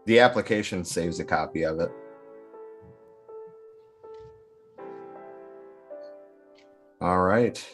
The application saves a copy of it. All right.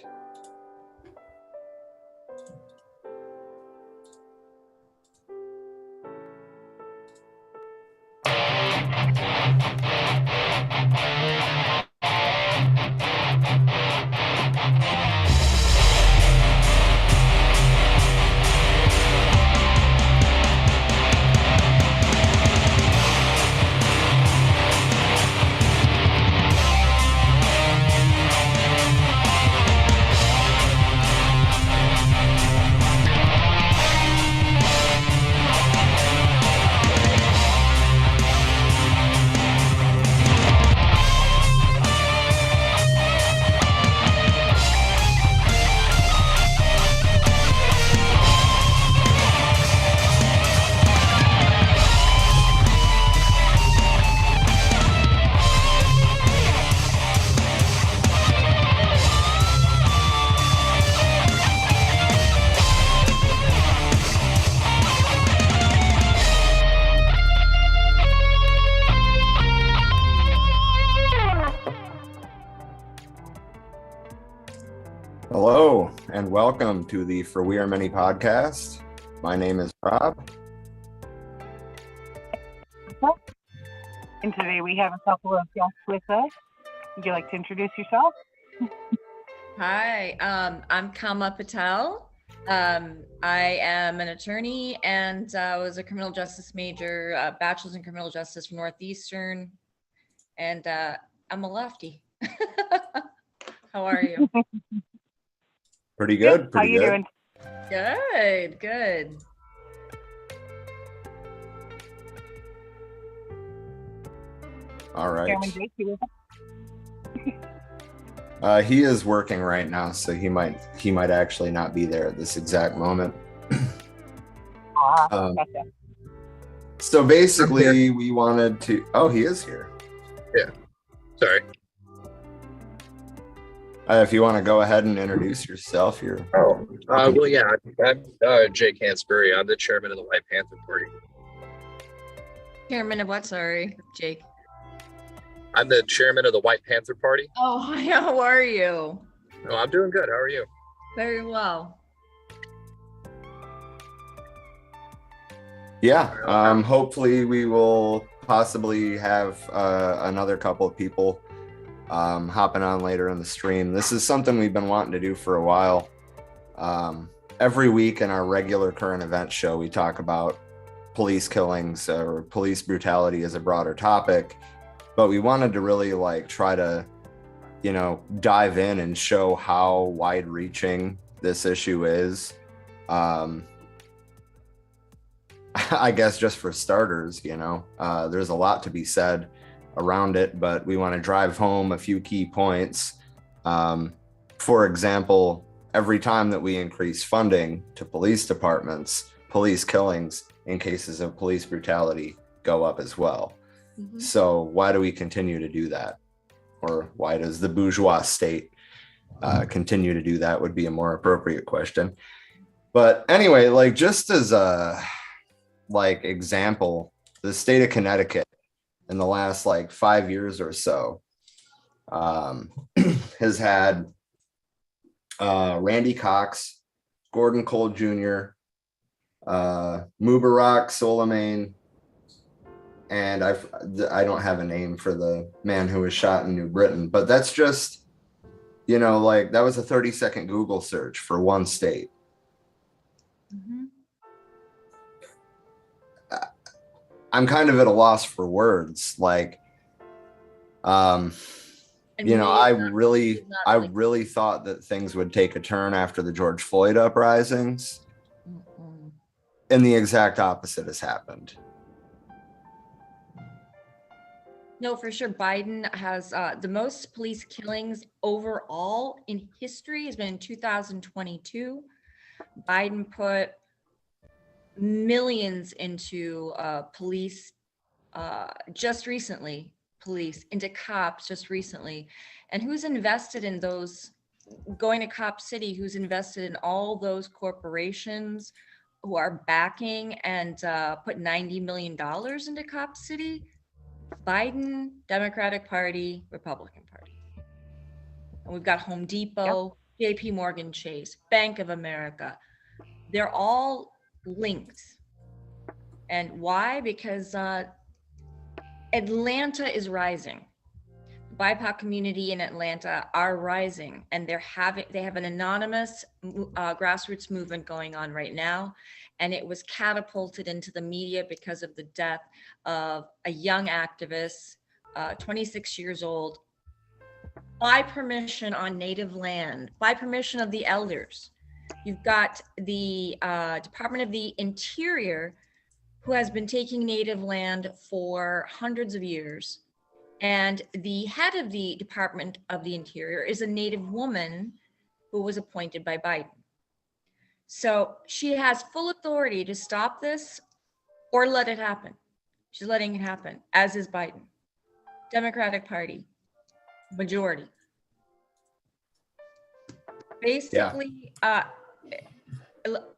Hello, and welcome to the For We Are Many podcast. My name is Rob. And today we have a couple of guests with us. Would you like to introduce yourself? Hi, I'm Kama Patel. I am an attorney and was a criminal justice major, bachelor's in criminal justice from Northeastern, and I'm a lefty. How are you? Pretty good. How Pretty you good. doing? Good. All right. Chairman Jake, you with us? He is working right now, so he might actually not be there at this exact moment. Gotcha. So basically, we wanted to. Oh, he is here. Yeah. Sorry. If you want to go ahead and introduce yourself, you're. Well, yeah, I'm Jake Hansberry. I'm the chairman of the White Panther Party. Chairman of what? Sorry, Jake. I'm the chairman of the White Panther Party. Oh, hi, how are you? Oh, I'm doing good. How are you? Very well. Yeah. Hopefully, we will possibly have another couple of people hopping on later in the stream. This is something we've been wanting to do for a while. Every week in our regular current event show, we talk about police killings or police brutality as a broader topic, but we wanted to really try to, dive in and show how wide reaching this issue is. I guess just for starters, there's a lot to be said around it, but we want to drive home a few key points. For example, every time that we increase funding to police departments, police killings in cases of police brutality go up as well. Mm-hmm. So why do we continue to do that? Or why does the bourgeois state continue to do that would be a more appropriate question. But anyway, just as a example, the state of Connecticut in the last 5 years or so has had Randy Cox, Gordon Cole Jr., Mubarak Soleimani, and I don't have a name for the man who was shot in New Britain, but that's just, that was a 30-second Google search for one state. Mm-hmm. I'm kind of at a loss for words. I really thought that things would take a turn after the George Floyd uprisings. Mm-mm. And the exact opposite has happened. No, for sure. Biden has the most police killings overall in history has been in 2022. Biden put millions into police into cops just recently. And who's invested in those, going to Cop City, who's invested in all those corporations, who are backing and put $90 million into Cop City? Biden, Democratic Party, Republican Party. And we've got Home Depot, JP Morgan Chase, Bank of America. They're all linked. And why? Because Atlanta is rising. The BIPOC community in Atlanta are rising, and they have an anonymous grassroots movement going on right now. And it was catapulted into the media because of the death of a young activist, 26 years old, by permission on Native land, by permission of the elders. You've got the Department of the Interior, who has been taking Native land for hundreds of years. And the head of the Department of the Interior is a Native woman who was appointed by Biden. So she has full authority to stop this or let it happen. She's letting it happen, as is Biden. Democratic Party, majority. Basically,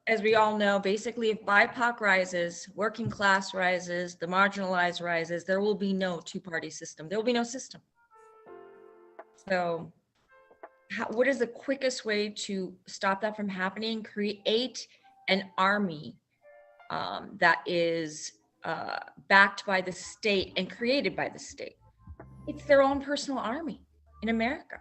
as we all know, basically if BIPOC rises, working class rises, the marginalized rises, there will be no two-party system. There will be no system. So what is the quickest way to stop that from happening? Create an army that is backed by the state and created by the state. It's their own personal army in America.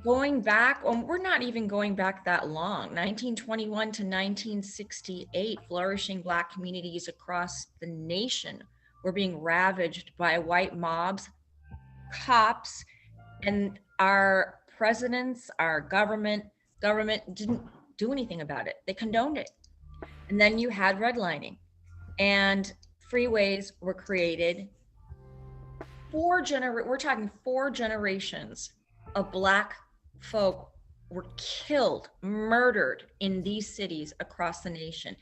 Going back, we're not even going back that long, 1921 to 1968, flourishing Black communities across the nation were being ravaged by white mobs, cops, and our presidents, our government didn't do anything about it. They condoned it. And then you had redlining, and freeways were created. We're talking 4 generations of Black folk were killed, murdered in these cities across the nation.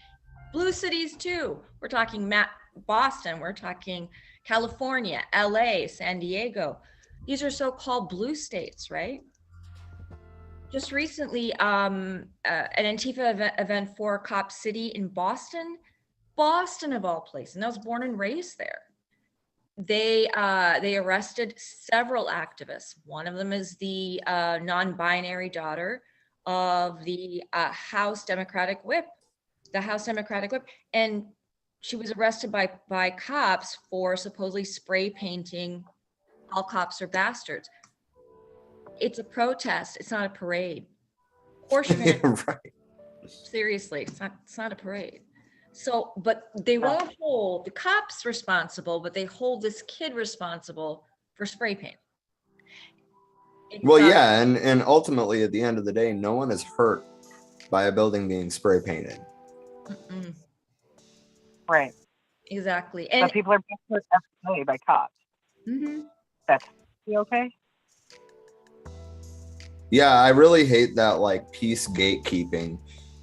Blue cities too. We're talking Boston, we're talking California, LA, San Diego. These are so-called blue states, right? Just recently, an Antifa event for Cop City in Boston of all places, and I was born and raised there. They arrested several activists. One of them is the non-binary daughter of the House Democratic Whip, and she was arrested by cops for supposedly spray painting "All cops are bastards." It's a protest. It's not a parade. Right. Seriously, it's not a parade. So, but they won't hold the cops responsible, but they hold this kid responsible for spray paint. Well, yeah, and ultimately, at the end of the day, no one is hurt by a building being spray painted. Right. Exactly. And but people are being hurt every day by cops. Mm-hmm. That's okay. Yeah, I really hate that, like, peace gatekeeping.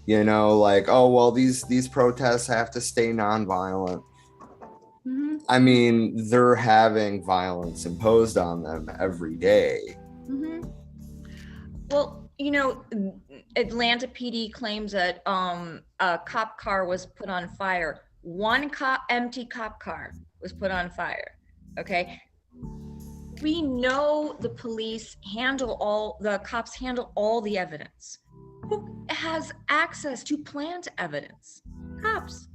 You know, like, oh, well, these protests have to stay nonviolent. Mm-hmm. I mean, they're having violence imposed on them every day. Mm-hmm. Well, you know, Atlanta PD claims that a cop car was put on fire. One empty cop car was put on fire. Okay. We know the police the cops handle all the evidence. Who has access to plant evidence? Cops.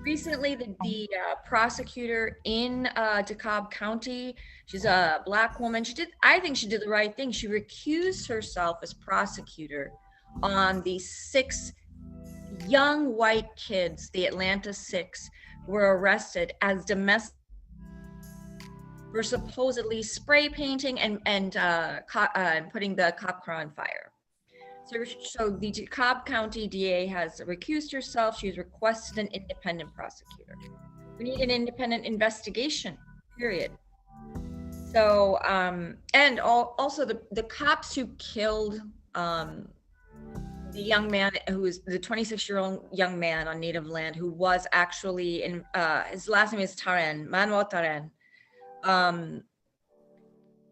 Recently, the prosecutor in DeKalb County, she's a Black woman. I think she did the right thing. She recused herself as prosecutor on the 6 young white kids, the Atlanta 6, were arrested as domestic. Were supposedly spray painting and putting the cop car on fire. So the DeKalb County DA has recused herself. She's requested an independent prosecutor. We need an independent investigation, period. So, and also the cops who killed the young man, who is the 26-year-old young man on Native land, who was actually in, his last name is Manuel Taren.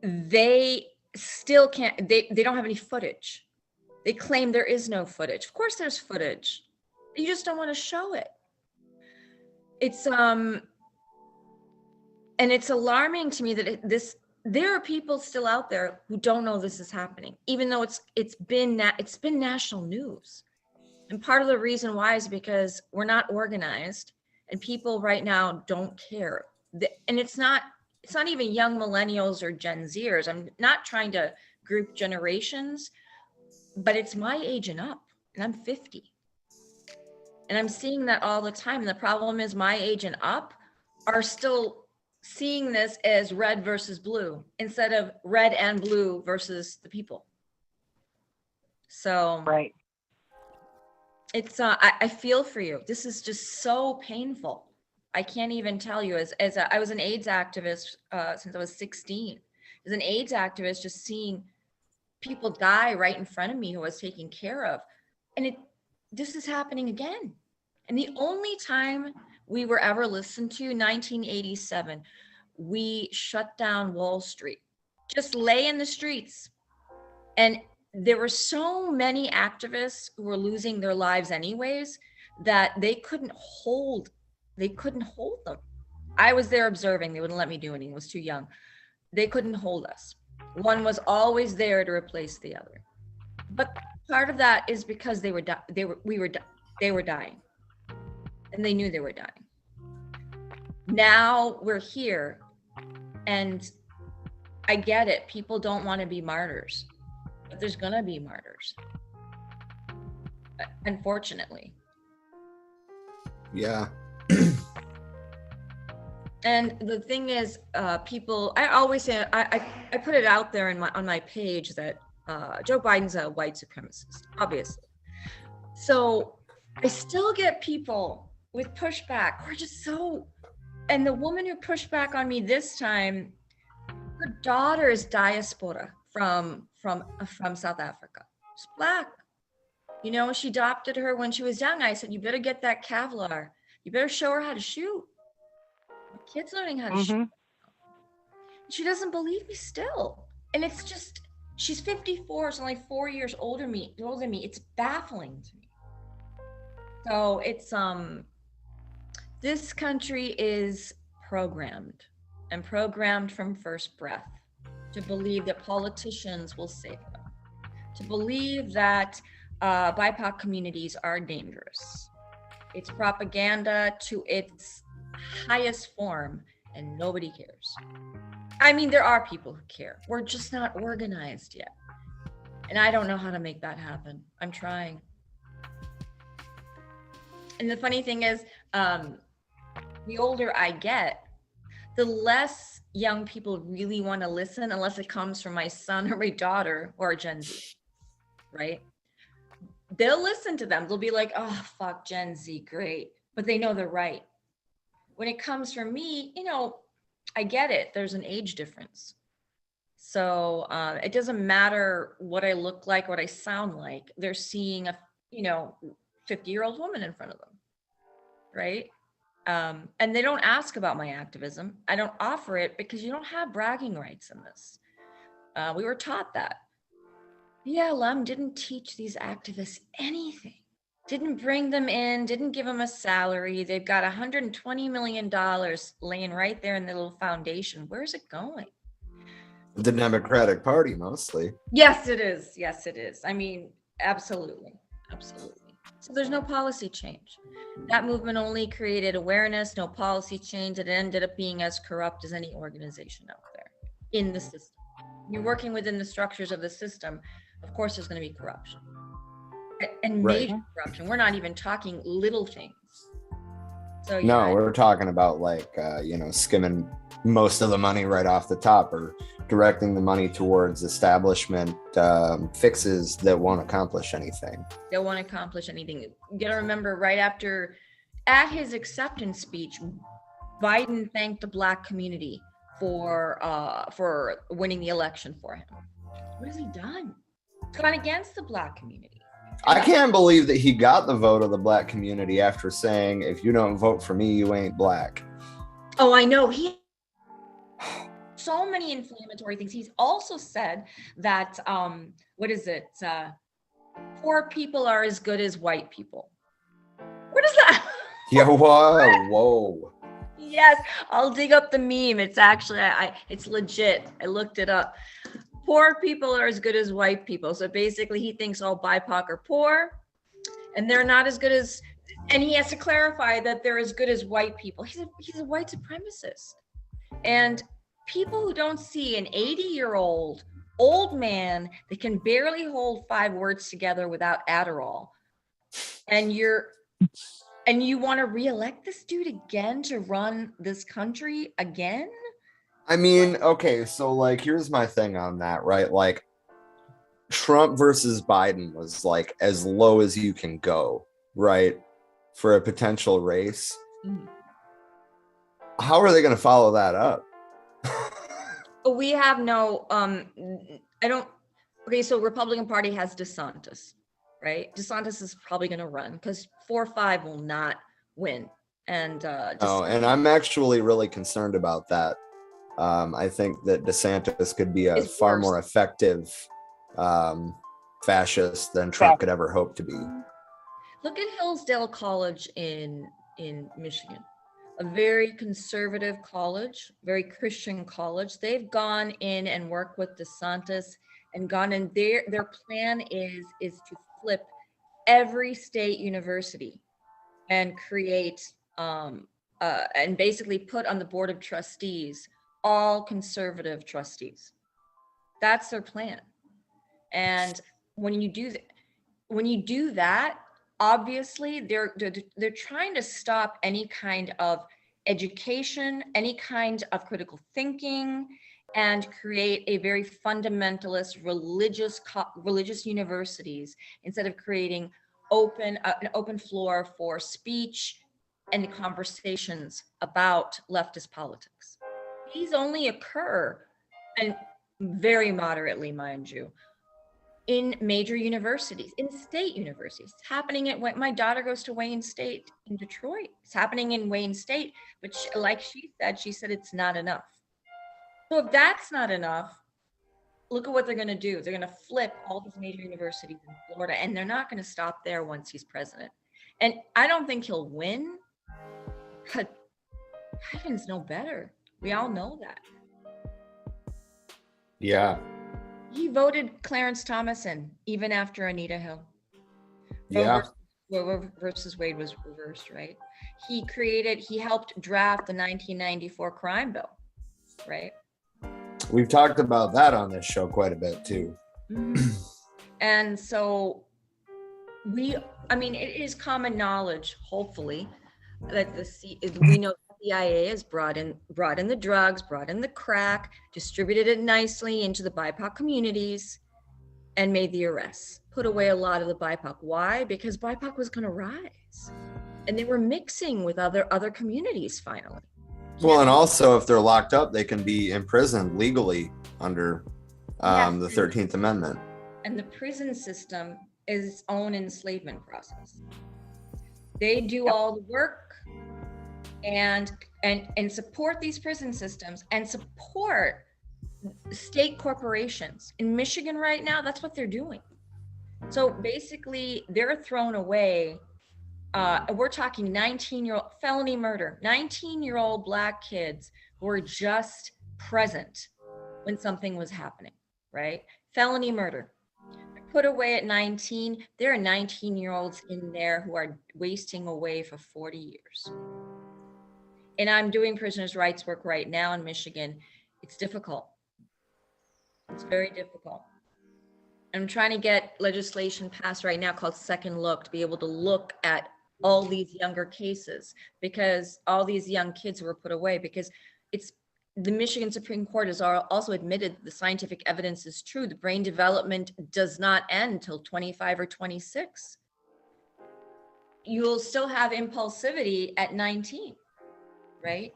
They still can't, they don't have any footage. They claim there is no footage. Of course there's footage. You just don't want to show it. It's and it's alarming to me that there are people still out there who don't know this is happening, even though it's been national news. And part of the reason why is because we're not organized, and people right now don't care. And it's not even young millennials or Gen Zers. I'm not trying to group generations, but it's my age and up, and I'm 50. And I'm seeing that all the time. And the problem is my age and up are still seeing this as red versus blue instead of red and blue versus the people. So Right. it's I feel for you. This is just so painful. I can't even tell you. I was an AIDS activist since I was 16. As an AIDS activist, just seeing people die right in front of me who I was taking care of, and this is happening again. And the only time we were ever listened to, 1987, we shut down Wall Street, just lay in the streets. And there were so many activists who were losing their lives anyways, that they couldn't hold them. I was there observing. They wouldn't let me do anything. I was too young. They couldn't hold us. One was always there to replace the other. But part of that is because they were dying. And they knew they were dying. Now we're here, and I get it. People don't want to be martyrs, but there's gonna be martyrs, unfortunately. Yeah. And the thing is, people, I always say, I put it out there on my page that Joe Biden's a white supremacist, obviously. So I still get people with pushback. We're just so, and the woman who pushed back on me this time, her daughter is diaspora from South Africa. She's Black. You know, she adopted her when she was young. I said, you better get that Kevlar. You better show her how to shoot. My kid's learning how to shoot. She doesn't believe me still. And it's just, she's 54, so only 4 years older than me. It's baffling to me. So it's this country is programmed from first breath to believe that politicians will save them, to believe that BIPOC communities are dangerous. It's propaganda to its highest form, and nobody cares. I mean, there are people who care. We're just not organized yet. And I don't know how to make that happen. I'm trying. And the funny thing is, the older I get, the less young people really want to listen unless it comes from my son or my daughter or a Gen Z, right? They'll listen to them. They'll be like, oh, fuck Gen Z, great. But they know they're right. When it comes from me, you know, I get it. There's an age difference. So it doesn't matter what I look like, what I sound like. They're seeing a, 50-year-old woman in front of them, right? And they don't ask about my activism. I don't offer it because you don't have bragging rights in this. We were taught that. BLM didn't teach these activists anything. Didn't bring them in, didn't give them a salary. They've got $120 million laying right there in the little foundation. Where's it going? The Democratic Party, mostly. Yes, it is. Yes, it is. I mean, absolutely. Absolutely. So there's no policy change. That movement only created awareness, no policy change. It ended up being as corrupt as any organization out there in the system. You're working within the structures of the system. Of course, there's going to be corruption and major corruption. We're not even talking little things. So no, we're talking about like, skimming most of the money right off the top or directing the money towards establishment fixes that won't accomplish anything. They won't accomplish anything. You got to remember, right at his acceptance speech, Biden thanked the Black community for winning the election for him. What has he done? It's gone against the Black community. I can't believe that he got the vote of the Black community after saying, if you don't vote for me, you ain't Black. Oh, I know. He so many inflammatory things. He's also said that, poor people are as good as white people. What is that? Yeah, whoa. Yes, I'll dig up the meme. It's actually, it's legit. I looked it up. Poor people are as good as white people. So basically, he thinks all BIPOC are poor, and they're not as good as. And he has to clarify that they're as good as white people. He's a white supremacist, and people who don't see an 80-year-old old man that can barely hold 5 words together without Adderall, and you want to reelect this dude again to run this country again? I mean, okay, so like here's my thing on that, right? Like Trump versus Biden was like as low as you can go, right? For a potential race. How are they going to follow that up? We have no okay, so Republican Party has DeSantis, right? DeSantis is probably going to run because 4 or 5 will not win. And and I'm actually really concerned about that. I think that DeSantis could be a far more effective fascist than Trump could ever hope to be. Look at Hillsdale College in Michigan, a very conservative college, very Christian college. They've gone in and worked with DeSantis and gone in. Their plan is to flip every state university and create and basically put on the board of trustees all conservative trustees. That's their plan. And when you do that, obviously they're trying to stop any kind of education, any kind of critical thinking, and create a very fundamentalist religious universities instead of creating an open floor for speech and conversations about leftist politics. These only occur, and very moderately, mind you, in major universities, in state universities. It's happening at my daughter goes to Wayne State in Detroit. It's happening in Wayne State, but she said it's not enough. So if that's not enough, look at what they're going to do. They're going to flip all these major universities in Florida, and they're not going to stop there once he's president. And I don't think he'll win, but Biden's no better. We all know that. Yeah. He voted Clarence Thomas in even after Anita Hill. Yeah. Roe versus Wade was reversed, right? He helped draft the 1994 crime bill, right? We've talked about that on this show quite a bit too. Mm-hmm. And so it is common knowledge, hopefully, that we know the CIA has brought in the drugs, brought in the crack, distributed it nicely into the BIPOC communities, and made the arrests. Put away a lot of the BIPOC. Why? Because BIPOC was going to rise, and they were mixing with other communities finally. Well, and also if they're locked up, they can be imprisoned legally under the 13th Amendment. And the prison system is its own enslavement process. They do all the work and support these prison systems and support state corporations. In Michigan right now, that's what they're doing. So basically, they're thrown away. We're talking 19-year-old felony murder, 19-year-old Black kids who were just present when something was happening, right? Felony murder. Put away at 19. There are 19-year-olds in there who are wasting away for 40 years. And I'm doing prisoners' rights work right now in Michigan. It's difficult. It's very difficult. I'm trying to get legislation passed right now called Second Look to be able to look at all these younger cases, because all these young kids were put away, because the Michigan Supreme Court has also admitted the scientific evidence is true. The brain development does not end till 25 or 26. You'll still have impulsivity at 19, right?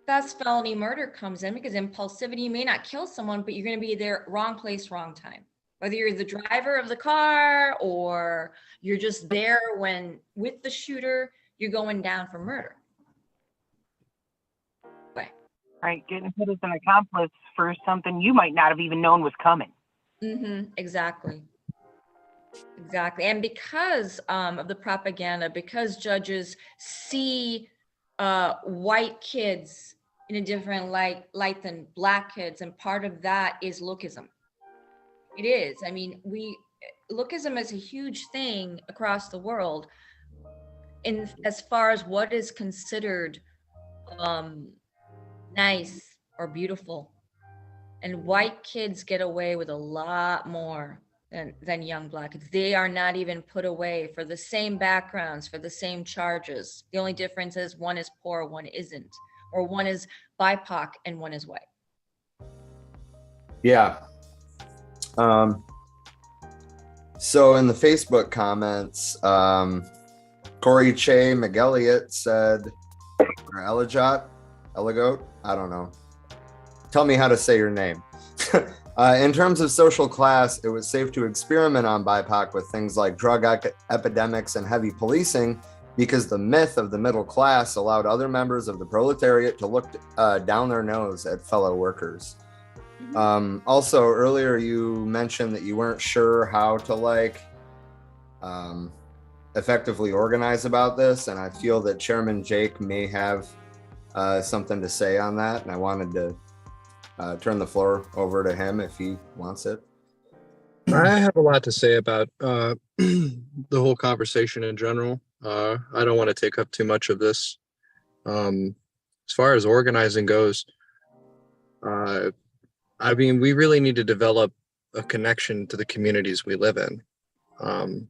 That's felony murder comes in, because impulsivity, you may not kill someone, but you're going to be there, wrong place, wrong time. Whether you're the driver of the car or you're just there with the shooter, you're going down for murder. Right, getting hit as an accomplice for something you might not have even known was coming. Mm-hmm, exactly. Exactly. And because of the propaganda, because judges see white kids in a different light than Black kids, and part of that is lookism. It is. I mean, lookism is a huge thing across the world in as far as what is considered nice or beautiful. And white kids get away with a lot more than young Black kids. They are not even put away for the same backgrounds, for the same charges. The only difference is one is poor, one isn't, or one is BIPOC and one is white. Yeah. So in the Facebook comments, Corey Che McElliott said, or Eligote, I don't know. Tell me how to say your name. In terms of social class, it was safe to experiment on BIPOC with things like drug epidemics and heavy policing because the myth of the middle class allowed other members of the proletariat to look down their nose at fellow workers. Also, earlier you mentioned that you weren't sure how to effectively organize about this, and I feel that Chairman Jake may have something to say on that, and I wanted to turn the floor over to him if he wants it. I have a lot to say about the whole conversation in general. I don't want to take up too much of this. As far as organizing goes, I mean, we really need to develop a connection to the communities we live in. And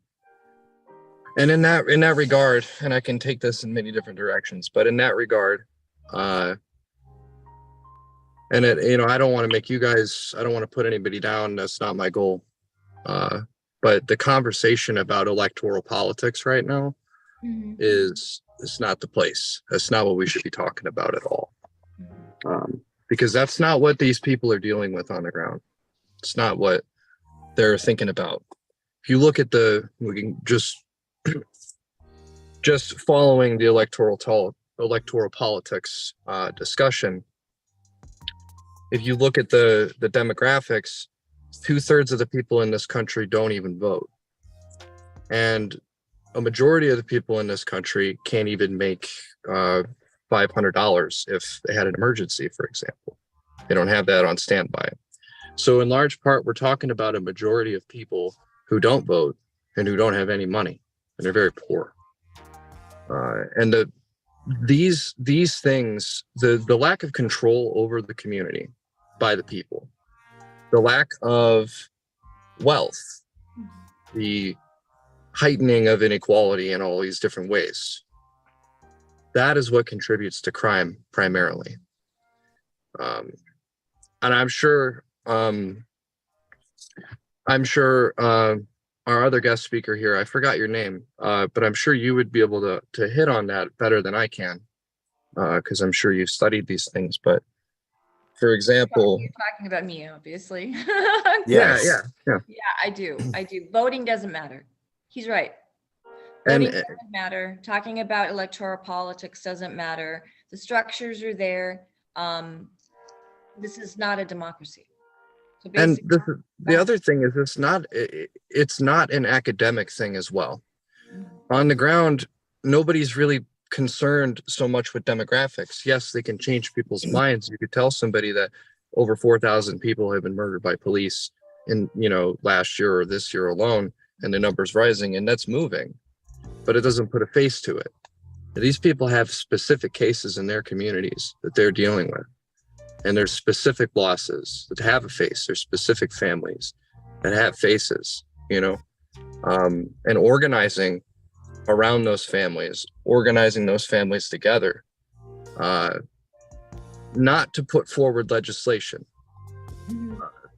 in that regard, and I can take this in many different directions, but in that regard, and I don't want to make you guys, I don't want to put anybody down. That's not my goal. But the conversation about electoral politics right now is not the place. That's not what we should be talking about at all. Because that's not what these people are dealing with on the ground. It's not what they're thinking about. If you look at we can just following the electoral politics discussion, if you look at the demographics, 2/3 of the people in this country don't even vote. And a majority of the people in this country can't even make $500 if they had an emergency, for example. They don't have that on standby. So in large part, we're talking about a majority of people who don't vote and who don't have any money, and they're very poor. And these things, the lack of control over the community by the people, the lack of wealth, the heightening of inequality in all these different ways, that is what contributes to crime primarily. And I'm sure our other guest speaker here, I forgot your name, but I'm sure you would be able to hit on that better than I can, because I'm sure you've studied these things. But for example, you're talking about me, obviously. Yes. Yeah, I do. Voting doesn't matter. He's right. Voting doesn't matter. Talking about electoral politics doesn't matter. The structures are there. This is not a democracy. So and the other thing is it's not an academic thing as well. On the ground, nobody's really concerned so much with demographics. Yes, they can change people's minds. You could tell somebody that over 4,000 people have been murdered by police in last year or this year alone, and the number's rising, and that's moving, but it doesn't put a face to it. These people have specific cases in their communities that they're dealing with, and there's specific losses that have a face. There's specific families that have faces, and organizing around those families, organizing those families together, not to put forward legislation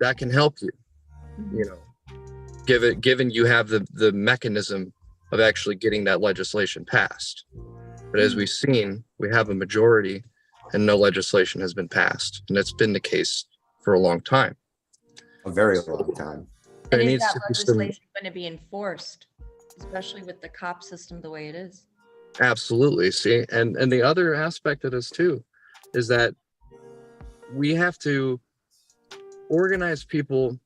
that can help you, given you have the mechanism of actually getting that legislation passed. But as we've seen, we have a majority and no legislation has been passed. And that's been the case for a long time. A very long time. And is that legislation going to be enforced, especially with the cop system the way it is? Absolutely. See, and the other aspect of this too is that we have to organize people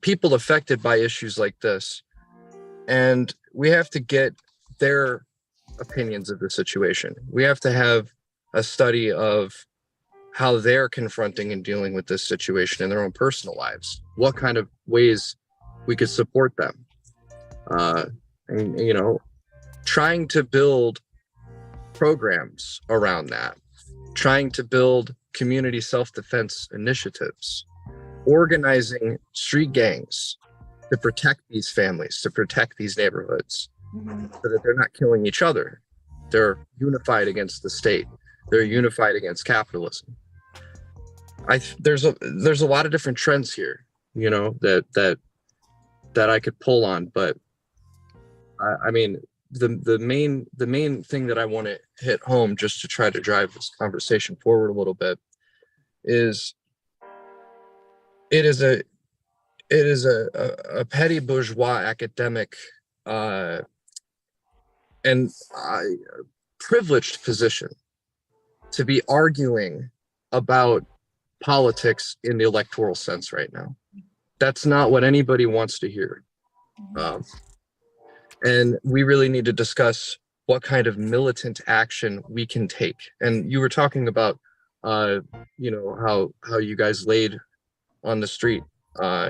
people affected by issues like this, and we have to get their opinions of the situation. We have to have a study of how they're confronting and dealing with this situation in their own personal lives, what kind of ways we could support them, and trying to build programs around that, trying to build community self-defense initiatives, organizing street gangs to protect these families, to protect these neighborhoods, so that they're not killing each other. They're unified against the state. They're unified against capitalism. There's a lot of different trends here, that I could pull on, but I mean, the main thing that I want to hit home, just to try to drive this conversation forward a little bit, is it is a petty bourgeois academic and privileged position to be arguing about politics in the electoral sense right now. That's not what anybody wants to hear. And we really need to discuss what kind of militant action we can take. And you were talking about, how you guys laid on the street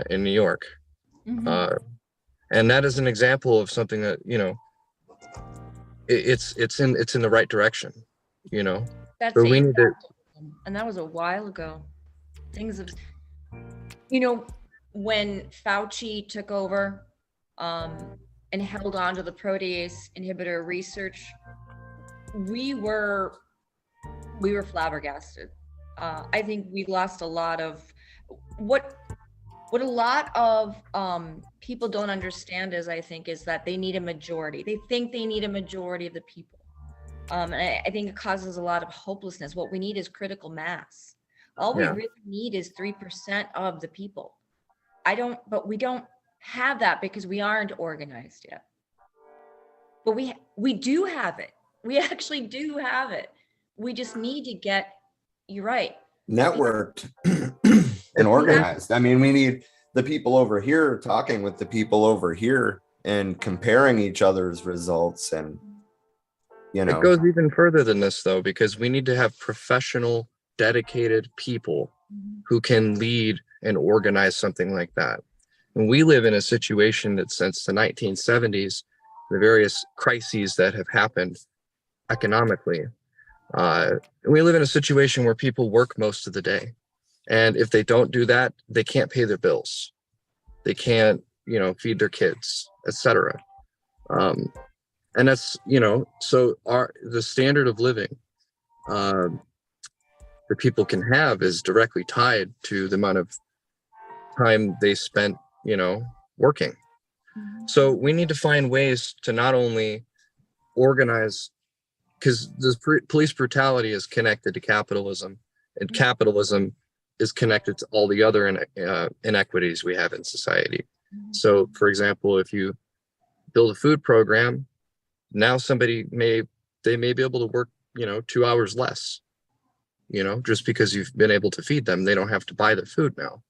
in New York. And that is an example of something that, it's in the right direction, That's but we need to, and that was a while ago. Things have, when Fauci took over and held on to the protease inhibitor research, we were flabbergasted. I think we lost a lot of what a lot of people don't understand is that they need a majority. They think they need a majority of the people. And I think it causes a lot of hopelessness. What we need is critical mass. All we really need is 3% of the people. But we don't have that because we aren't organized yet. But we do have it. We actually do have it. We just need to get, you're right, networked and organized. I mean, we need the people over here talking with the people over here and comparing each other's results. And it goes even further than this, though, because we need to have professional, dedicated people who can lead and organize something like that. And we live in a situation that since the 1970s, the various crises that have happened economically, we live in a situation where people work most of the day. And if they don't do that, they can't pay their bills. They can't, feed their kids, etc. And that's, so the standard of living that people can have is directly tied to the amount of time they spent, working. So we need to find ways to not only organize, because this police brutality is connected to capitalism, and capitalism is connected to all the other inequities we have in society. So, for example, if you build a food program, now somebody may be able to work, 2 hours less, just because you've been able to feed them. They don't have to buy the food now,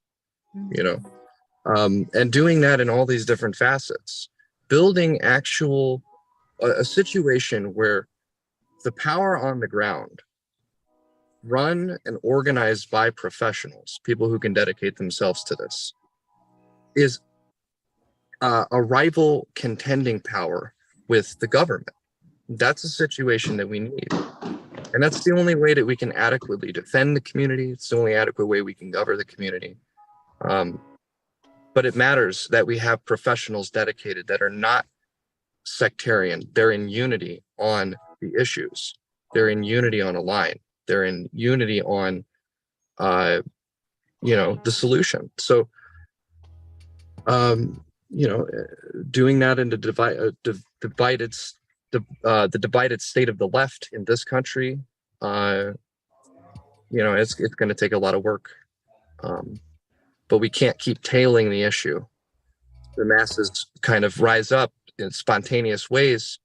and doing that in all these different facets, building a situation where the power on the ground, run and organized by professionals, people who can dedicate themselves to this, is a rival contending power with the government. That's a situation that we need. And that's the only way that we can adequately defend the community. It's the only adequate way we can govern the community. But it matters that we have professionals dedicated that are not sectarian. They're in unity on the issues. They're in unity on a line. They're in unity on, the solution. So, doing that in the divided state of the left in this country, it's going to take a lot of work. But we can't keep tailing the issue. The masses kind of rise up in spontaneous ways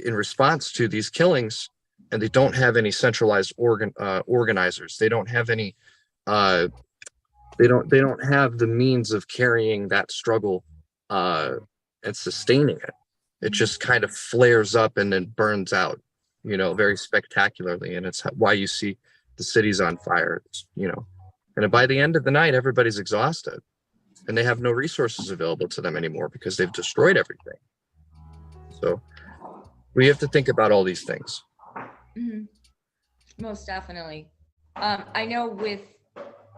in response to these killings, and they don't have any centralized organizers. They don't have any They don't have the means of carrying that struggle and sustaining it. It just kind of flares up and then burns out, you know, very spectacularly. And it's why you see the cities on fire, you know. And by the end of the night, everybody's exhausted and they have no resources available to them anymore because they've destroyed everything. So we have to think about all these things. Most definitely. I know with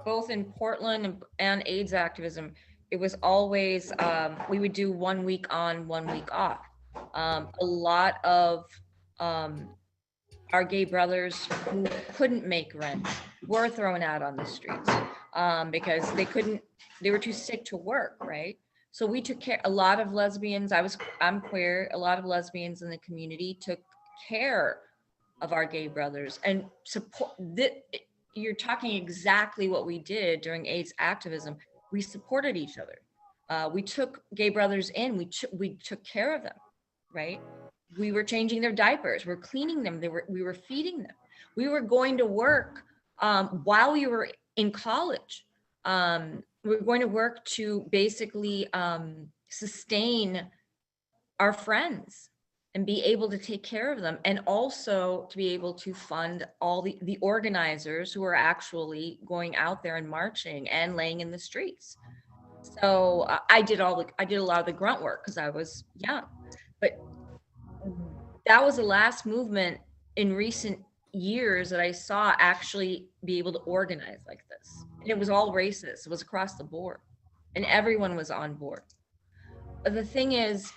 both in Portland and AIDS activism, it was always, we would do 1 week on, 1 week off. A lot of our gay brothers who couldn't make rent were thrown out on the streets because they were too sick to work, right? So we took care, a lot of lesbians, I'm queer, a lot of lesbians in the community took care of our gay brothers and support. You're talking exactly what we did during AIDS activism. We supported each other. We took gay brothers in, we took care of them, right? We were changing their diapers, we're cleaning them, we were feeding them. We were going to work while we were in college. We were going to work to basically sustain our friends and be able to take care of them, and also to be able to fund all the organizers who are actually going out there and marching and laying in the streets. So I did a lot of the grunt work because I was young, but that was the last movement in recent years that I saw actually be able to organize like this. And it was all racist. It was across the board and everyone was on board. But the thing is,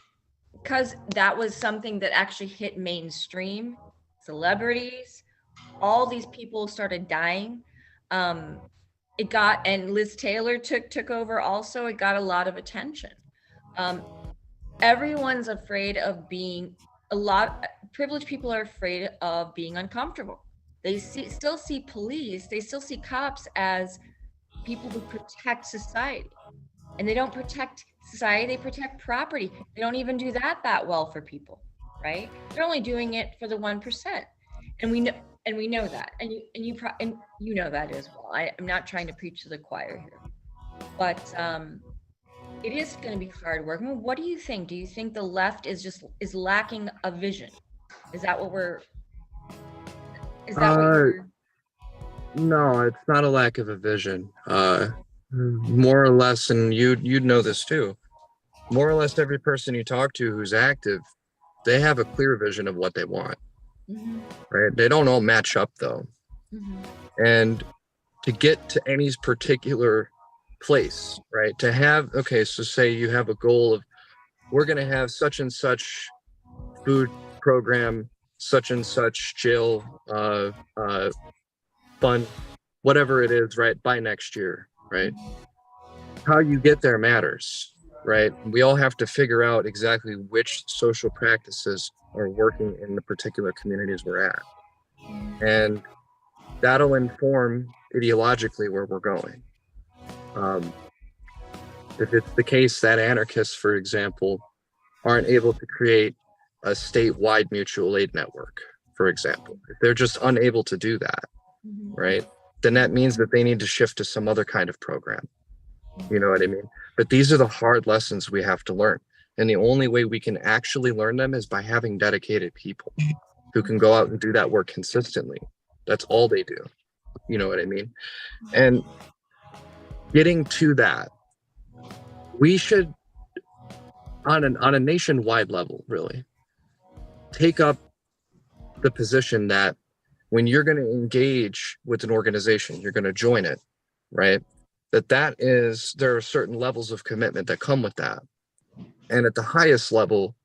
because that was something that actually hit mainstream, celebrities, all these people started dying. It got, and Liz Taylor took over also, it got a lot of attention. Everyone's afraid of being, privileged people are afraid of being uncomfortable. They still see police, they still see cops as people who protect society. And they don't protect society, they protect property. They don't even do that well for people, right? They're only doing it for the 1%. And we know that. And you know that as well. I'm not trying to preach to the choir here. But it is going to be hard work. I mean, what do you think? Do you think the left is lacking a vision? Is that what we're No, it's not a lack of a vision. More or less, and you'd know this too, more or less every person you talk to who's active, they have a clear vision of what they want. Right? They don't all match up though. And to get to any particular place, right, to have, okay, so say you have a goal of, we're going to have such and such food program, such and such jail fund, whatever it is, right, by next year, right? How you get there matters, right? We all have to figure out exactly which social practices are working in the particular communities we're at. And that'll inform ideologically where we're going. If it's the case that anarchists, for example, aren't able to create a statewide mutual aid network, for example, if they're just unable to do that, right, then that means that they need to shift to some other kind of program. You know what I mean? But these are the hard lessons we have to learn. And the only way we can actually learn them is by having dedicated people who can go out and do that work consistently. That's all they do. You know what I mean? And getting to that, we should, on a nationwide level, really, take up the position that when you're going to engage with an organization, you're going to join it, right? There are certain levels of commitment that come with that. And at the highest level,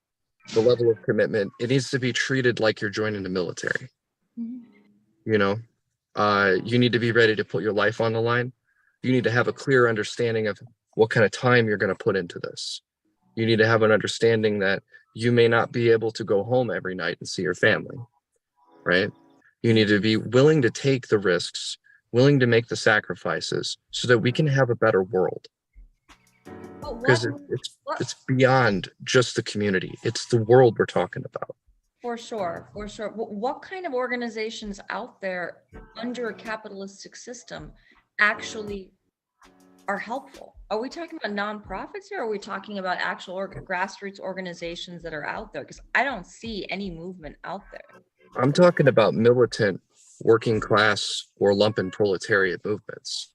the level of commitment, it needs to be treated like you're joining the military. You know, you need to be ready to put your life on the line. You need to have a clear understanding of what kind of time you're going to put into this. You need to have an understanding that you may not be able to go home every night and see your family, right? You need to be willing to take the risks, willing to make the sacrifices so that we can have a better world. Because it's beyond just the community. It's the world we're talking about. For sure. What kind of organizations out there under a capitalistic system actually are helpful? Are we talking about nonprofits here? Or are we talking about actual grassroots organizations that are out there? Because I don't see any movement out there. I'm talking about militant, working class, or lumpen proletariat movements.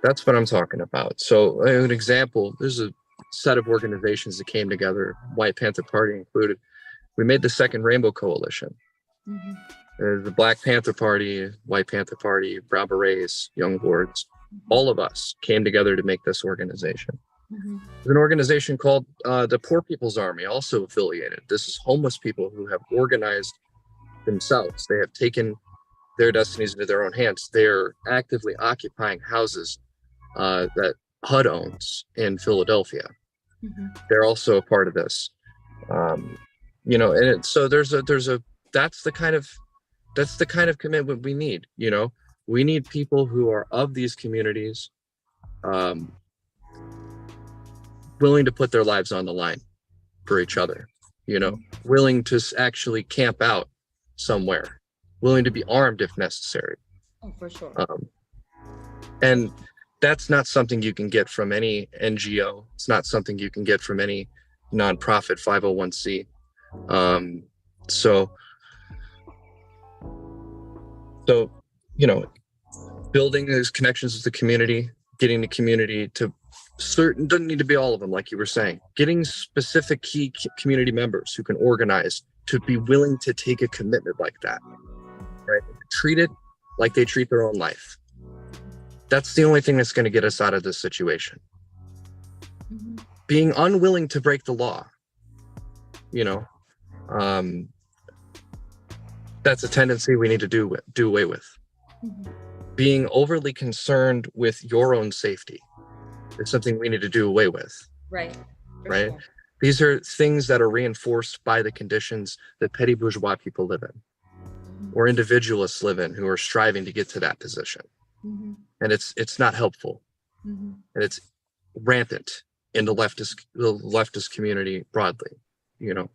That's what I'm talking about. So an example, there's a set of organizations that came together, White Panther Party included. We made the Second Rainbow Coalition. The Black Panther Party, White Panther Party, Brown Berets, Young Lords, all of us came together to make this organization. There's an organization called the Poor People's Army, also affiliated. This is homeless people who have organized themselves. They have taken their destinies into their own hands. They're actively occupying houses that HUD owns in Philadelphia. They're also a part of this. You know, and so there's a that's the kind of commitment we need. You know, we need people who are of these communities, willing to put their lives on the line for each other. You know, willing to actually camp out somewhere, willing to be armed if necessary. Oh, for sure. And that's not something you can get from any NGO. It's not something you can get from any nonprofit 501c. So, you know, building those connections with the community, getting the community to certain, doesn't need to be all of them, like you were saying, getting specific key community members who can organize to be willing to take a commitment like that, right? Treat it like they treat their own life. That's the only thing that's going to get us out of this situation. Being unwilling to break the law, you know, that's a tendency we need to do away with. Being overly concerned with your own safety is something we need to do away with. Right. Right. Sure. These are things that are reinforced by the conditions that petty bourgeois people live in, or individualists live in, who are striving to get to that position. And it's not helpful, and it's rampant in the leftist community broadly. You know,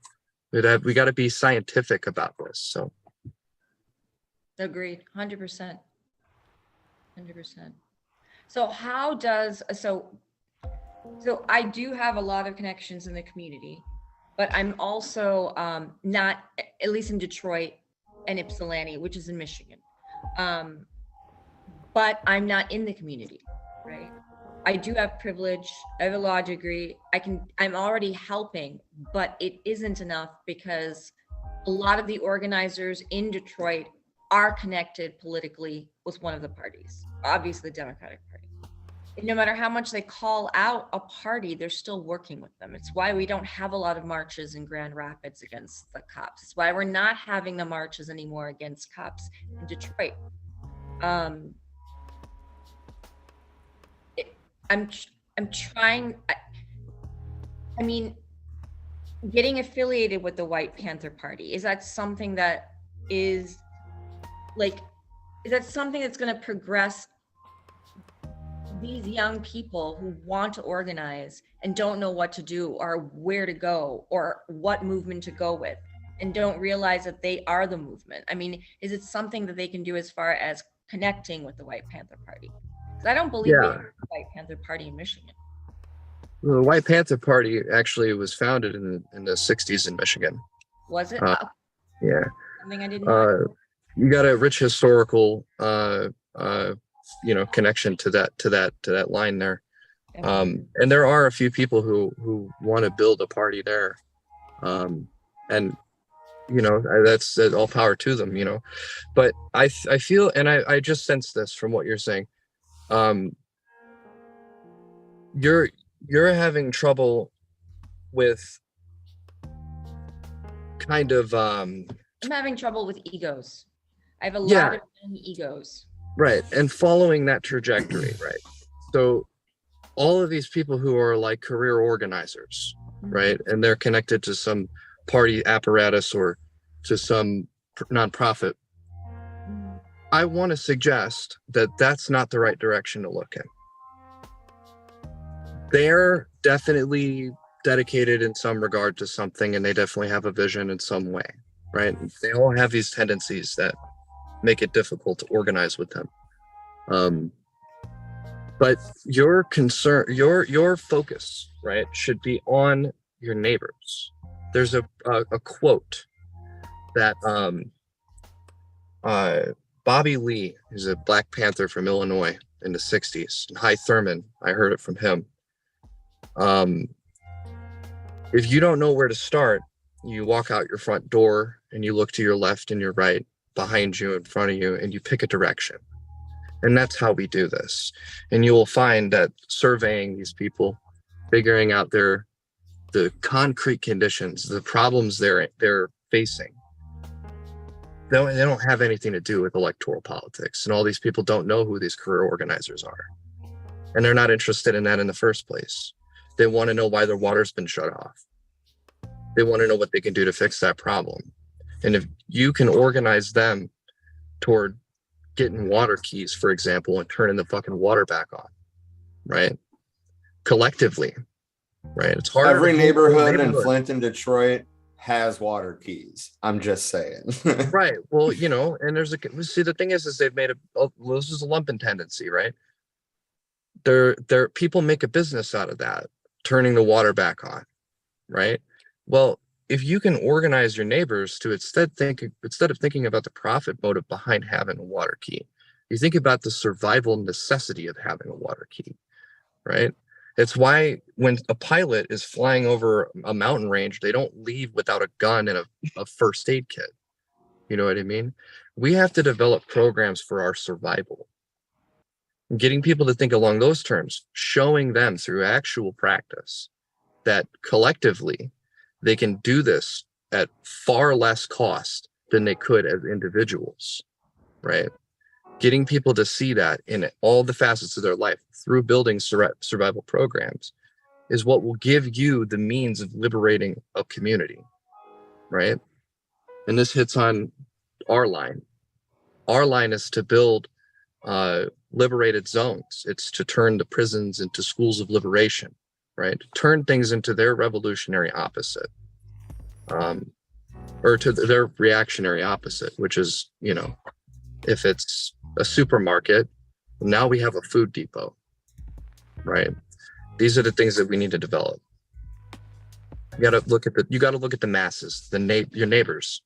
we got to be scientific about this. So, Agreed, 100%. 100%. So how does so I do have a lot of connections in the community, but I'm also not, at least in Detroit and Ypsilanti, which is in Michigan. But I'm not in the community, right? I do have privilege. I have a law degree. I'm already helping, but it isn't enough because a lot of the organizers in Detroit are connected politically with one of the parties, obviously the Democratic Party. And no matter how much they call out a party, they're still working with them. It's why we don't have a lot of marches in Grand Rapids against the cops. It's why we're not having the marches anymore against cops in Detroit. I'm trying, I mean, getting affiliated with the White Panther Party, is that something that is something that's going to progress these young people who want to organize and don't know what to do or where to go or what movement to go with and don't realize that they are the movement? I mean, is it something that they can do as far as connecting with the White Panther Party? Because I don't believe we have a White Panther Party in Michigan. The White Panther Party actually was founded in the 60s in Michigan. Was it? Yeah. Something I didn't know. You got a rich historical, connection to that line there. And there are a few people who want to build a party there. And, you know, that's all power to them, you know, but I feel, and I just sense this from what you're saying. You're having trouble with kind of, I'm having trouble with egos. I have a lot of egos. Right. And following that trajectory, right? So all of these people who are like career organizers, right? And they're connected to some party apparatus or to some nonprofit. I want to suggest that that's not the right direction to look in. They're definitely dedicated in some regard to something, and they definitely have a vision in some way, right? They all have these tendencies that make it difficult to organize with them. But your concern, your focus, right, should be on your neighbors. There's a quote that Bobby Lee, who's a Black Panther from Illinois in the 60s, and Hy Thurman, I heard it from him. If you don't know where to start, you walk out your front door and you look to your left and your right, behind you, in front of you, and you pick a direction. And that's how we do this. And you will find that surveying these people, figuring out the concrete conditions, the problems they're facing, they don't have anything to do with electoral politics. And all these people don't know who these career organizers are. And they're not interested in that in the first place. They want to know why their water's been shut off. They want to know what they can do to fix that problem. And if you can organize them toward getting water keys, for example, and turning the fucking water back on, right? Collectively, right? It's hard. Every neighborhood in Flint and Detroit has water keys. I'm just saying. Right. Well, you know, and see, the thing is they've made this is a lumpen tendency, right? People make a business out of that, turning the water back on, right? Well, if you can organize your neighbors to instead of thinking about the profit motive behind having a water key, you think about the survival necessity of having a water key, right? It's why when a pilot is flying over a mountain range, they don't leave without a gun and a first aid kit. You know what I mean? We have to develop programs for our survival. Getting people to think along those terms, showing them through actual practice that collectively they can do this at far less cost than they could as individuals, right? Getting people to see that in all the facets of their life through building survival programs is what will give you the means of liberating a community, right? And this hits on our line. Our line is to build liberated zones. It's to turn the prisons into schools of liberation, right? Turn things into their revolutionary opposite, or to their reactionary opposite, which is, you know, if it's a supermarket, now we have a food depot, right? These are the things that we need to develop. You got to look at the masses, your neighbors.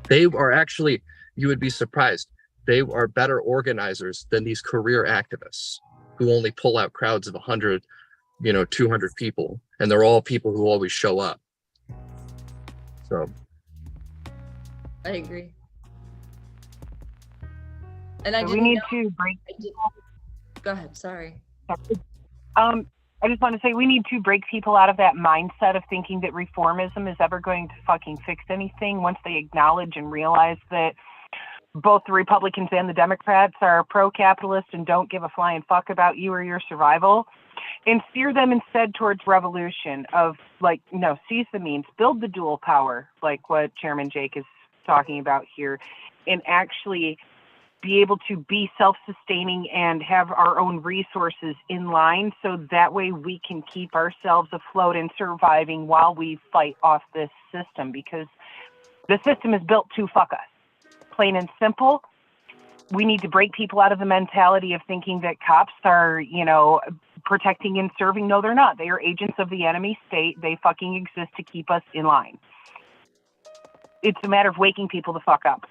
They are actually, you would be surprised, they are better organizers than these career activists who only pull out crowds of 100, 200 people, and they're all people who always show up. So I agree. And we need to break. Go ahead. Sorry. I just want to say we need to break people out of that mindset of thinking that reformism is ever going to fucking fix anything once they acknowledge and realize that both the Republicans and the Democrats are pro-capitalist and don't give a flying fuck about you or your survival, and steer them instead towards revolution of, like, seize the means, build the dual power, like what Chairman Jake is talking about here, and actually be able to be self-sustaining and have our own resources in line, so that way we can keep ourselves afloat and surviving while we fight off this system, because the system is built to fuck us. Plain and simple. We need to break people out of the mentality of thinking that cops are, protecting and serving. No, they're not. They are agents of the enemy state. They fucking exist to keep us in line. It's a matter of waking people the fuck up.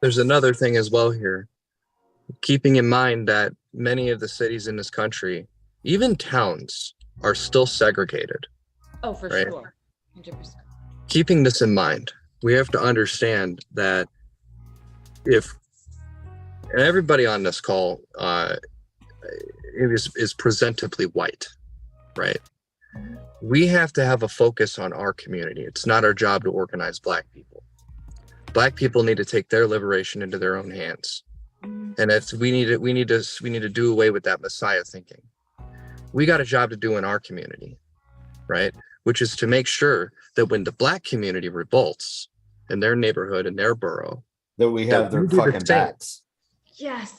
There's another thing as well here. Keeping in mind that many of the cities in this country, even towns, are still segregated. Oh, for right? sure. 100%. Keeping this in mind, we have to understand that and everybody on this call is presentably white, right? We have to have a focus on our community. It's not our job to organize Black people. Black people need to take their liberation into their own hands, and we need to do away with that Messiah thinking. We got a job to do in our community, right? Which is to make sure that when the Black community revolts in their neighborhood, in their borough, that we have their fucking backs. Yes.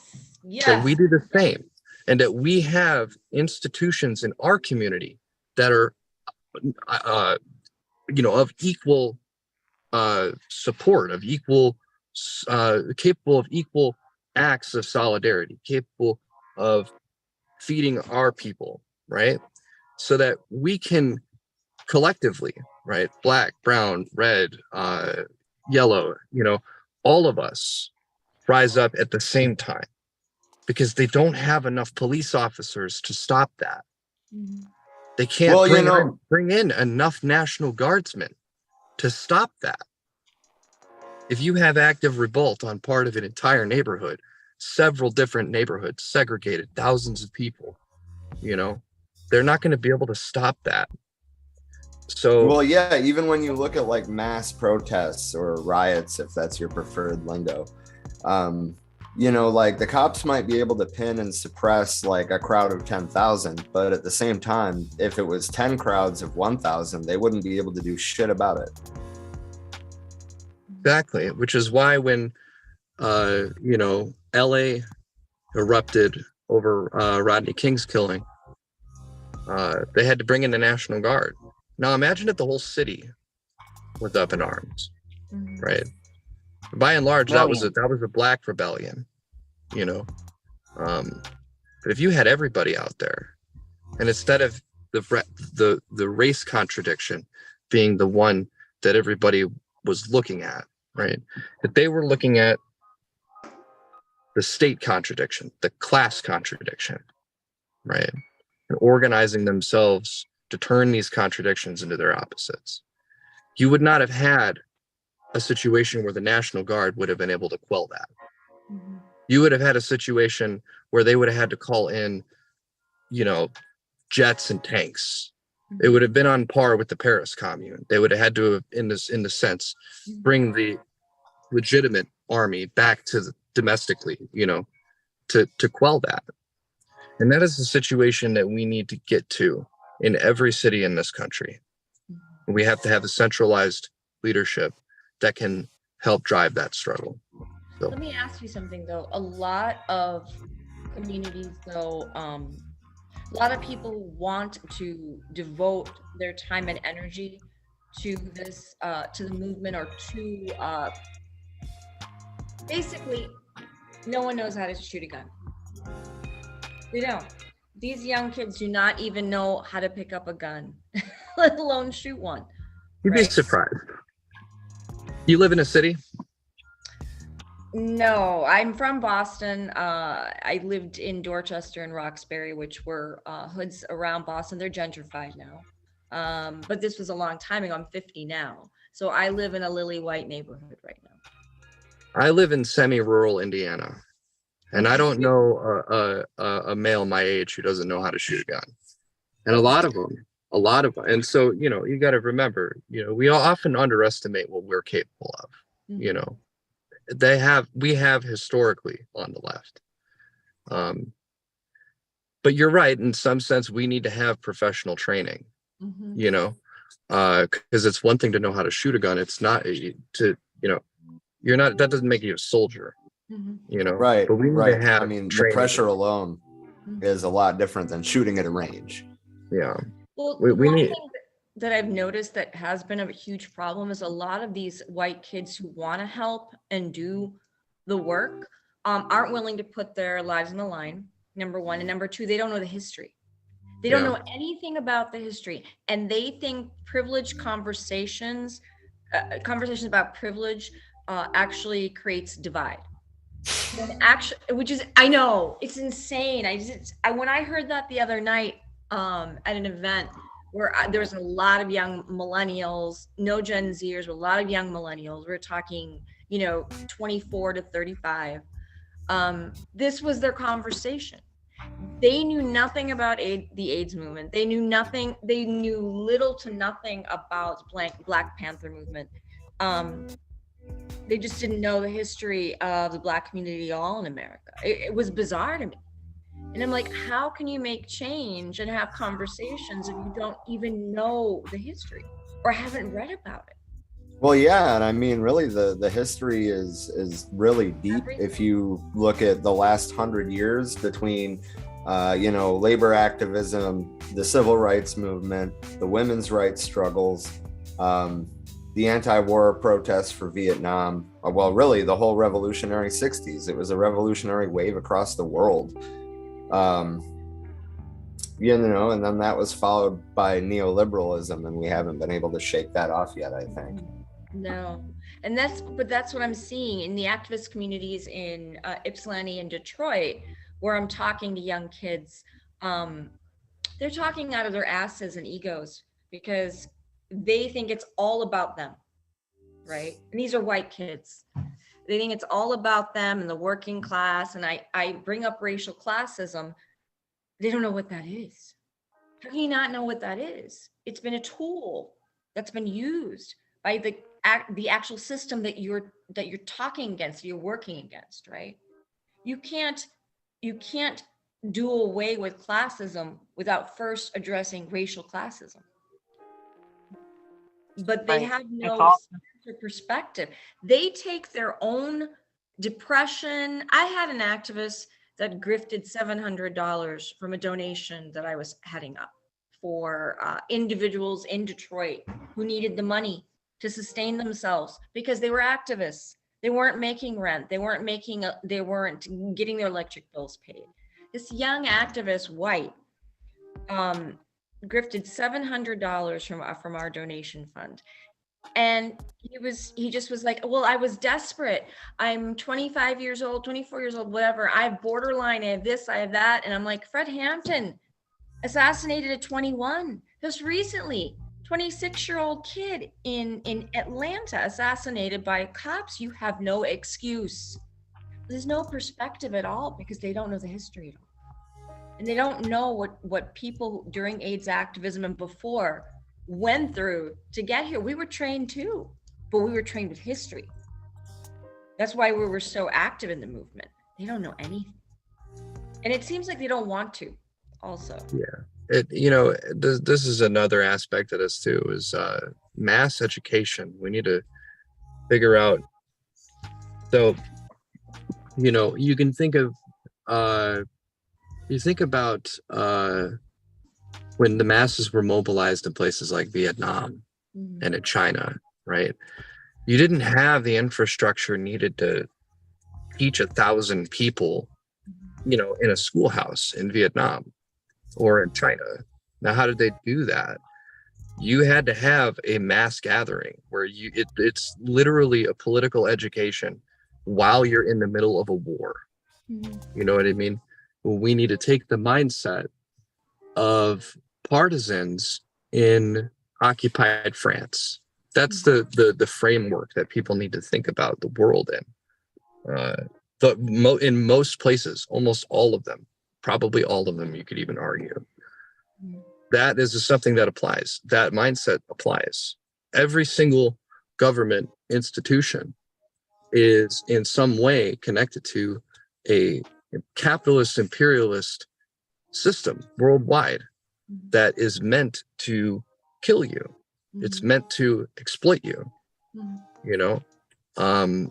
That we do the same, and that we have institutions in our community that are, of equal support, of equal, capable of equal acts of solidarity, capable of feeding our people, right? So that we can collectively, right? Black, brown, red, yellow, all of us rise up at the same time, because they don't have enough police officers to stop that. They can't bring in enough National Guardsmen to stop that. If you have active revolt on part of an entire neighborhood, several different neighborhoods, segregated, thousands of people, they're not going to be able to stop that. So, well, yeah, even when you look at like mass protests or riots, if that's your preferred lingo, like the cops might be able to pin and suppress like a crowd of 10,000, but at the same time, if it was 10 crowds of 1,000, they wouldn't be able to do shit about it. Exactly, which is why when, LA erupted over Rodney King's killing, they had to bring in the National Guard. Now imagine if the whole city was up in arms, right? By and large, that was a black rebellion, But if you had everybody out there, and instead of the race contradiction being the one that everybody was looking at, right? If they were looking at the state contradiction, the class contradiction, right? And organizing themselves to turn these contradictions into their opposites, you would not have had a situation where the National Guard would have been able to quell that. You would have had a situation where they would have had to call in, jets and tanks. It would have been on par with the Paris Commune. They would have had to have, in the sense, bring the legitimate army back to domestically, to quell that. And that is the situation that we need to get to in every city in this country. We have to have a centralized leadership that can help drive that struggle. So. Let me ask you something though. A lot of communities though, a lot of people want to devote their time and energy to this, to the movement, or to, basically, no one knows how to shoot a gun. They don't. These young kids do not even know how to pick up a gun, let alone shoot one. You'd be surprised. You live in a city? No, I'm from Boston. I lived in Dorchester and Roxbury, which were hoods around Boston. They're gentrified now. But this was a long time ago. I'm 50 now. So I live in a lily white neighborhood right now. I live in semi-rural Indiana. And I don't know a male my age who doesn't know how to shoot a gun. And a lot of them. And so, you got to remember, we often underestimate what we're capable of, we have historically on the left. But you're right. In some sense, we need to have professional training, because it's one thing to know how to shoot a gun. It's not that doesn't make you a soldier, Right. But we need to have the training. pressure alone is a lot different than shooting at a range. Yeah. Well, we one need thing that I've noticed that has been a huge problem is a lot of these white kids who want to help and do the work aren't willing to put their lives on the line, number one. And number two, they don't know the history. They don't know anything about the history. And they think privilege conversations about privilege actually creates divide. Which is, I know, it's insane. When I heard that the other night at an event where there was a lot of young millennials, no Gen Zers, but a lot of young millennials. We're talking, 24 to 35. This was their conversation. They knew nothing about the AIDS movement. They knew nothing. They knew little to nothing about Black Panther movement. They just didn't know the history of the Black community at all in America. It was bizarre to me. And I'm like, how can you make change and have conversations if you don't even know the history or haven't read about it? Well, yeah, and I mean, really, the history is really deep. If you look at the last 100 years between, labor activism, the civil rights movement, the women's rights struggles, the anti-war protests for Vietnam, really the whole revolutionary 60s. It was a revolutionary wave across the world. And then that was followed by neoliberalism, and we haven't been able to shake that off yet, I think. No. And that's what I'm seeing in the activist communities in Ypsilanti and Detroit, where I'm talking to young kids. They're talking out of their asses and egos because they think it's all about them, right? And these are white kids. They think it's all about them and the working class. And I bring up racial classism. They don't know what that is. How can you not know what that is? It's been a tool that's been used by the actual system that you're talking against, you're working against, right? You can't do away with classism without first addressing racial classism. But they have no perspective. They take their own depression. I had an activist that grifted $700 from a donation that I was heading up for individuals in Detroit who needed the money to sustain themselves because they were activists. They weren't making rent. They weren't getting their electric bills paid. This young activist, white, grifted $700 from our donation fund. And he just was like, well, I was desperate. I'm 25 years old, 24 years old, whatever. I have borderline, I have this, I have that. And I'm like, Fred Hampton assassinated at 21. Just recently, 26-year-old kid in Atlanta assassinated by cops. You have no excuse. There's no perspective at all because they don't know the history at all. And they don't know what people during AIDS activism and before went through to get here. We were trained too, but we were trained with history. That's why we were so active in the movement. They don't know anything. And it seems like they don't want to also. Yeah. This is another aspect of this too, is mass education. We need to figure out. So, you can think of, when the masses were mobilized in places like Vietnam and in China, right? You didn't have the infrastructure needed to teach 1,000 people, in a schoolhouse in Vietnam or in China. Now, how did they do that? You had to have a mass gathering where it's literally a political education while you're in the middle of a war. You know what I mean? Well, we need to take the mindset of partisans in occupied France. That's the framework that people need to think about the world in. In most places, almost all of them, probably all of them, you could even argue. That is something that applies. That mindset applies. Every single government institution is in some way connected to a capitalist imperialist system worldwide that is meant to kill you. It's meant to exploit you. And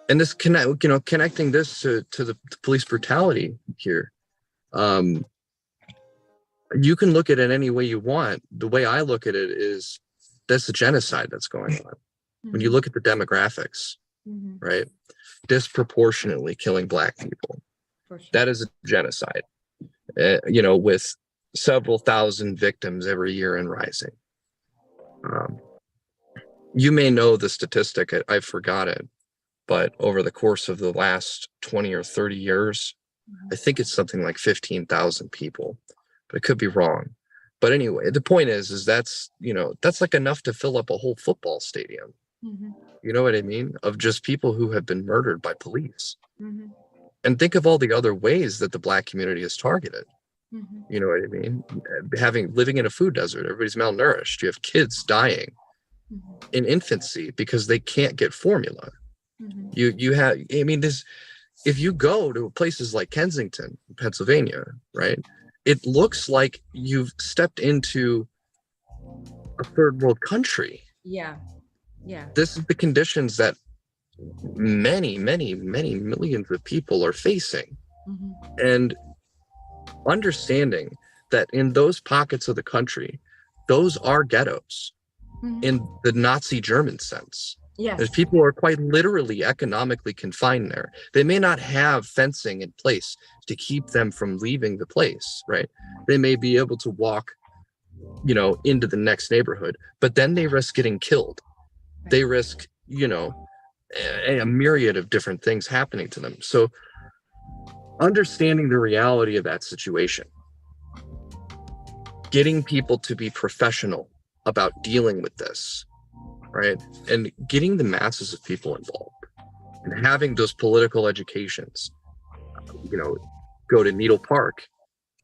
this connecting this to the police brutality here. You can look at it any way you want. The way I look at it is that's the genocide that's going on. When you look at the demographics, right? Disproportionately killing Black people. Sure. That is a genocide, with several thousand victims every year and rising. You may know the statistic, I forgot it, but over the course of the last 20 or 30 years, I think it's something like 15,000 people, but it could be wrong. But anyway, the point is that's like enough to fill up a whole football stadium. You know what I mean? Of just people who have been murdered by police. And think of all the other ways that the Black community is targeted. You know what I mean? Living in a food desert, everybody's malnourished. You have kids dying in infancy because they can't get formula. If you go to places like Kensington, Pennsylvania, right? It looks like you've stepped into a third world country. Yeah. This is the conditions that many, many, many millions of people are facing. And understanding that in those pockets of the country, those are ghettos in the Nazi German sense. Yes. As people are quite literally economically confined there. They may not have fencing in place to keep them from leaving the place, right? They may be able to walk, you know, into the next neighborhood, but then they risk getting killed. They risk, you know, a myriad of different things happening to them. So understanding the reality of that situation, getting people to be professional about dealing with this, right? And getting the masses of people involved and having those political educations, you know, go to Needle Park,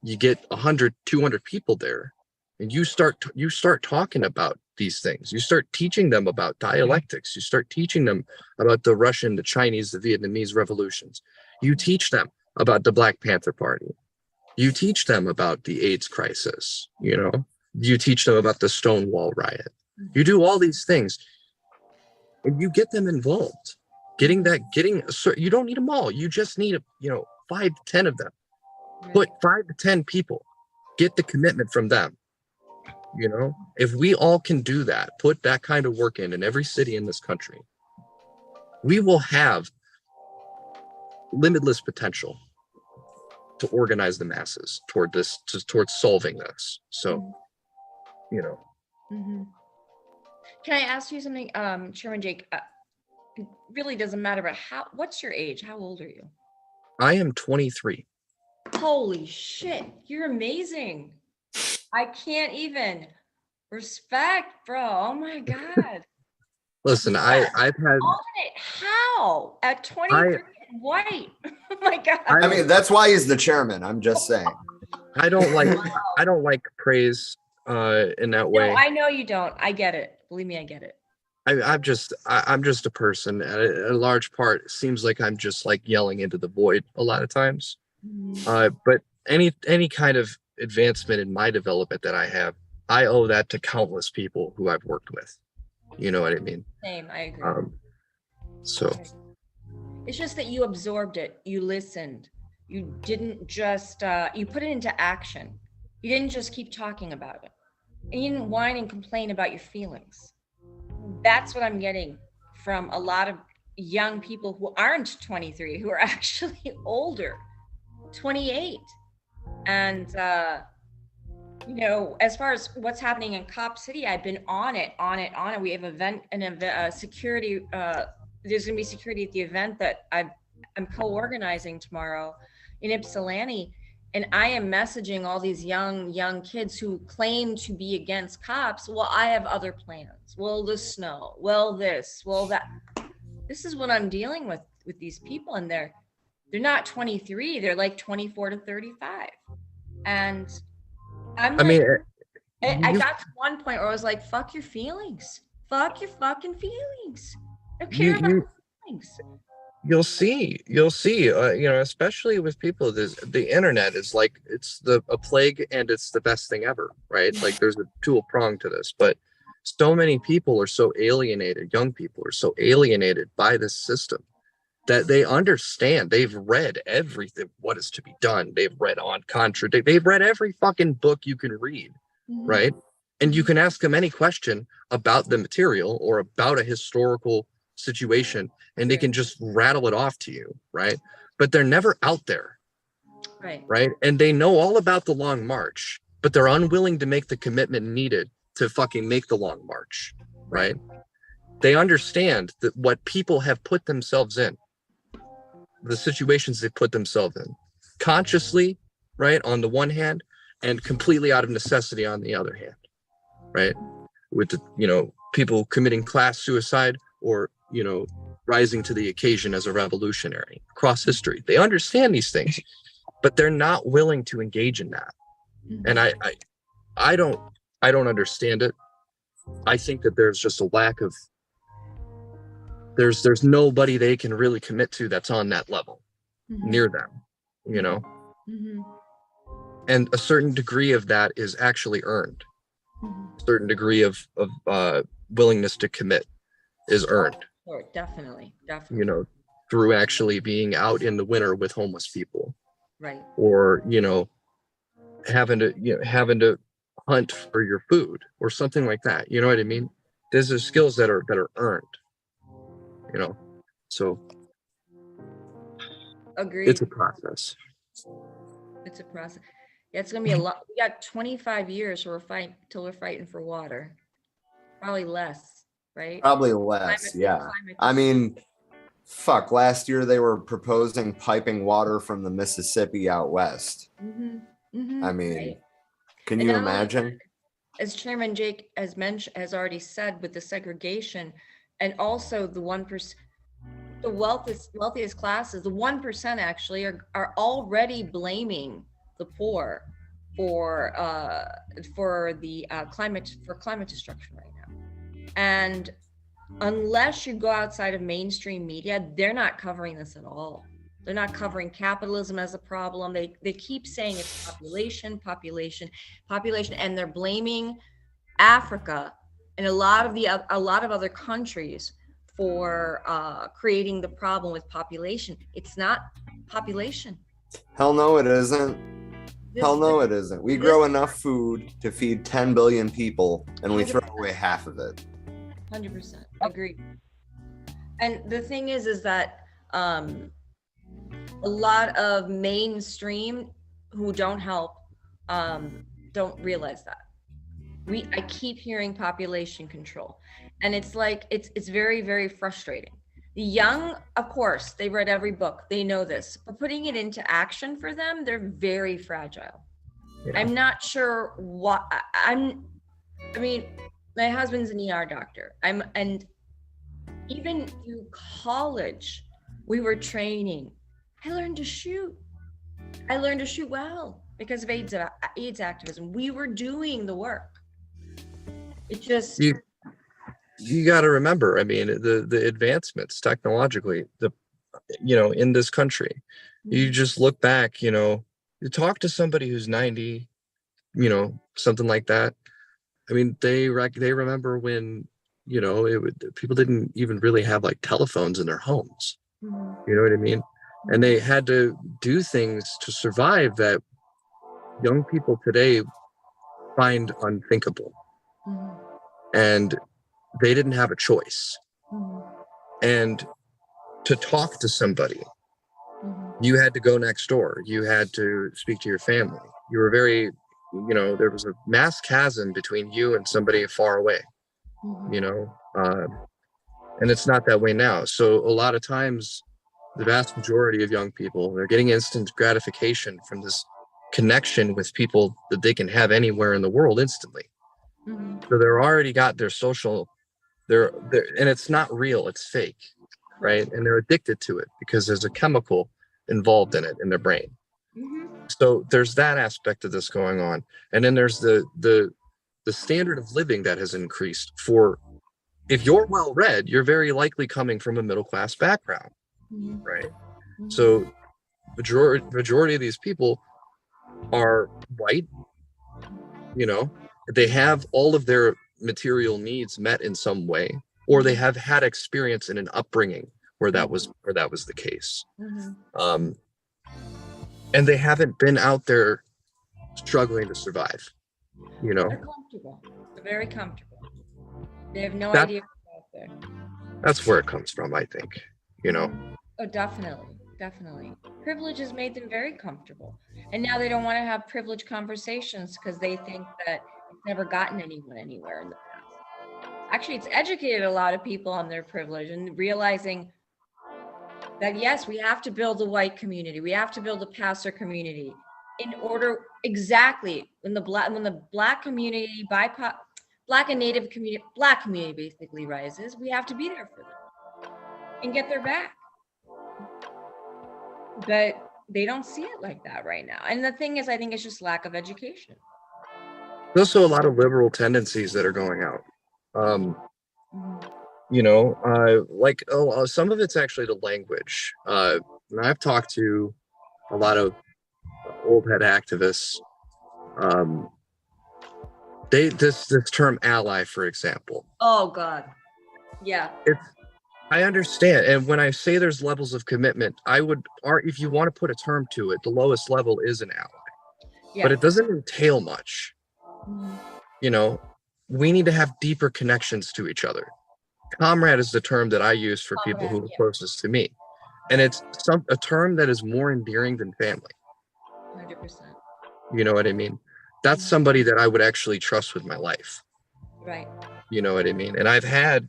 you get 100, 200 people there, and you start talking about these things. You start teaching them about dialectics. You start teaching them about the Russian, the Chinese, the Vietnamese revolutions. You teach them about the Black Panther Party. You teach them about the AIDS crisis, you know, you teach them about the Stonewall riot. You do all these things and you get them involved. You don't need them all. You just need, 5 to 10 of them. Put 5 to 10 people, get the commitment from them. You know, if we all can do that, put that kind of work in every city in this country, we will have limitless potential to organize the masses towards solving this. So, you know. Mm-hmm. Can I ask you something, Chairman Jake? It really doesn't matter, but what's your age? How old are you? I am 23. Holy shit, you're amazing. I can't even. Respect, bro. Oh my God. Listen, I've had alternate. How at 23 and white? Oh my God. I mean, that's why he's the chairman. I'm just saying. I don't like praise in that way. No, I know you don't. I get it. Believe me, I get it. I'm just a person. A large part, it seems like I'm just like yelling into the void a lot of times. But any kind of advancement in my development that I have, I owe that to countless people who I've worked with. You know what I mean? Same, I agree. So it's just that you absorbed it. You listened. You didn't just you put it into action. You didn't just keep talking about it. And you didn't whine and complain about your feelings. That's what I'm getting from a lot of young people who aren't 23, who are actually older, 28. And as far as what's happening in Cop City, I've been on it. We have security. There's going to be security at the event that I'm co-organizing tomorrow in Ypsilanti, and I am messaging all these young kids who claim to be against cops. Well, I have other plans. Well, the snow. Well, this. Well, that. This is what I'm dealing with these people, and they're not 23. They're like 24 to 35, and I got to one point where I was like, fuck your feelings. Fuck your fucking feelings. I don't care about feelings. You'll see, especially with people, the internet is like, it's a plague and it's the best thing ever, right? Like there's a dual prong to this, but so many people are so alienated. Young people are so alienated by this system that they understand. They've read everything, what is to be done. They've read on contradict. They've read every fucking book you can read, right? And you can ask them any question about the material or about a historical situation, and they can just rattle it off to you, right? But they're never out there, right? And they know all about the Long March, but they're unwilling to make the commitment needed to fucking make the Long March, right? They understand that what people have put themselves in, the situations they put themselves in, consciously, right, on the one hand, and completely out of necessity on the other hand, right? With the, people committing class suicide or, rising to the occasion as a revolutionary across history. They understand these things, but they're not willing to engage in that. And I don't understand it. I think that there's just a lack of, there's nobody they can really commit to that's on that level near them, and a certain degree of that is actually earned. A certain degree of willingness to commit is earned. Sure, definitely. Through actually being out in the winter with homeless people, right? Or having to hunt for your food or something like that. You know what I mean? These are skills that are earned, you know. So Agreed. it's a process. It's a process. Yeah, it's gonna be a lot. We got 25 years till we're fighting for water. Probably less, right? Probably less. Yeah. I mean, fuck, last year they were proposing piping water from the Mississippi out west. I mean, right. can And you not only imagine? as Chairman Jake has already said, with the segregation and also the 1%, the wealthiest classes, the 1% actually are already blaming the poor for climate destruction right now. And unless you go outside of mainstream media, they're not covering this at all. They're not covering capitalism as a problem. They keep saying it's population, and they're blaming Africa and a lot of other countries for creating the problem with population. It's not population. Hell no, it isn't. Hell no, it isn't. We grow enough food to feed 10 billion people, and we throw away half of it. 100% agree. And the thing is that a lot of mainstream who don't help don't realize that. I keep hearing population control, and it's like it's very, very frustrating. The young, of course, they read every book, they know this, but putting it into action for them, they're very fragile. Yeah. I'm not sure what I mean, my husband's an ER doctor. And even through college, we were training. I learned to shoot well because of AIDS activism. We were doing the work. It just you got to remember, I mean, the advancements technologically, in this country, you just look back, you talk to somebody who's 90, something like that. I mean, they remember when, people didn't even really have like telephones in their homes. You know what I mean? And they had to do things to survive that young people today find unthinkable. And they didn't have a choice. And to talk to somebody, you had to go next door. You had to speak to your family. You were very, there was a mass chasm between you and somebody far away, and it's not that way now. So a lot of times, the vast majority of young people, they're getting instant gratification from this connection with people that they can have anywhere in the world instantly. So they're already got their social, and it's not real, it's fake, right? And they're addicted to it because there's a chemical involved in it in their brain. So there's that aspect of this going on. And then there's the standard of living that has increased for, if you're well read, you're very likely coming from a middle class background, right? So majority of these people are white, they have all of their material needs met in some way, or they have had experience in an upbringing where that was the case. And they haven't been out there struggling to survive, They're comfortable. They're very comfortable. They have no idea what's out there. That's where it comes from, I think, Oh, definitely. Privilege has made them very comfortable. And now they don't want to have privileged conversations because they think that it's never gotten anyone anywhere in the past. Actually, it's educated a lot of people on their privilege and realizing that, yes, we have to build a white community. We have to build a pastor community in order, exactly, when the black community, black and native community, black community basically rises, we have to be there for them and get their back. But they don't see it like that right now. And the thing is, I think it's just lack of education. There's also a lot of liberal tendencies that are going out. Some of it's actually the language. And I've talked to a lot of old head activists. This term ally, for example. Oh God. Yeah. I understand. And when I say there's levels of commitment, if you want to put a term to it, the lowest level is an ally. Yeah. But it doesn't entail much. We need to have deeper connections to each other. Comrade is the term that I use for people who are Yeah. closest to me. And it's a term that is more endearing than family. 100%. You know what I mean? That's somebody that I would actually trust with my life. Right. You know what I mean? And I've had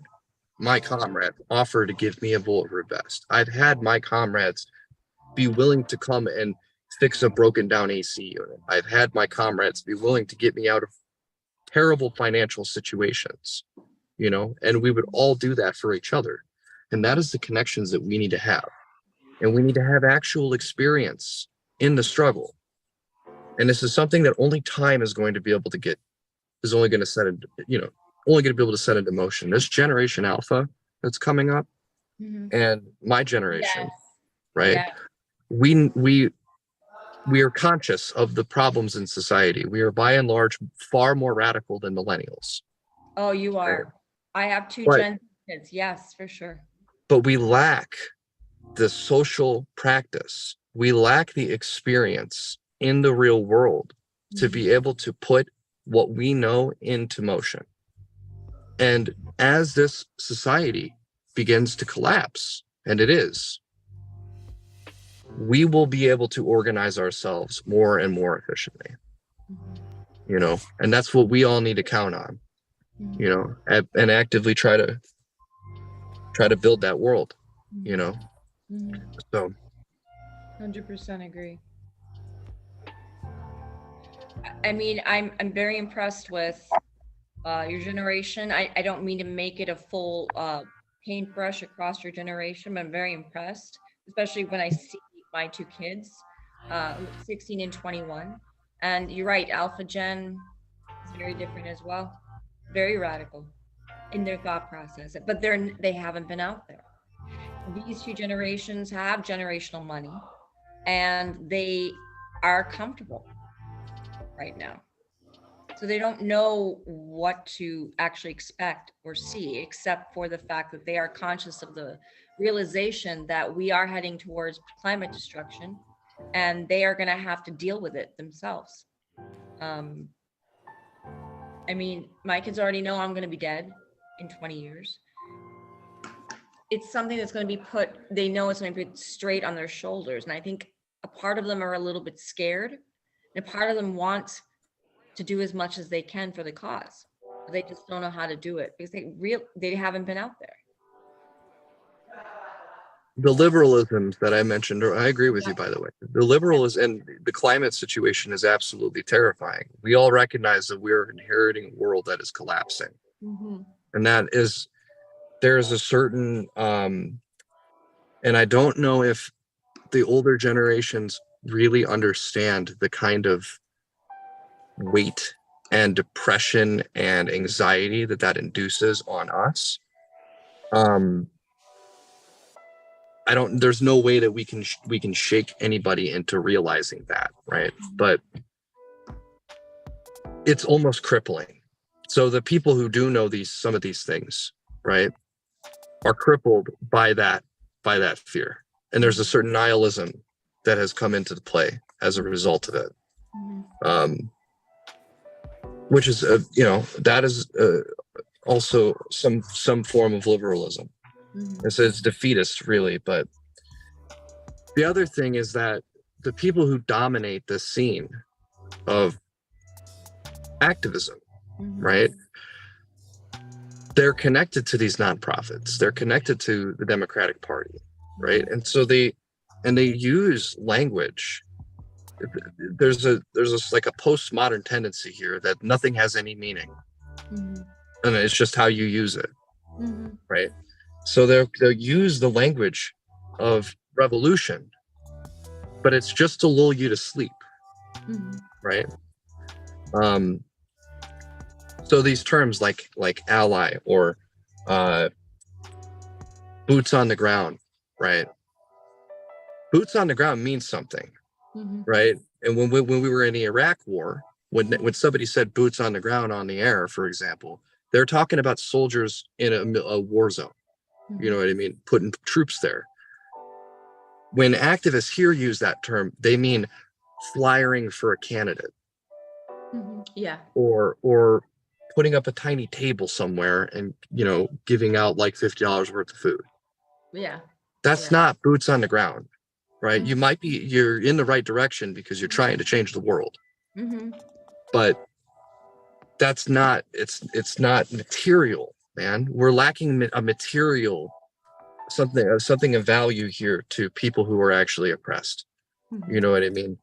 my comrade offer to give me a bulletproof vest. I've had my comrades be willing to come and fix a broken down AC unit. I've had my comrades be willing to get me out of terrible financial situations, you know, and we would all do that for each other. And that is the connections that we need to have. And we need to have actual experience in the struggle. And this is something that only time is going to be able to get, is only going to set it, you know, only going to be able to set into motion. This generation alpha that's coming up and my generation, Yes. right? Yeah. We are conscious of the problems in society. We are by and large far more radical than millennials. Oh, you are. I have two But- Gen kids. Yes, for sure. But we lack the social practice. We lack the experience in the real world to be able to put what we know into motion. And as this society begins to collapse, and it is, we will be able to organize ourselves more and more efficiently, you know, and that's what we all need to count on, you know, and actively try to build that world, you know. So 100% agree. I mean, I'm very impressed with your generation. I don't mean to make it a full paintbrush across your generation, but I'm very impressed, especially when I see my two kids, 16 and 21. And you're right, Alpha Gen is very different as well. Very radical in their thought process, but they haven't been out there. These two generations have generational money and they are comfortable right now. So they don't know what to actually expect or see, except for the fact that they are conscious of the realization that we are heading towards climate destruction and they are going to have to deal with it themselves. I mean, my kids already know I'm going to be dead in 20 years. It's something that's going to be they know it's going to be put straight on their shoulders. And I think a part of them are a little bit scared and a part of them wants to do as much as they can for the cause. But they just don't know how to do it because they haven't been out there. the liberalisms that I mentioned, or I agree with you, by the way, the liberalism and the climate situation is absolutely terrifying. We all recognize that we're inheriting a world that is collapsing. And that is, there is a certain, and I don't know if the older generations really understand the kind of weight and depression and anxiety that induces on us. There's no way that we can shake anybody into realizing that, right? But it's almost crippling. So the people who do know some of these things, right, are crippled by that fear. And there's a certain nihilism that has come into the play as a result of it. Which is, that is also some form of liberalism. It's defeatist, really. But the other thing is that the people who dominate the scene of activism, right, they're connected to these nonprofits. They're connected to the Democratic Party, right? And so they use language. There's like a postmodern tendency here that nothing has any meaning, and it's just how you use it, right? So they'll use the language of revolution, but it's just to lull you to sleep, right? So these terms like ally or boots on the ground, right? Boots on the ground means something, right? And when we were in the Iraq War, when somebody said boots on the ground on the air, for example, they're talking about soldiers in a war zone. You know what I mean? Putting troops there. When activists here use that term, they mean flyering for a candidate. Yeah. Or putting up a tiny table somewhere and, you know, giving out like $50 worth of food. Yeah. That's not boots on the ground, right? You're in the right direction because you're trying to change the world. But that's not, it's not material, man. We're lacking a material, something of value here to people who are actually oppressed. You know what I mean?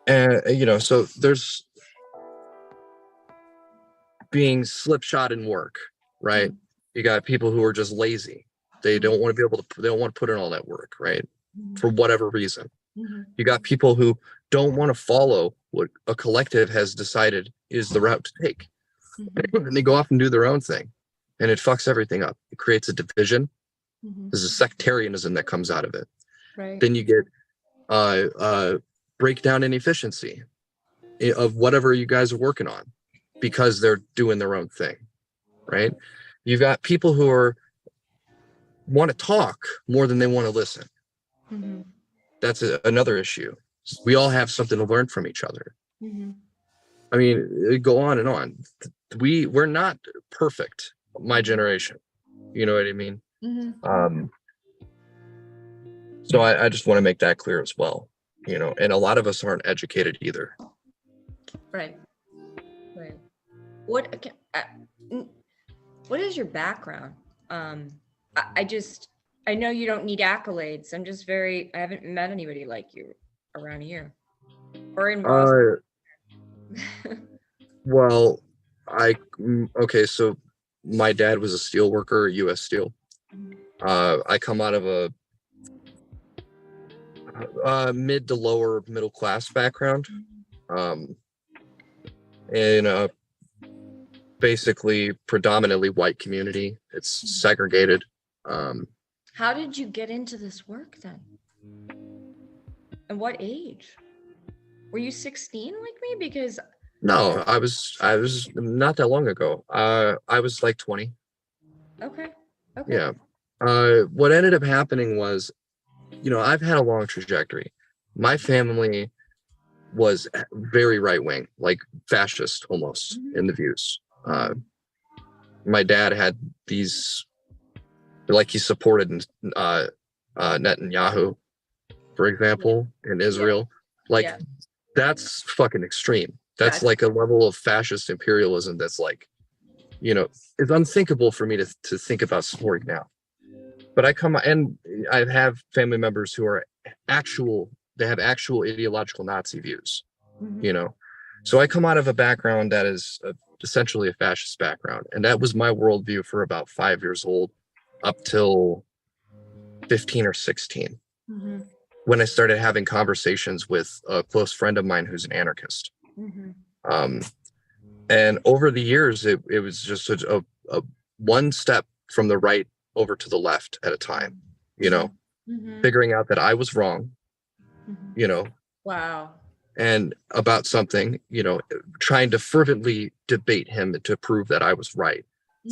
And, you know, so there's being slipshod in work, right? You got people who are just lazy. They don't want to be able to, they don't want to put in all that work, right? For whatever reason. You got people who don't want to follow what a collective has decided is the route to take. And they go off and do their own thing. And it fucks everything up. It creates a division. There's a sectarianism that comes out of it. Right. Then you get breakdown in efficiency of whatever you guys are working on because they're doing their own thing, right? You've got people who want to talk more than they want to listen. That's another issue. We all have something to learn from each other. I mean, go on and on. We're not perfect, my generation. You know what I mean? So I just want to make that clear as well. You know, and a lot of us aren't educated either. Right. What is your background? I know you don't need accolades. I haven't met anybody like you around here or in Boston. Well, okay, so my dad was a steel worker at US Steel. I come out of a mid to lower middle class background, in a basically predominantly white community. It's segregated. How did you get into this work then? And what age? Were you 16 like me? Because no, I was not that long ago. I was like 20. Okay. Yeah. What ended up happening was, you know, I've had a long trajectory. My family was very right wing, like fascist almost in the views. My dad had these, like he supported Netanyahu, for example, in Israel. Like that's fucking extreme. That's like a level of fascist imperialism that's like, you know, it's unthinkable for me to think about supporting now. But I have family members who are they have actual ideological Nazi views, you know. So I come out of a background that is essentially a fascist background. And that was my worldview for about 5 years old up till 15 or 16. When I started having conversations with a close friend of mine who's an anarchist. And over the years, it was just a one step from the right over to the left at a time, you know, figuring out that I was wrong, you know. Wow. And about something, you know, trying to fervently debate him to prove that I was right,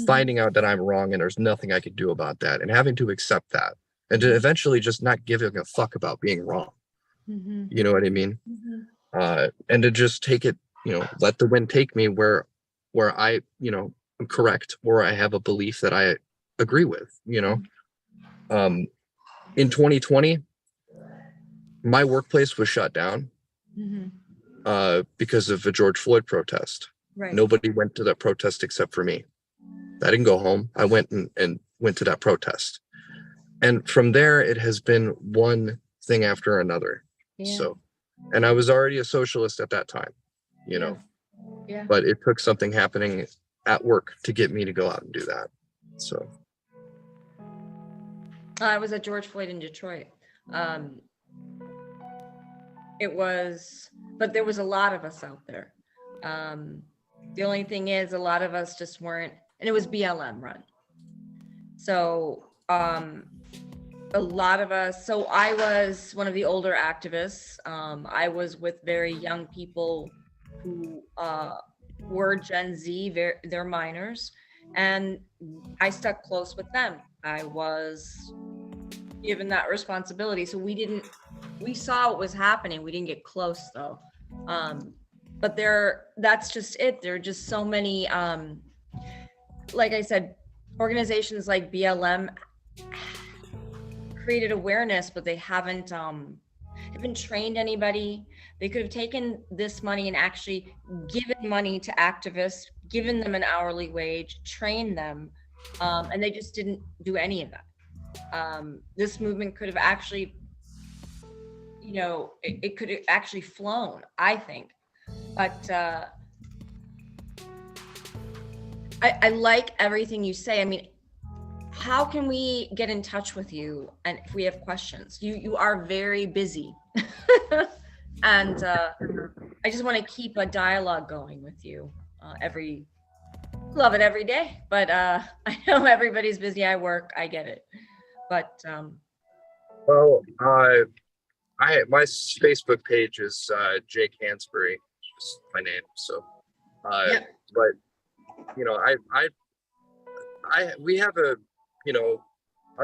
finding out that I'm wrong and there's nothing I could do about that, and having to accept that, and to eventually just not giving a fuck about being wrong. You know what I mean? And to just take it, you know, let the wind take me where I, you know, am correct, or I have a belief that I agree with, you know. In 2020, my workplace was shut down because of the George Floyd protest. Right. Nobody went to that protest except for me. I didn't go home. I went and went to that protest. And from there, it has been one thing after another. So, and I was already a socialist at that time, you know, but it took something happening at work to get me to go out and do that. So. I was at George Floyd in Detroit. But there was a lot of us out there. The only thing is, a lot of us just weren't, and it was BLM run. So a lot of us, so I was one of the older activists. I was with very young people who were Gen Z, they're minors, and I stuck close with them. I was given that responsibility. So we saw what was happening. We didn't get close though. But that's just it. There are just so many, like I said, organizations like BLM created awareness, but they haven't trained anybody. They could have taken this money and actually given money to activists, given them an hourly wage, trained them, and they just didn't do any of that. This movement could have actually, it could have actually flown, I think. But I like everything you say. I mean, how can we get in touch with you? And if we have questions, you are very busy. And I just want to keep a dialogue going with you love it every day. But I know everybody's busy. I work, I get it. But well, my Facebook page is Jake Hansberry, just my name. So, yeah. But we have a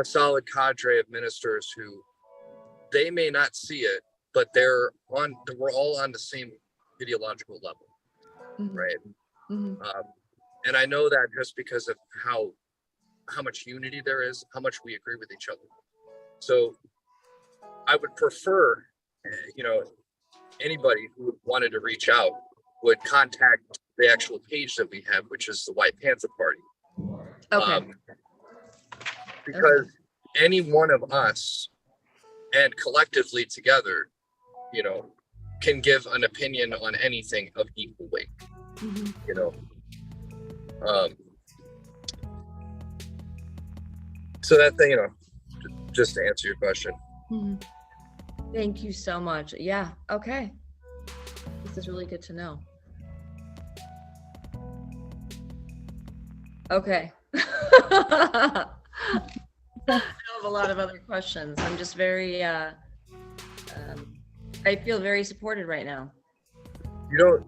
solid cadre of ministers who they may not see it, but we're all on the same ideological level, Mm-hmm. right? Mm-hmm. And I know that just because of how much unity there is, how much we agree with each other. So I would prefer, anybody who wanted to reach out would contact the actual page that we have, which is the White Panther Party. Okay. Because any one of us and collectively together, can give an opinion on anything of equal weight. Mm-hmm. So that thing, just to answer your question. Mm-hmm. Thank you so much. Yeah. Okay. This is really good to know. Okay. I have a lot of other questions. I'm just very, I feel very supported right now. You don't,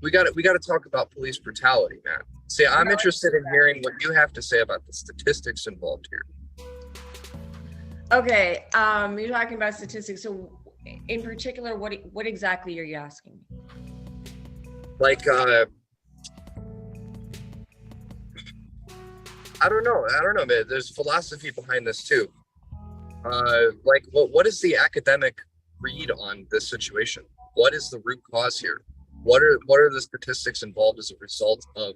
we got to talk about police brutality, man. See, I'm interested in hearing what you have to say about the statistics involved here. Okay. You're talking about statistics. So in particular, what exactly are you asking? Like, I don't know, man. There's philosophy behind this too. Like, what is the academic read on this situation? What is the root cause here? What are the statistics involved as a result of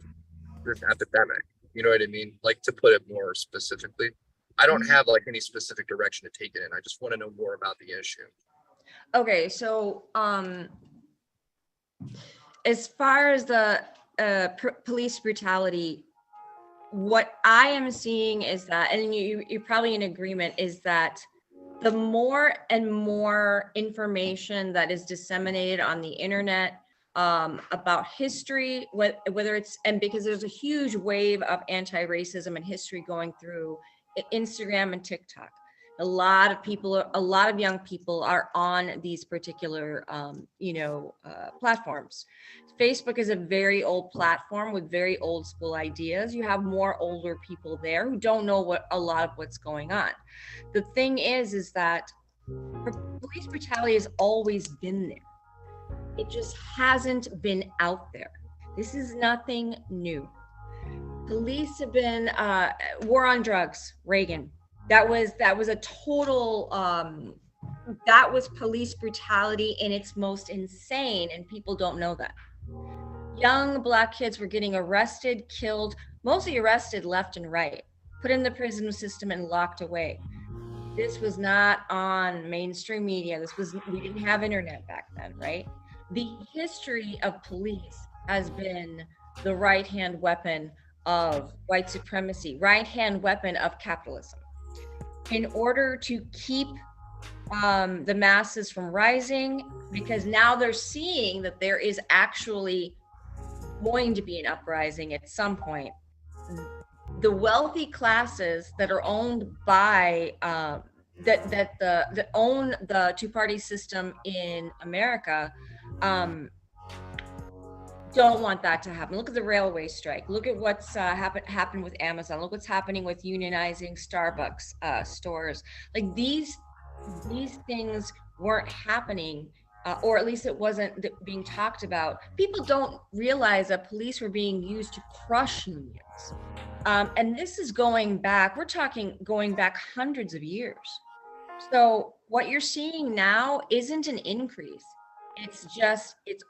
this epidemic? You know what I mean? Like, to put it more specifically, I don't have like any specific direction to take it in. I just want to know more about the issue. Okay, so as far as the police brutality, what I am seeing is that, and you're probably in agreement, is that the more and more information that is disseminated on the internet about history, whether it's, and because there's a huge wave of anti-racism and history going through Instagram and TikTok. A lot of young people are on these particular, platforms. Facebook is a very old platform with very old school ideas. You have more older people there who don't know a lot of what's going on. The thing is that police brutality has always been there. It just hasn't been out there. This is nothing new. Police have been, war on drugs, Reagan. That was a total, that was police brutality in its most insane, and people don't know that. Young Black kids were getting arrested, killed, mostly arrested left and right, put in the prison system and locked away. This was not on mainstream media. We didn't have internet back then, right? The history of police has been the right-hand weapon of white supremacy, right-hand weapon of capitalism. In order to keep the masses from rising, because now they're seeing that there is actually going to be an uprising at some point. The wealthy classes that are owned by that own the two-party system in America don't want that to happen. Look at the railway strike. Look at what's happened with Amazon. Look what's happening with unionizing Starbucks stores. Like these things weren't happening or at least it wasn't being talked about. People don't realize that police were being used to crush unions. And this is going back, we're talking going back hundreds of years. So what you're seeing now isn't an increase. It's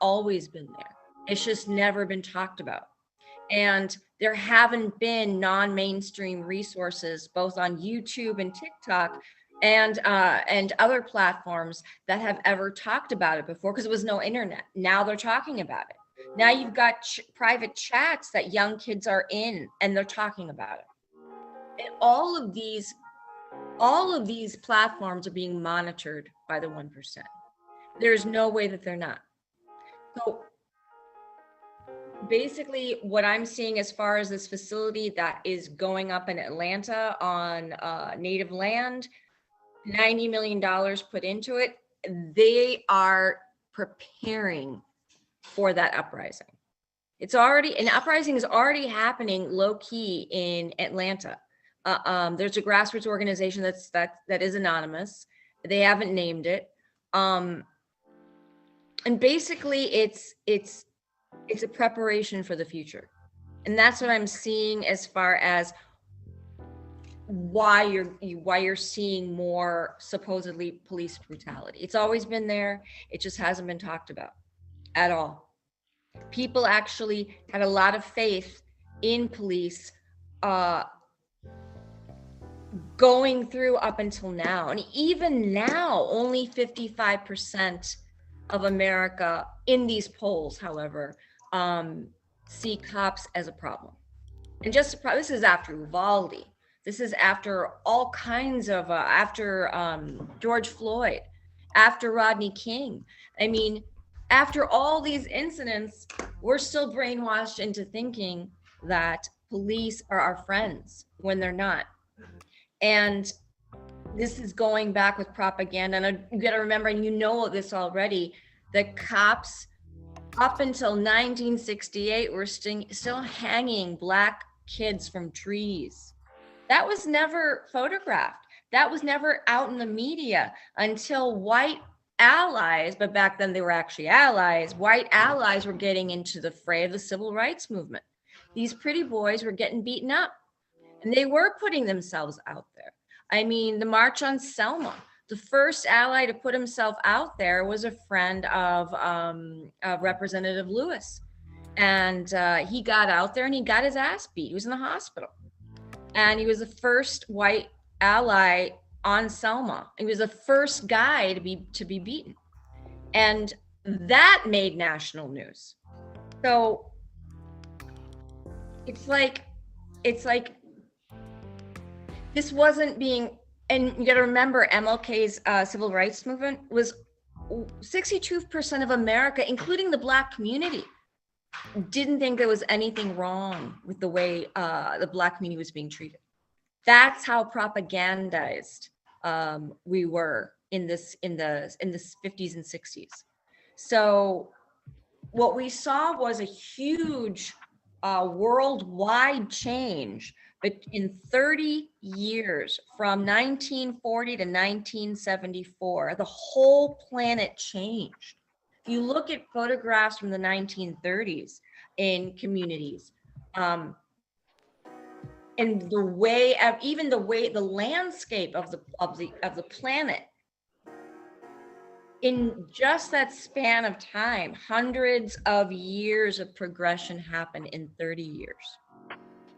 always been there. It's just never been talked about. And there haven't been non-mainstream resources, both on YouTube and TikTok and other platforms that have ever talked about it before, because it was no internet. Now they're talking about it. Now you've got private chats that young kids are in, and they're talking about it. And all of these platforms are being monitored by the 1%. There's no way that they're not. So basically what I'm seeing as far as this facility that is going up in Atlanta on native land, $90 million put into it, they are preparing for that uprising. An uprising is already happening low key in Atlanta. There's a grassroots organization that is anonymous. They haven't named it. And basically it's a preparation for the future. And that's what I'm seeing as far as why you're seeing more supposedly police brutality. It's always been there. It just hasn't been talked about at all. People actually had a lot of faith in police going through up until now. And even now, only 55% of America in these polls, however, see cops as a problem. And this is after Uvalde. This is after all kinds of, after George Floyd, after Rodney King. I mean, after all these incidents, we're still brainwashed into thinking that police are our friends when they're not. And this is going back with propaganda. And you got to remember, and you know this already, that cops up until 1968 were still hanging Black kids from trees. That was never photographed. That was never out in the media until white allies, but back then they were actually allies, white allies were getting into the fray of the civil rights movement. These pretty boys were getting beaten up, and they were putting themselves out there. I mean, the March on Selma, the first ally to put himself out there was a friend of Representative Lewis. And he got out there and he got his ass beat. He was in the hospital. And he was the first white ally on Selma. He was the first guy to be beaten. And that made national news. So it's like this wasn't being, and you got to remember, MLK's civil rights movement was 62% of America, including the Black community, didn't think there was anything wrong with the way the Black community was being treated. That's how propagandized we were in the 50s and 60s. So what we saw was a huge worldwide change. But in 30 years, from 1940 to 1974, the whole planet changed. If you look at photographs from the 1930s in communities, and the way of even the landscape of the planet, in just that span of time, hundreds of years of progression happened in 30 years.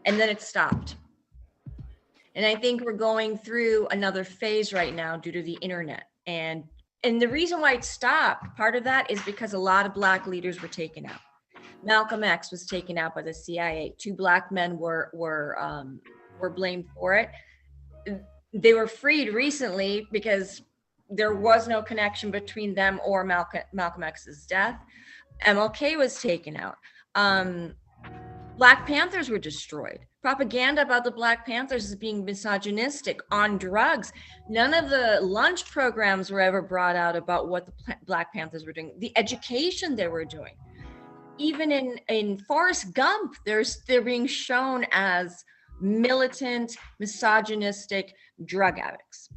And then it stopped. And I think we're going through another phase right now due to the internet. And the reason why it stopped, part of that is because a lot of Black leaders were taken out. Malcolm X was taken out by the CIA. 2 Black men were blamed for it. They were freed recently because there was no connection between them or Malcolm X's death. MLK was taken out. Black Panthers were destroyed. Propaganda about the Black Panthers as being misogynistic, on drugs. None of the lunch programs were ever brought out about what the Black Panthers were doing, the education they were doing. Even in Forrest Gump, they're being shown as militant, misogynistic drug addicts.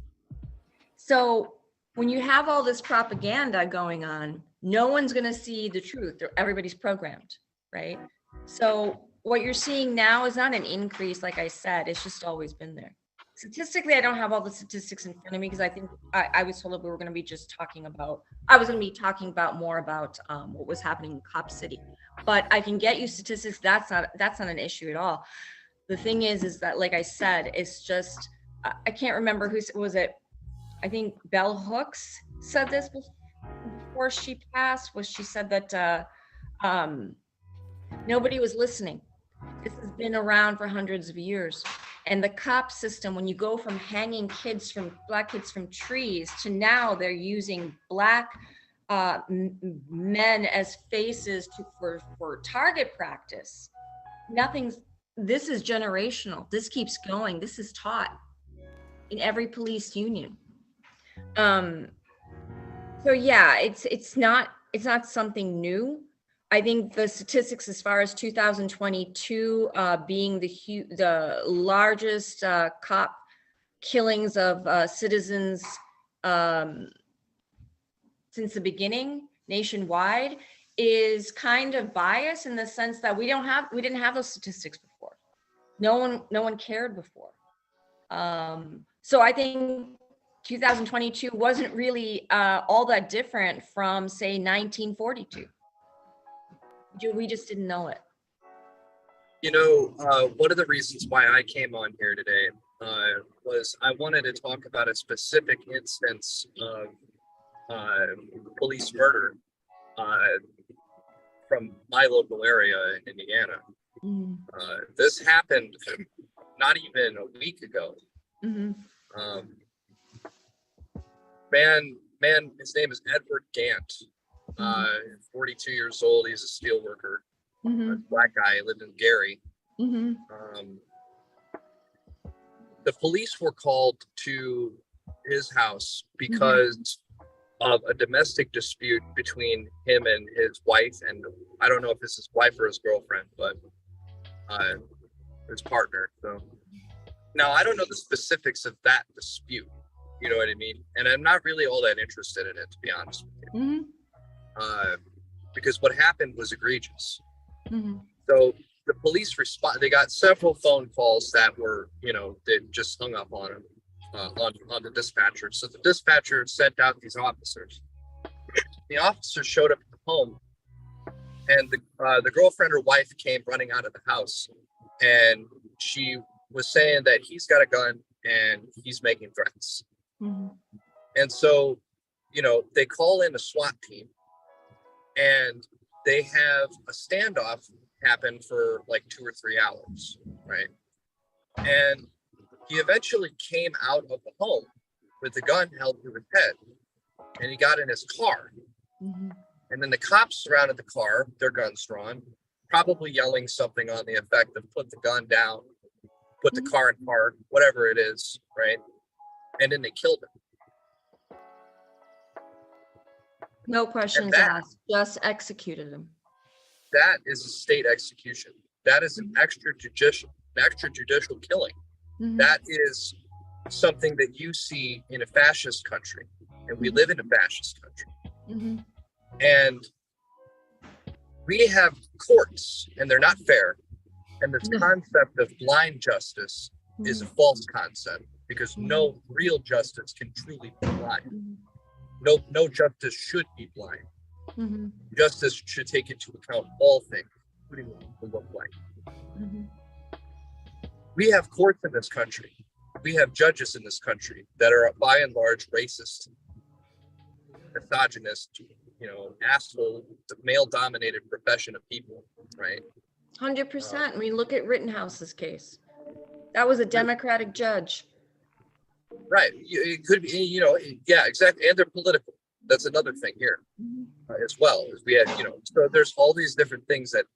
So when you have all this propaganda going on, no one's going to see the truth. Everybody's programmed, right? So what you're seeing now is not an increase, like I said, it's just always been there. Statistically, I don't have all the statistics in front of me because I think I was told that we were going to be just talking about, I was going to be talking about more about what was happening in Cop City, but I can get you statistics. That's not an issue at all. The thing is that, like I said, it's just, I can't remember who was it. I think Bell Hooks said this before she passed, she said that nobody was listening. This has been around for hundreds of years. And the cop system, when you go from hanging black kids from trees to now they're using black men as faces for target practice. This is generational. This keeps going. This is taught in every police union. So yeah, it's not something new. I think the statistics as far as 2022 being the largest cop killings of citizens since the beginning nationwide is kind of biased in the sense that we didn't have those statistics before. No one cared before. So I think 2022 wasn't really all that different from, say, 1942. We just didn't know it. One of the reasons why I came on here today was I wanted to talk about a specific instance of police murder from my local area in Indiana. Mm-hmm. This happened not even a week ago. Mm-hmm. Man, his name is Edward Gant. 42 years old. He's a steel worker. Mm-hmm. Black guy, lived in Gary. Mm-hmm. The police were called to his house because of a domestic dispute between him and his wife, and I don't know if it's his wife or his girlfriend, but his partner. So now I don't know the specifics of that dispute. You know what I mean? And I'm not really all that interested in it, to be honest with you. Mm-hmm. Because what happened was egregious. Mm-hmm. So the police they got several phone calls that were, they just hung up on him, on the dispatcher. So the dispatcher sent out these officers. The officers showed up at the home, and the girlfriend or wife came running out of the house, and she was saying that he's got a gun and he's making threats. Mm-hmm. And so, they call in a SWAT team, and they have a standoff happen for like 2 or 3 hours, right? And he eventually came out of the home with the gun held to his head, and he got in his car. Mm-hmm. And then the cops surrounded the car, their guns drawn, probably yelling something on the effect of "put the gun down, put the car in park," whatever it is, right? And then they killed him. No questions asked, just executed him. That is a state execution. That is an extrajudicial killing. Mm-hmm. That is something that you see in a fascist country, and we live in a fascist country. Mm-hmm. And we have courts, and they're not fair. And this concept of blind justice is a false concept, because no real justice can truly be blind. No justice should be blind. Mm-hmm. Justice should take into account all things, including what people look like. Mm-hmm. We have courts in this country. We have judges in this country that are by and large racist, misogynist, asshole, male-dominated profession of people, right? 100%. I mean, look at Rittenhouse's case. That was a Democratic judge. Right. It could be, yeah, exactly. And they're political. That's another thing here as well. Is we have, so there's all these different things that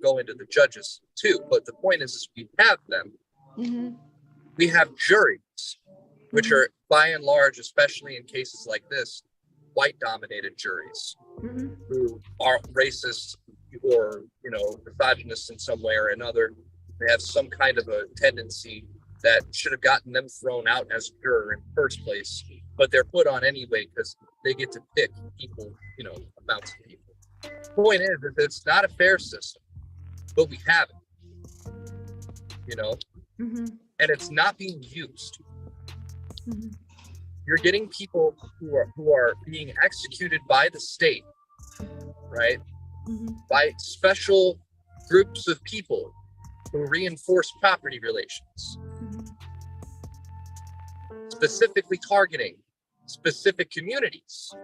go into the judges too. But the point is we have them. Mm-hmm. We have juries, which are by and large, especially in cases like this, white-dominated juries who are racist or, misogynist in some way or another. They have some kind of a tendency that should have gotten them thrown out as a juror in the first place, but they're put on anyway because they get to pick people, you know, amounts of people. Point is that it's not a fair system, but we have it, you know, and it's not being used. You're getting people who are being executed by the state, right? By special groups of people who reinforce property relations, specifically targeting specific communities,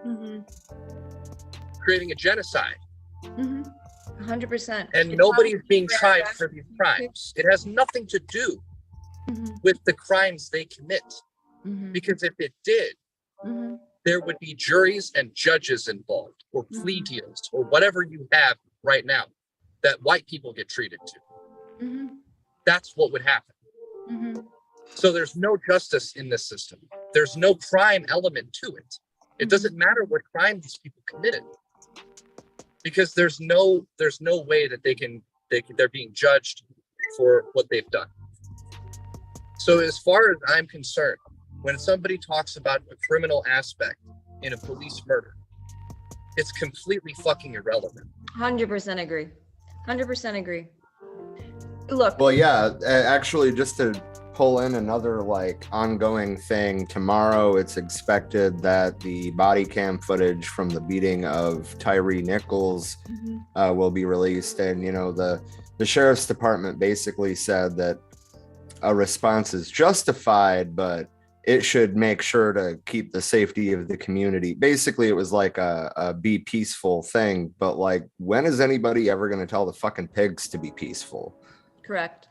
creating a genocide. 100%. And nobody's being tried for these crimes. It has nothing to do with the crimes they commit. Because if it did, there would be juries and judges involved, or plea deals, or whatever you have right now that white people get treated to. That's what would happen. So there's no justice in this system. There's no crime element to it. It doesn't matter what crime these people committed, because there's no way that they're being judged for what they've done. So as far as I'm concerned, when somebody talks about a criminal aspect in a police murder, it's completely fucking irrelevant. 100% agree. 100% agree. Look. Well, yeah, actually, just to pull in another like ongoing thing, tomorrow it's expected that the body cam footage from the beating of Tyre Nichols will be released. And, you know, the sheriff's department basically said that a response is justified, but it should make sure to keep the safety of the community. Basically, it was like a be peaceful thing, but like, when is anybody ever going to tell the fucking pigs to be peaceful? Correct.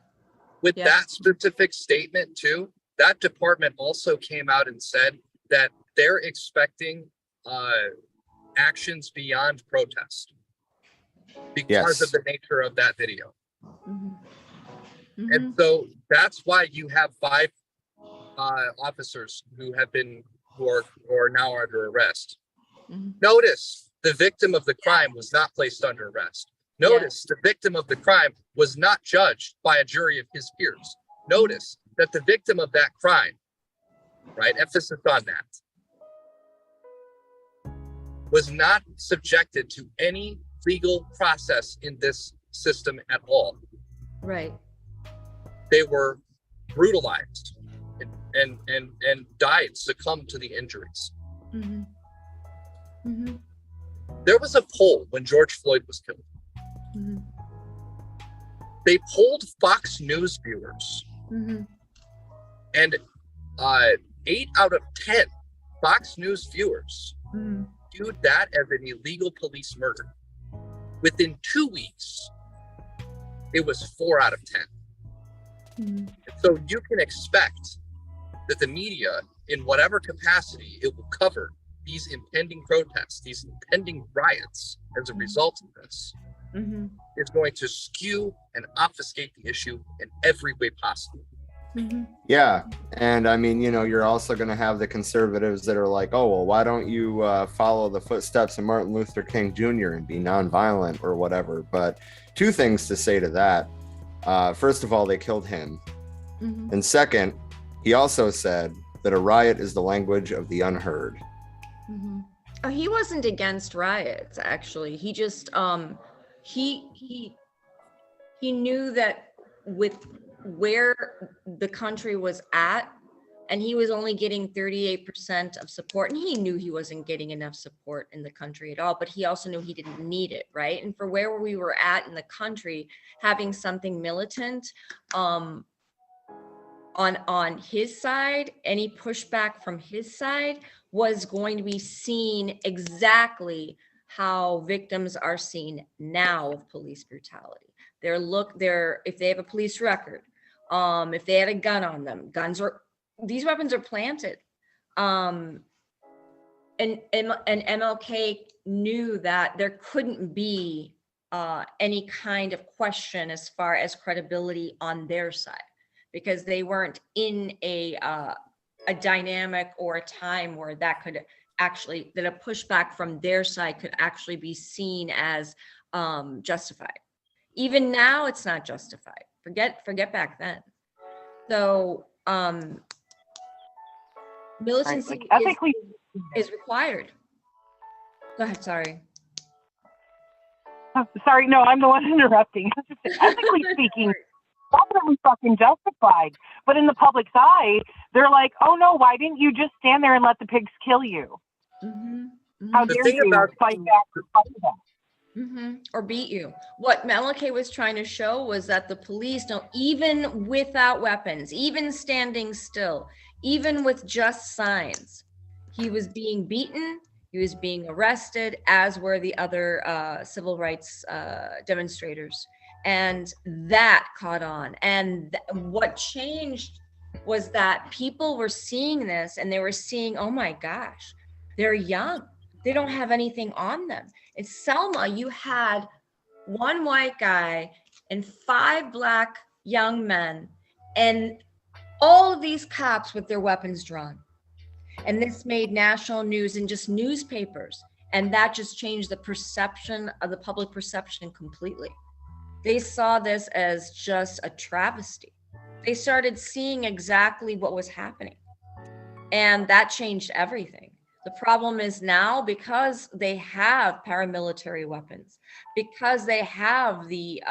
With that specific statement too, that department also came out and said that they're expecting actions beyond protest because of the nature of that video. And so that's why you have 5 officers who are now under arrest. Notice the victim of the crime was not placed under arrest. Notice the victim of the crime was not judged by a jury of his peers. Notice that the victim of that crime, right, emphasis on that, was not subjected to any legal process in this system at all. Right. They were brutalized and died, succumbed to the injuries. There was a poll when George Floyd was killed. They polled Fox News viewers, and 8 out of 10 Fox News viewers viewed that as an illegal police murder. Within 2 weeks, it was 4 out of 10. So you can expect that the media, in whatever capacity it will cover these impending protests, these impending riots as a result of this, is going to skew and obfuscate the issue in every way possible. Yeah. And I mean, you know, you're also going to have the conservatives that are like, oh, well, why don't you follow the footsteps of Martin Luther King Jr. and be nonviolent or whatever? But 2 things to say to that. First of all, they killed him. And second, he also said that a riot is the language of the unheard. Oh, he wasn't against riots, actually. He just he knew that with where the country was at, and he was only getting 38% of support, and he knew he wasn't getting enough support in the country at all, but he also knew he didn't need it, right? And for where we were at in the country, having something militant on his side, any pushback from his side was going to be seen exactly how victims are seen now of police brutality. If they have a police record, if they had a gun on them, these weapons are planted. And MLK knew that there couldn't be any kind of question as far as credibility on their side, because they weren't in a dynamic or a time where that a pushback from their side could actually be seen as justified. Even now, it's not justified. Forget back then. So militancy Like, ethically, is required. Go ahead, sorry. sorry, no, I'm the one interrupting. Ethically speaking, definitely fucking justified. But in the public's eye, they're like, oh no, why didn't you just stand there and let the pigs kill you? How The dare thing you about- fight back or fight back? Or beat you. What MLK was trying to show was that the police don't, even without weapons, even standing still, even with just signs, he was being beaten, he was being arrested, as were the other civil rights demonstrators. And that caught on. And what changed was that people were seeing this and they were seeing, oh my gosh, they're young. They don't have anything on them. In Selma, you had one white guy and 5 black young men and all of these cops with their weapons drawn. And this made national news in just newspapers. And that just changed the perception of the public perception completely. They saw this as just a travesty. They started seeing exactly what was happening. And that changed everything. The problem is now, because they have paramilitary weapons, because they have they've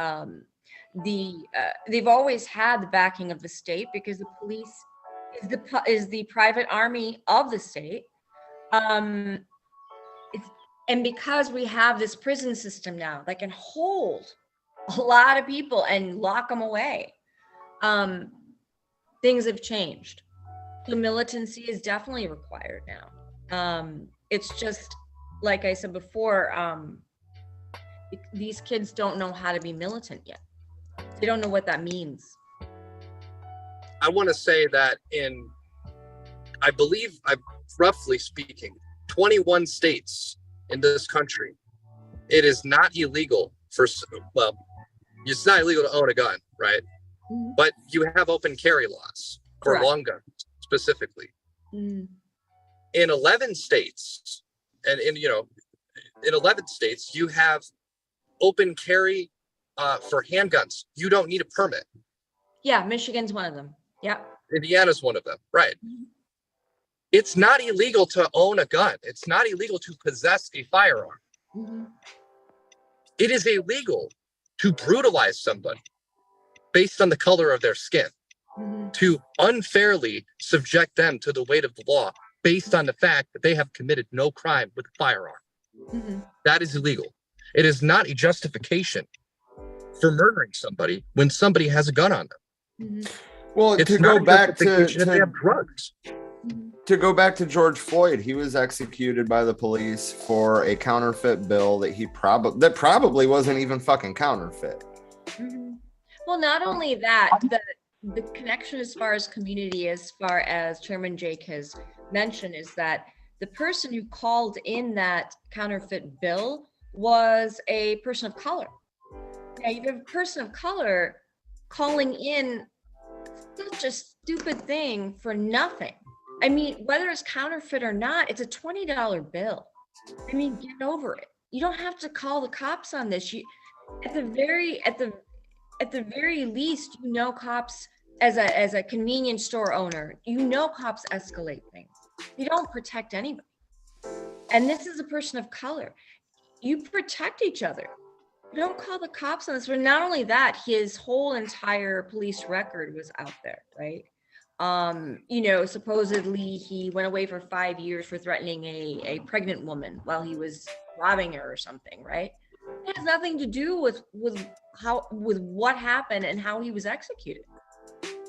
always had the backing of the state, because the police is the private army of the state. And because we have this prison system now that can hold a lot of people and lock them away, things have changed. The militancy is definitely required now. It's just, like I said before, these kids don't know how to be militant yet. They don't know what that means. I want to say that I believe, roughly speaking, 21 states in this country, it is not illegal it's not illegal to own a gun, right? Mm-hmm. But you have open carry laws for Correct. long guns specifically. Mm. In 11 states, and in 11 states, you have open carry for handguns. You don't need a permit. Yeah, Michigan's one of them. Yeah. Indiana's one of them, right? Mm-hmm. It's not illegal to own a gun. It's not illegal to possess a firearm. Mm-hmm. It is illegal to brutalize somebody based on the color of their skin, Mm-hmm. to unfairly subject them to the weight of the law based on the fact that they have committed no crime with a firearm. Mm-hmm. That is illegal. It is not a justification for murdering somebody when somebody has a gun on them. Mm-hmm. Well, It's to not go a back justification if they to have drugs. George Floyd, he was executed by the police for a counterfeit bill that probably wasn't even fucking counterfeit. Mm-hmm. Well, not only that, the connection as far as community, as far as Chairman Jake has mentioned, is that the person who called in that counterfeit bill was a person of color. Now, you have a person of color calling in such a stupid thing for nothing. I mean, whether it's counterfeit or not, it's a $20 bill. I mean, get over it. You don't have to call the cops on this. At the very least, cops, as a convenience store owner, cops escalate things. They don't protect anybody. And this is a person of color. You protect each other. You don't call the cops on this. But not only that, his whole entire police record was out there, right? Supposedly he went away for 5 years for threatening a pregnant woman while he was robbing her or something, right? It has nothing to do with what happened and how he was executed.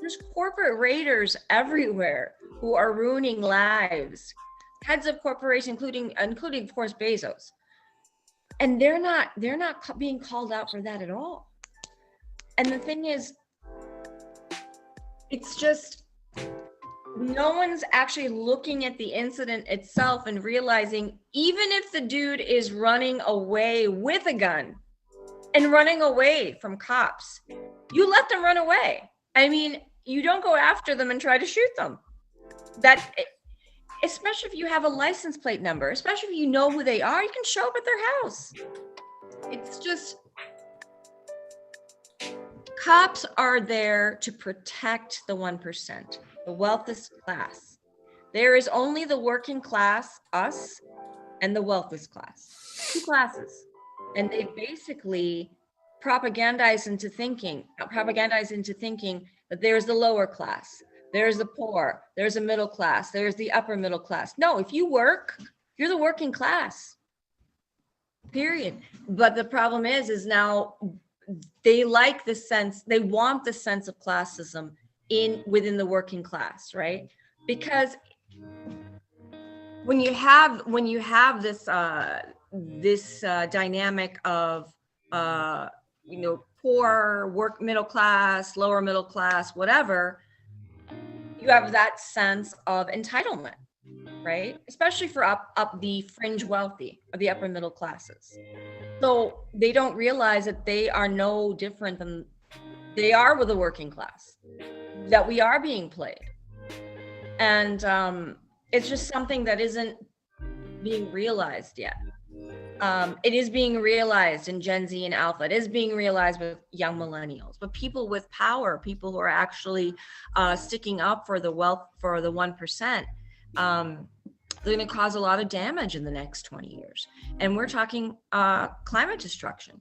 There's corporate raiders everywhere who are ruining lives. Heads of corporations, including of course Bezos, and they're not being called out for that at all. And the thing is, it's just no one's actually looking at the incident itself and realizing, even if the dude is running away with a gun and running away from cops, you let them run away. I mean, you don't go after them and try to shoot them. Especially if you have a license plate number, especially if you know who they are, you can show up at their house. It's just, Cops are there to protect the 1%, the wealthiest class. There is only the working class, us, and the wealthiest class, 2 classes. And they basically propagandize into thinking that there's the lower class, there's the poor, there's a middle class, there's the upper middle class. No, if you work, you're the working class, period. But the problem is now they like the sense, they want the sense of classism within the working class, right? Because when you have this dynamic of poor, work, middle class, lower middle class, whatever, you have that sense of entitlement, right? Especially for up the fringe wealthy or the upper middle classes. So they don't realize that they are no different than they are with the working class, that we are being played. And it's just something that isn't being realized yet. It is being realized in Gen Z and Alpha. It is being realized with young millennials, but people with power, people who are actually sticking up for the wealth, for the 1%, they're going to cause a lot of damage in the next 20 years. And we're talking climate destruction.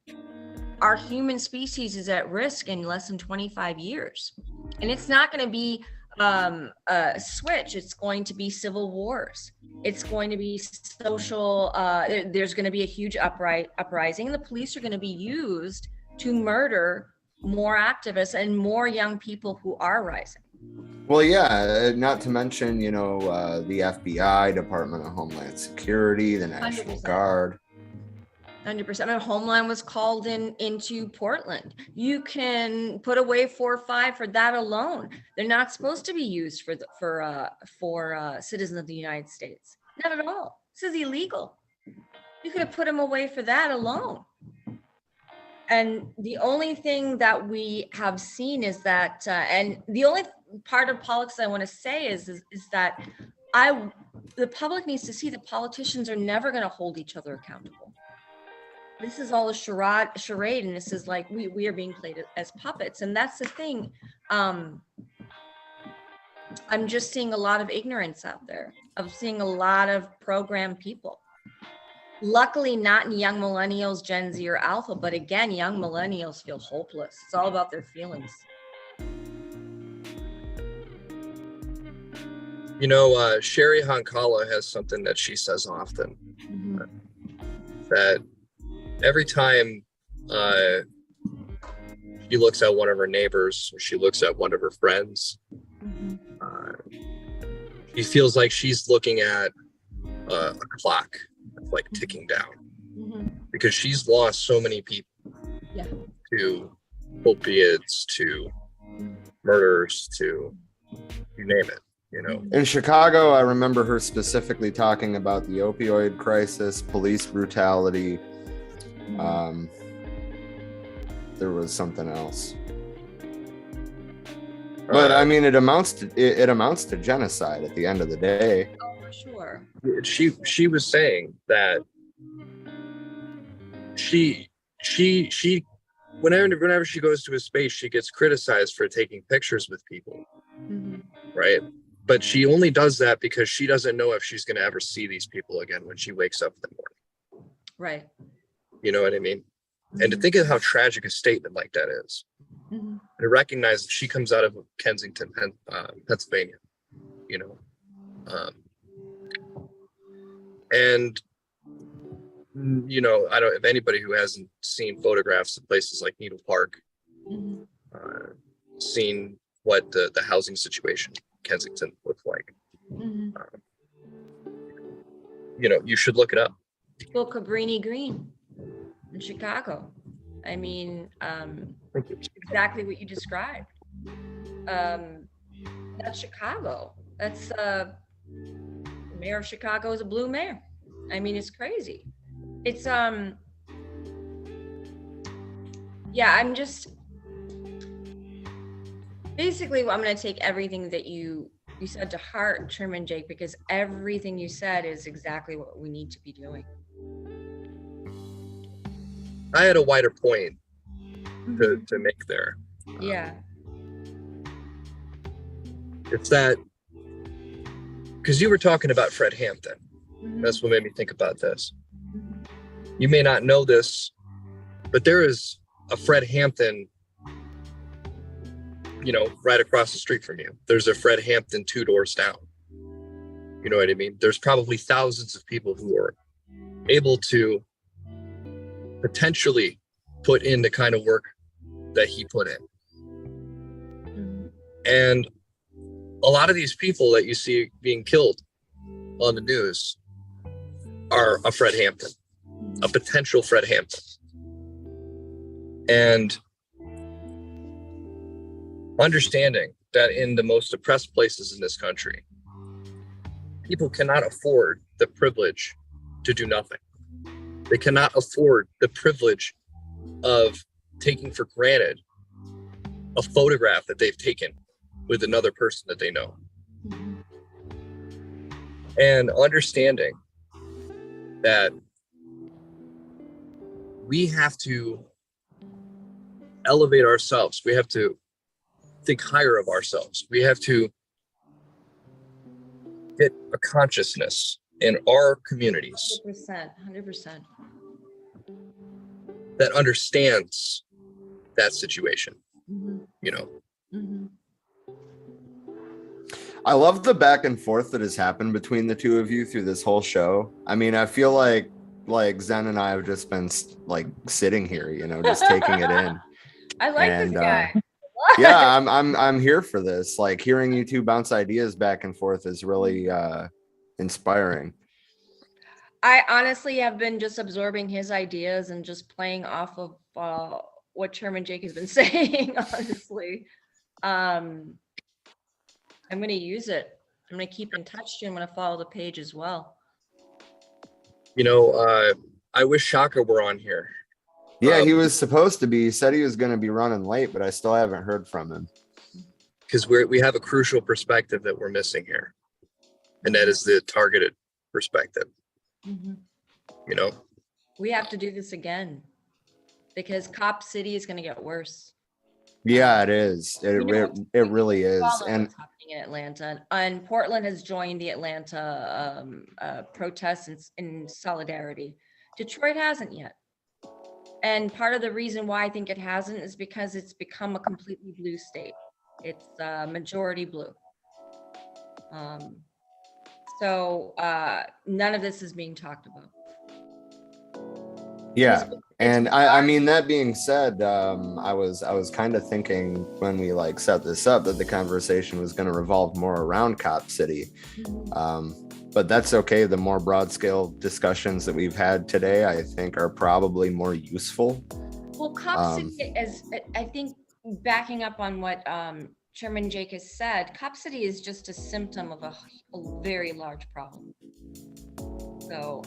Our human species is at risk in less than 25 years. And it's not going to be a switch. It's going to be civil wars. It's going to be social, there's going to be a huge uprising. The police are going to be used to murder more activists and more young people who are rising. Well, yeah, not to mention, the FBI, Department of Homeland Security, the National 100%. Guard. 100%. I mean, Homeland was called into Portland. You can put away 4 or 5 for that alone. They're not supposed to be used for citizens of the United States. Not at all. This is illegal. You could have put them away for that alone. And the only thing that we have seen is that, and the only part of politics I want to say is that the public needs to see that politicians are never going to hold each other accountable. This is all a charade, and this is like we are being played as puppets, and that's the thing. I'm just seeing a lot of ignorance out there. I'm seeing a lot of programmed people. Luckily, not in young millennials, Gen Z, or Alpha, but again, young millennials feel hopeless. It's all about their feelings. Sherry Hankala has something that she says often, that every time she looks at one of her neighbors or she looks at one of her friends, she feels like she's looking at a clock like ticking down, because she's lost so many people to opiates, to murders, to you name it. In Chicago, I remember her specifically talking about the opioid crisis, police brutality. There was something else, but I mean, it amounts to genocide at the end of the day. Oh, for sure. She was saying that she whenever she goes to a space, she gets criticized for taking pictures with people, right? But she only does that because she doesn't know if she's going to ever see these people again when she wakes up in the morning. Right. You know what I mean? And to think of how tragic a statement like that is. And to recognize that she comes out of Kensington, Pennsylvania, and I don't, if anybody who hasn't seen photographs of places like Needle Park, seen what the housing situation in Kensington looks like, you should look it up. Well, Cabrini Green in Chicago. I mean, exactly what you described. That's Chicago. That's mayor of Chicago is a blue mayor. I mean, it's crazy. It's I'm just basically, I'm going to take everything that you said to heart, Sherman Jake, because everything you said is exactly what we need to be doing. I had a wider point to make there. Yeah. It's that, because you were talking about Fred Hampton. Mhm. That's what made me think about this. You may not know this, but there is a Fred Hampton, right across the street from you. There's a Fred Hampton 2 doors down. You know what I mean? There's probably thousands of people who are able to potentially put in the kind of work that he put in. Mhm. And a lot of these people that you see being killed on the news are a Fred Hampton, a potential Fred Hampton. And understanding that in the most oppressed places in this country, people cannot afford the privilege to do nothing. They cannot afford the privilege of taking for granted a photograph that they've taken with another person that they know. And understanding that we have to elevate ourselves. We have to think higher of ourselves. We have to get a consciousness in our communities 100%. that understands that situation. I love the back and forth that has happened between the two of you through this whole show. I mean, I feel like Zen and I have just been like sitting here, just taking it in. I like this guy. Yeah, I'm here for this. Like, hearing you two bounce ideas back and forth is really inspiring. I honestly have been just absorbing his ideas and just playing off of what Chairman Jake has been saying, honestly. I'm going to use it. I'm going to keep in touch too. I'm going to follow the page as well. I wish Shaka were on here. Yeah, he was supposed to be. He said he was going to be running late, but I still haven't heard from him. Because we have a crucial perspective that we're missing here. And that is the targeted perspective. We have to do this again because Cop City is going to get worse. Yeah, it is. It really is. And what's happening in Atlanta, and Portland has joined the Atlanta protests in solidarity. Detroit hasn't yet. And part of the reason why I think it hasn't is because it's become a completely blue state. It's majority blue. So none of this is being talked about. Yeah. And I mean, that being said, I was kind of thinking when we set this up that the conversation was going to revolve more around Cop City. But that's okay. The more broad scale discussions that we've had today, I think, are probably more useful. Well, Cop City is, I think, backing up on what Chairman Jake has said, Cop City is just a symptom of a very large problem. So,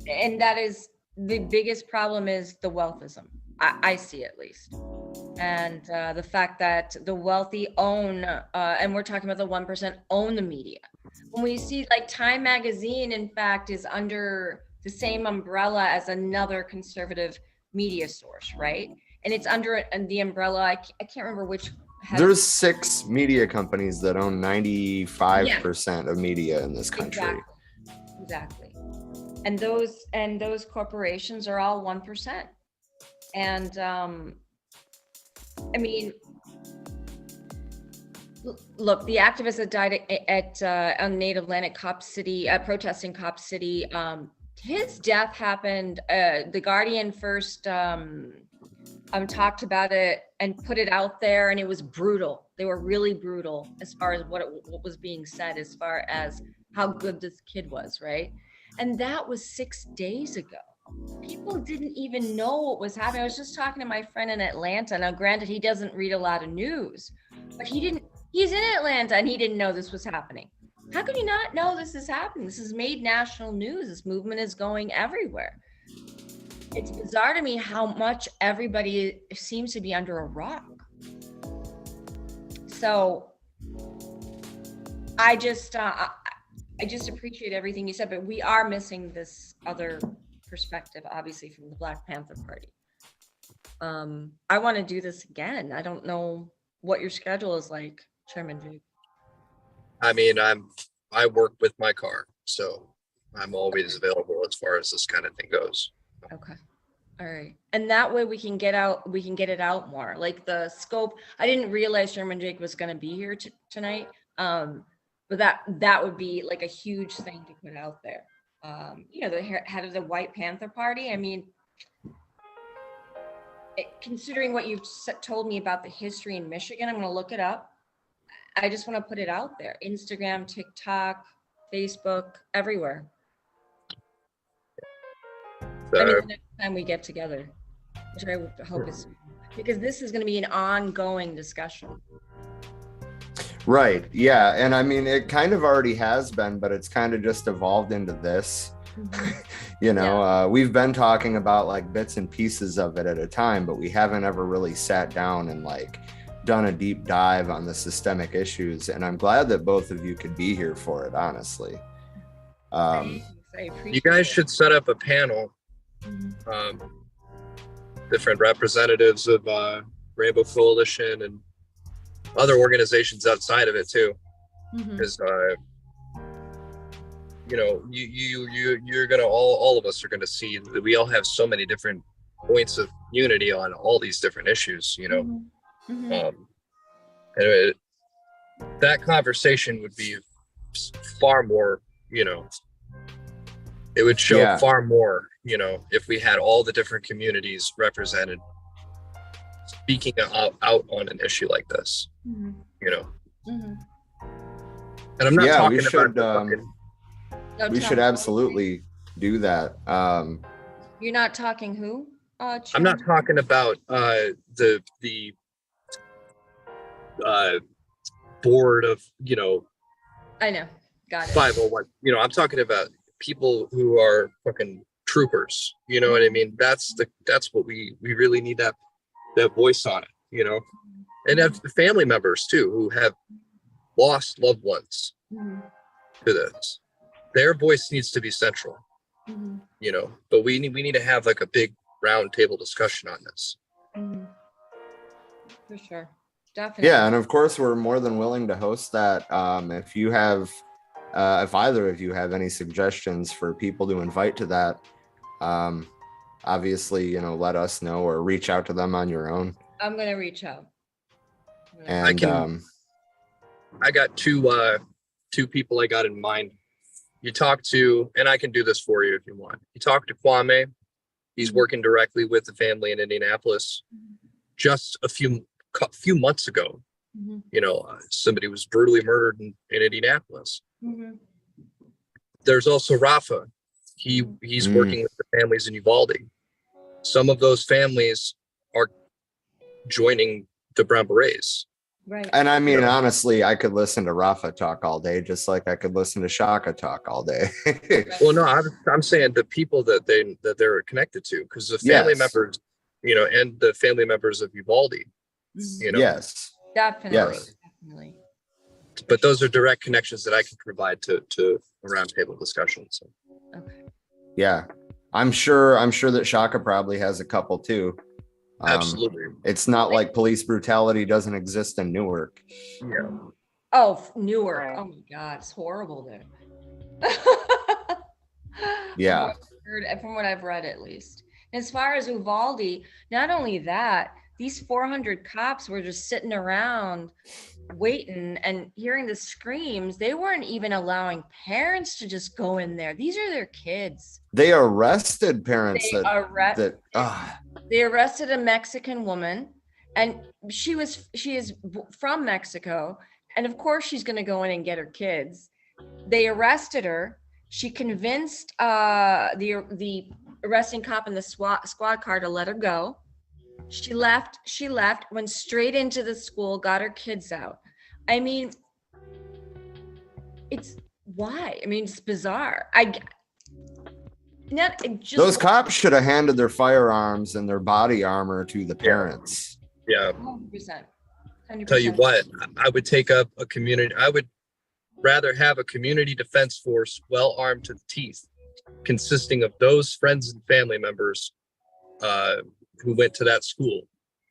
and that is the biggest problem is the wealthism. I see at least. And the fact that the wealthy own, and we're talking about the 1% own the media. When we see Time Magazine, in fact, is under the same umbrella as another conservative media source, right? And it's under the umbrella, I can't remember which. There's 6 media companies that own 95% of media in this country. Exactly. And those corporations are all 1%. And I mean, look, the activist that died on Native land at Cop City, protesting Cop City, his death happened. The Guardian first talked about it and put it out there, and it was brutal. They were really brutal as far as what was being said, as far as how good this kid was, right? And that was 6 days ago. People didn't even know what was happening. I was just talking to my friend in Atlanta. Now, granted, he doesn't read a lot of news, but he's in Atlanta and he didn't know this was happening. How could you not know this is happening? This has made national news. This movement is going everywhere. It's bizarre to me how much everybody seems to be under a rock. So I just appreciate everything you said, but we are missing this other perspective, obviously, from the Black Panther Party. I want to do this again. I don't know what your schedule is like, Chairman Jake. I mean, I work with my car, so I'm always available as far as this kind of thing goes. Okay. All right. And that way we can get it out more. Like the scope, I didn't realize Chairman Jake was going to be here tonight. But that would be like a huge thing to put out there. The head of the White Panther Party. I mean, considering what you've told me about the history in Michigan, I'm going to look it up. I just want to put it out there. Instagram, TikTok, Facebook, everywhere. I mean, the next time we get together, which I hope is, because this is going to be an ongoing discussion. Right. Yeah. And I mean, it kind of already has been, but it's kind of just evolved into this. We've been talking about like bits and pieces of it at a time, but we haven't ever really sat down and like done a deep dive on the systemic issues. And I'm glad that both of you could be here for it, honestly. You guys should set up a panel. Different representatives of Rainbow Coalition and other organizations outside of it too, because you're gonna all of us are gonna see that we all have so many different points of unity on all these different issues, and that conversation would be far more, it would show far more, if we had all the different communities represented speaking out on an issue like this, and I'm not talking we should absolutely do that. You're not talking who? I'm not talking about the board of, I know. Got it. 501. I'm talking about people who are fucking troopers. You know what I mean? That's what we really need, that voice on it, and have family members too who have lost loved ones to this. Their voice needs to be central, but we need to have like a big round table discussion on this. For sure. Definitely. Yeah. And of course we're more than willing to host that. If you have, if either of you have any suggestions for people to invite to that, obviously, let us know or reach out to them on your own. I'm going to reach out. And I got two people I got in mind. You talk to, and I can do this for you if you want. You talk to Kwame. He's working directly with the family in Indianapolis. Just a few months ago, somebody was brutally murdered in Indianapolis. There's also Rafa. He's working with the families in Uvalde. Some of those families are joining the Brown Berets. Right. And I mean, honestly, I could listen to Rafa talk all day, just like I could listen to Shaka talk all day. Well, no, I'm saying the people that they're connected to, because the family members, and the family members of Uvalde, Yes. Definitely. Yes. Definitely. But those are direct connections that I can provide to a roundtable discussion. So. Okay. Yeah, I'm sure that Shaka probably has a couple too. Absolutely. It's not like police brutality doesn't exist in Newark. Yeah. Oh, Newark. Oh my God, it's horrible there. Yeah. From what I've read, at least. As far as Uvalde, not only that, these 400 cops were just sitting around waiting and hearing the screams. They weren't even allowing parents to just go in there. These are their kids. They arrested parents. They arrested a Mexican woman, and she is from Mexico, and of course she's going to go in and get her kids. They arrested her. She convinced the arresting cop in the squad car to let her go. She left, went straight into the school, got her kids out. I mean, it's bizarre. Those cops should have handed their firearms and their body armor to the parents. Yeah. 100%. Tell you what, I would take up a community. I would rather have a community defense force well armed to the teeth, consisting of those friends and family members who went to that school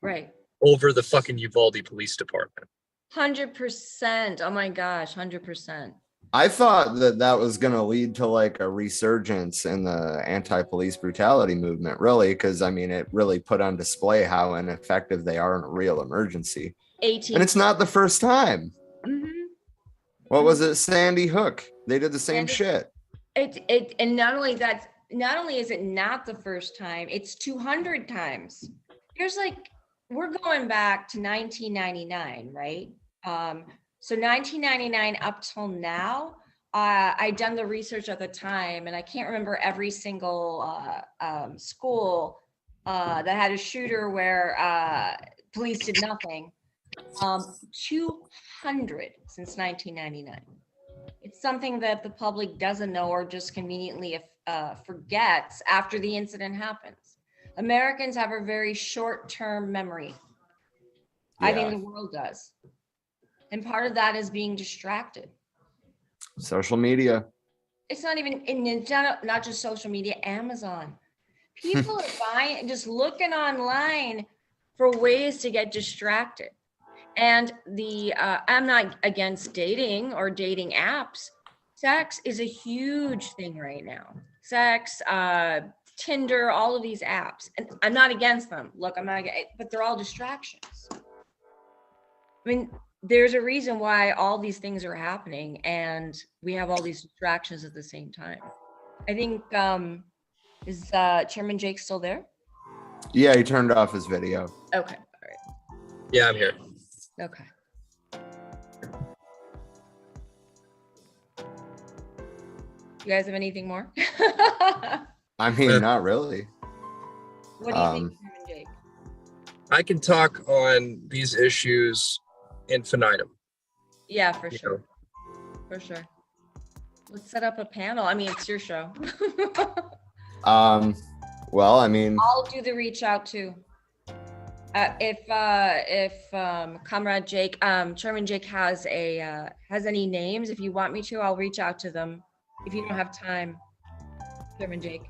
Right. over the fucking Uvalde Police Department. 100%. Oh my gosh, 100%. I thought that was going to lead to like a resurgence in the anti-police brutality movement, really, because I mean, it really put on display how ineffective they are in a real emergency. 18. And it's not the first time. Mhm. What was it? Sandy Hook. They did the same shit. And not only is it not the first time, it's 200 times. There's like, we're going back to 1999, right? So 1999 up till now, I done the research at the time, and I can't remember every single school that had a shooter where police did nothing. 200 since 1999. It's something that the public doesn't know or just conveniently forgets after the incident happens. Americans have a very short-term memory. Yeah. I think the world does. And part of that is being distracted. Social media. It's not even, not just social media, Amazon. People are buying, just looking online for ways to get distracted. And I'm not against dating or dating apps. Sex is a huge thing right now. Sex, Tinder, all of these apps. And I'm not against them. Look, but they're all distractions. I mean, there's a reason why all these things are happening, and we have all these distractions at the same time. I think, is Chairman Jake still there? Yeah, he turned off his video. Okay, all right. Yeah, I'm here. Okay. You guys have anything more? I mean, not really. What do you think, Chairman Jake? I can talk on these issues infinitum. Yeah, for sure. For sure. Let's set up a panel. I mean, it's your show. Well, I mean, I'll do the reach out too. If Comrade Jake, Chairman Jake has any names, if you want me to, I'll reach out to them. If you don't have time, Chairman Jake.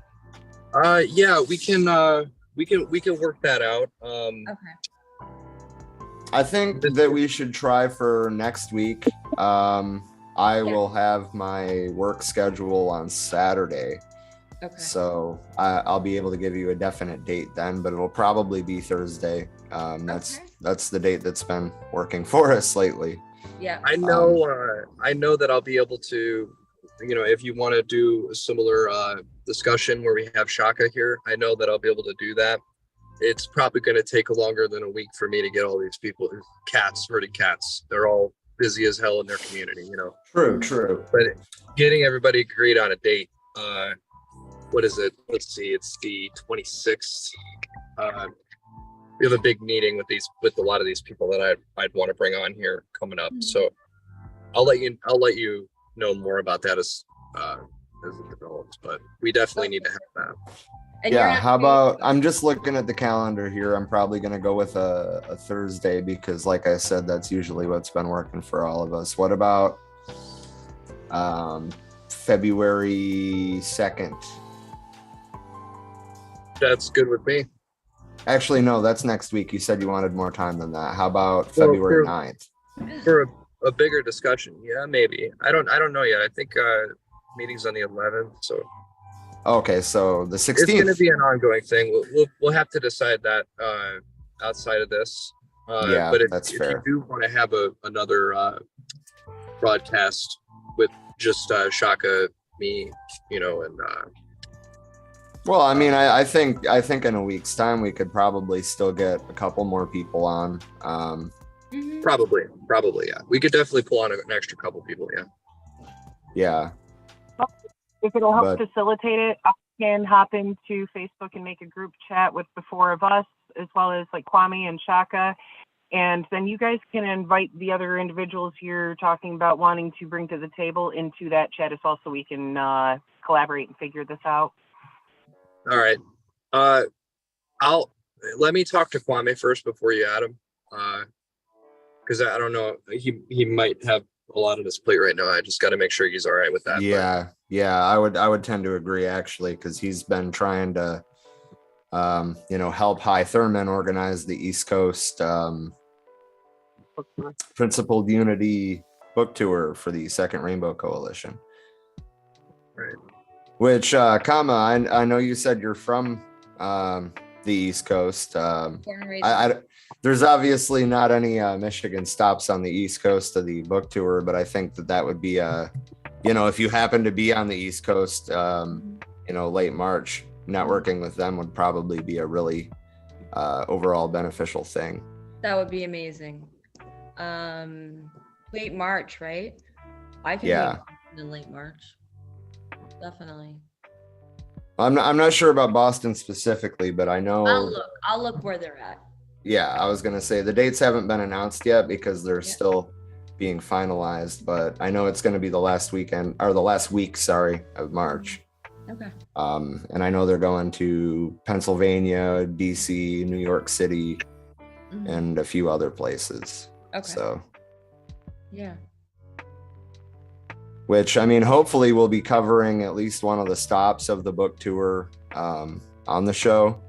Yeah, we can work that out. Okay. I think that we should try for next week. I will have my work schedule on Saturday. Okay. So I'll be able to give you a definite date then, but it'll probably be Thursday. That's the date that's been working for us lately. Yeah. I know that I'll be able to, if you want to do a similar discussion where we have Shaka here, I know that I'll be able to do that. It's probably going to take longer than a week for me to get all these people, herding cats. They're all busy as hell in their community, True. But getting everybody agreed on a date, what is it? Let's see, it's the 26th. We have a big meeting with a lot of these people that I'd want to bring on here coming up. So I'll let you know more about that as it develops, but we definitely need to have that. And Yeah, how about, I'm just looking at the calendar here. I'm probably going to go with a Thursday because, like I said, that's usually what's been working for all of us. What about February 2nd? That's good with me. Actually, no, that's next week. You said you wanted more time than that. How about February 9th? For a bigger discussion, yeah, maybe. I don't know yet. I think meeting's on the 11th, so. Okay, so the 16th. It's going to be an ongoing thing. We'll have to decide that outside of this. Yeah, but that's if fair. you do want to have another broadcast with just Shaka, me, and Well, I mean, I think in a week's time we could probably still get a couple more people on. probably, yeah. We could definitely pull on an extra couple people, yeah. Yeah. If it'll help facilitate it, I can hop into Facebook and make a group chat with the four of us, as well as like Kwame and Shaka. And then you guys can invite the other individuals you're talking about wanting to bring to the table into that chat as well, so we can collaborate and figure this out. All right. Let me talk to Kwame first before you add him. Because I don't know, he might have a lot on his plate right now. I just got to make sure he's all right with that. Yeah, I would tend to agree actually, because he's been trying to help High Thurman organize the East Coast Principled Unity book tour for the Second Rainbow Coalition. Right. Which, I know you said you're from the East Coast. Born and raised. There's obviously not any Michigan stops on the East Coast of the book tour, but I think that would be if you happen to be on the East Coast, late March, networking with them would probably be a really overall beneficial thing. That would be amazing. Late March, right? I can be in late March. Definitely. I'm not sure about Boston specifically, but I know I'll look where they're at. Yeah, I was gonna say the dates haven't been announced yet because they're still being finalized, but I know it's gonna be the last week of March. Okay. And I know they're going to Pennsylvania, DC, New York City, and a few other places. Okay. So. Yeah. Which, I mean, hopefully we'll be covering at least one of the stops of the book tour on the show.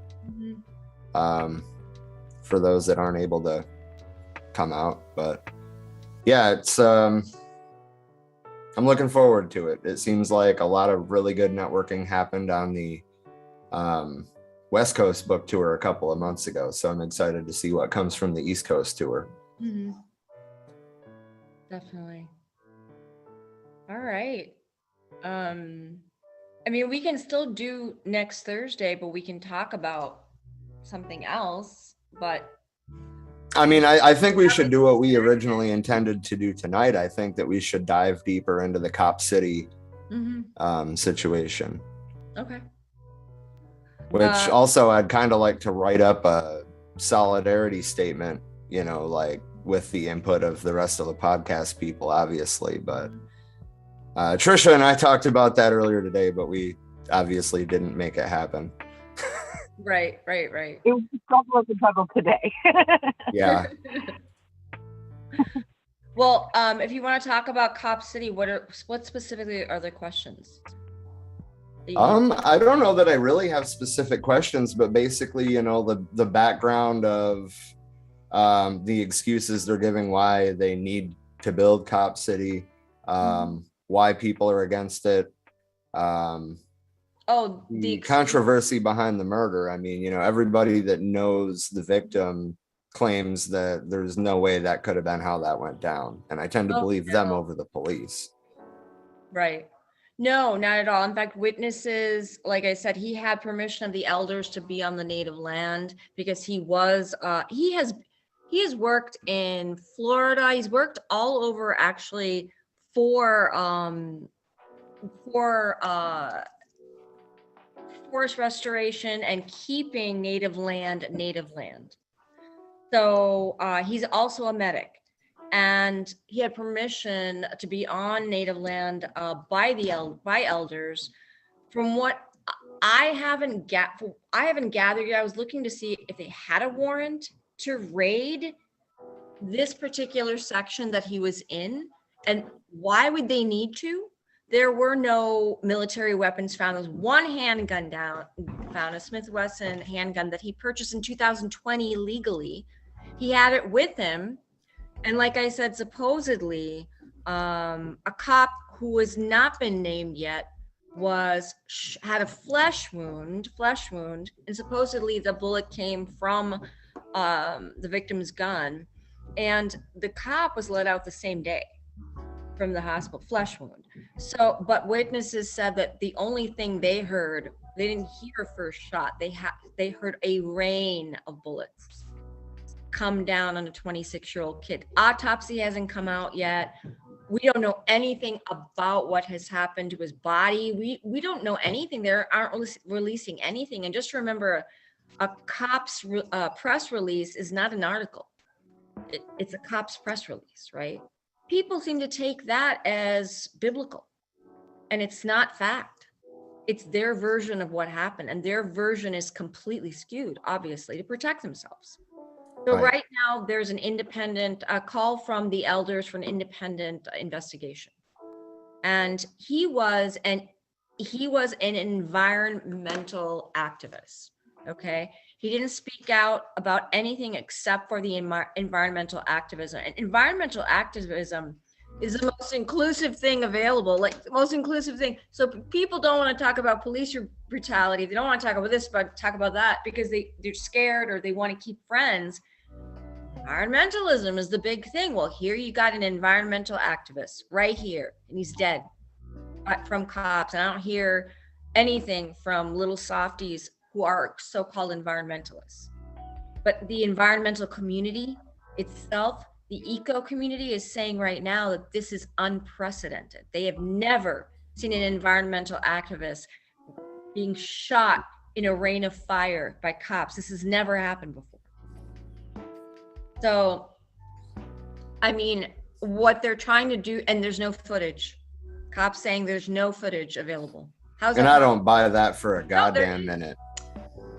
For those that aren't able to come out. But yeah, it's I'm looking forward to it. It seems like a lot of really good networking happened on the West Coast book tour a couple of months ago. So I'm excited to see what comes from the East Coast tour. Definitely. All right. I mean, we can still do next Thursday, but we can talk about something else. But I mean, I think we should do what we originally intended to do tonight. I think that we should dive deeper into the Cop City situation. Okay. Which also I'd kind of like to write up a solidarity statement, like with the input of the rest of the podcast people, obviously. But Trisha and I talked about that earlier today, but we obviously didn't make it happen. Right. It was a struggle today. Yeah. Well, if you want to talk about Cop City, what specifically are the questions? I don't know that I really have specific questions, but basically, the background of the excuses they're giving why they need to build Cop City, why people are against it. The controversy behind the murder. I mean, everybody that knows the victim claims that there's no way that could have been how that went down. And I tend to believe them over the police. Right. No, not at all. In fact, witnesses, like I said, he had permission of the elders to be on the native land because he has worked in Florida. He's worked all over actually for forest restoration and keeping native land. So he's also a medic, and he had permission to be on native land by elders. From what I haven't gathered yet, I was looking to see if they had a warrant to raid this particular section that he was in, and why would they need to? There were no military weapons found. There was one handgun found, a Smith & Wesson handgun that he purchased in 2020 legally. He had it with him. And like I said, supposedly a cop who has not been named yet had a flesh wound, and supposedly the bullet came from the victim's gun. And the cop was let out the same day from the hospital, flesh wound. So, but witnesses said that the only thing they heard, they didn't hear a first shot. They heard a rain of bullets come down on a 26-year-old kid. Autopsy hasn't come out yet. We don't know anything about what has happened to his body. We don't know anything. They aren't releasing anything. And just remember, a cop's press release is not an article. It's a cop's press release, right? People seem to take that as biblical, and it's not fact. It's their version of what happened, and their version is completely skewed, obviously, to protect themselves. So right now, there's an independent call from the elders for an independent investigation, and he was an environmental activist. Okay. He didn't speak out about anything except for the environmental activism. And environmental activism is the most inclusive thing available, like the most inclusive thing. So people don't want to talk about police brutality. They don't want to talk about this, but talk about that because they're scared or they want to keep friends. Environmentalism is the big thing. Well, here you got an environmental activist right here, and he's dead from cops. And I don't hear anything from little softies who are so-called environmentalists. But the environmental community itself, the eco community, is saying right now that this is unprecedented. They have never seen an environmental activist being shot in a rain of fire by cops. This has never happened before. So, I mean, what they're trying to do, and there's no footage. Cops saying there's no footage available. And I don't buy that for a goddamn minute.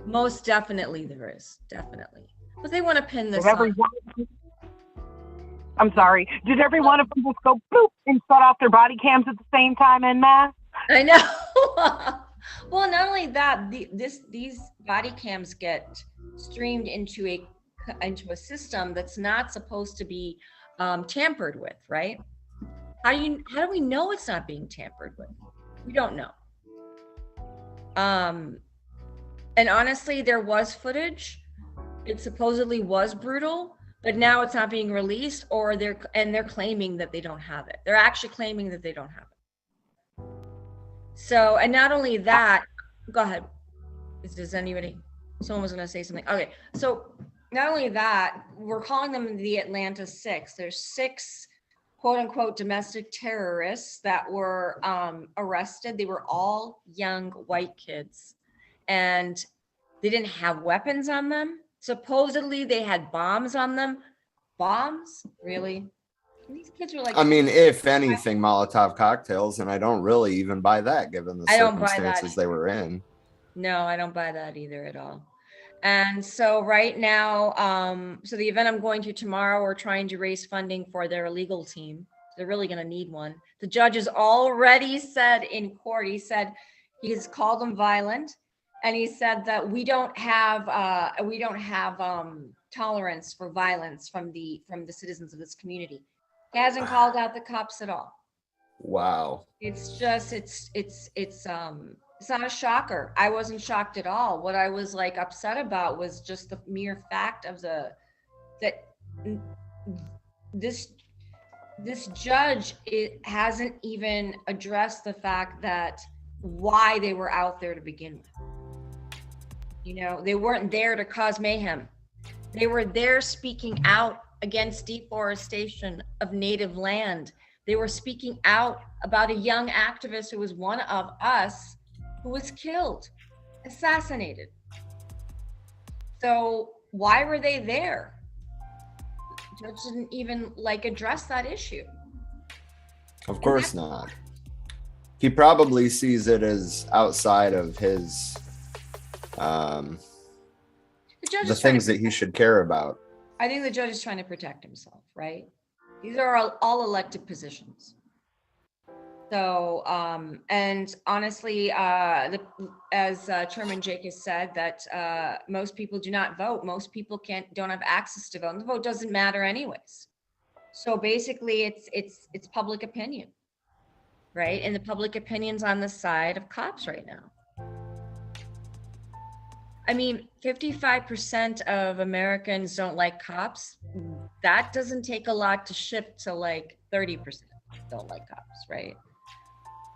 Most definitely there is, definitely. But they want to pin this on. I'm sorry. Did every one of them just go boop and shut off their body cams at the same time en masse? I know. Well, not only that, these body cams get streamed into a system that's not supposed to be tampered with, right? How do we know it's not being tampered with? We don't know. And honestly, there was footage. It supposedly was brutal, but now it's not being released, or they're claiming that they don't have it. They're actually claiming that they don't have it. So, and not only that, go ahead. Does anybody? Someone was going to say something. Okay, so not only that, we're calling them the Atlanta Six. There's 6 quote unquote domestic terrorists that were arrested. They were all young white kids, and they didn't have weapons on them. Supposedly they had bombs on them. Bombs? Really? These kids are like, I mean, if anything, Molotov cocktails, and I don't really even buy that given the circumstances they were in. No, I don't buy that either at all. And so right now, so the event I'm going to tomorrow, we're trying to raise funding for their legal team. They're really going to need one. The judge has already said in court, he said he's called them violent, and he said that we don't have tolerance for violence from the citizens of this community. He hasn't called out the cops at all. Wow. It's just it's not a shocker. I wasn't shocked at all. What I was like upset about was just the mere fact of that this judge, it hasn't even addressed the fact that why they were out there to begin with. You know, they weren't there to cause mayhem. They were there speaking out against deforestation of native land. They were speaking out about a young activist who was one of us, who was killed, assassinated. So why were they there? The judge didn't even address that issue. Of course not. He probably sees it as outside of his the things that he should care about. I think the judge is trying to protect himself, right? These are all elected positions. So, and honestly, as Chairman Jake has said, that most people do not vote. Most people don't have access to vote, and the vote doesn't matter anyways. So basically, it's public opinion, right? And the public opinion's on the side of cops right now. I mean, 55% of Americans don't like cops. That doesn't take a lot to shift to 30% don't like cops, right?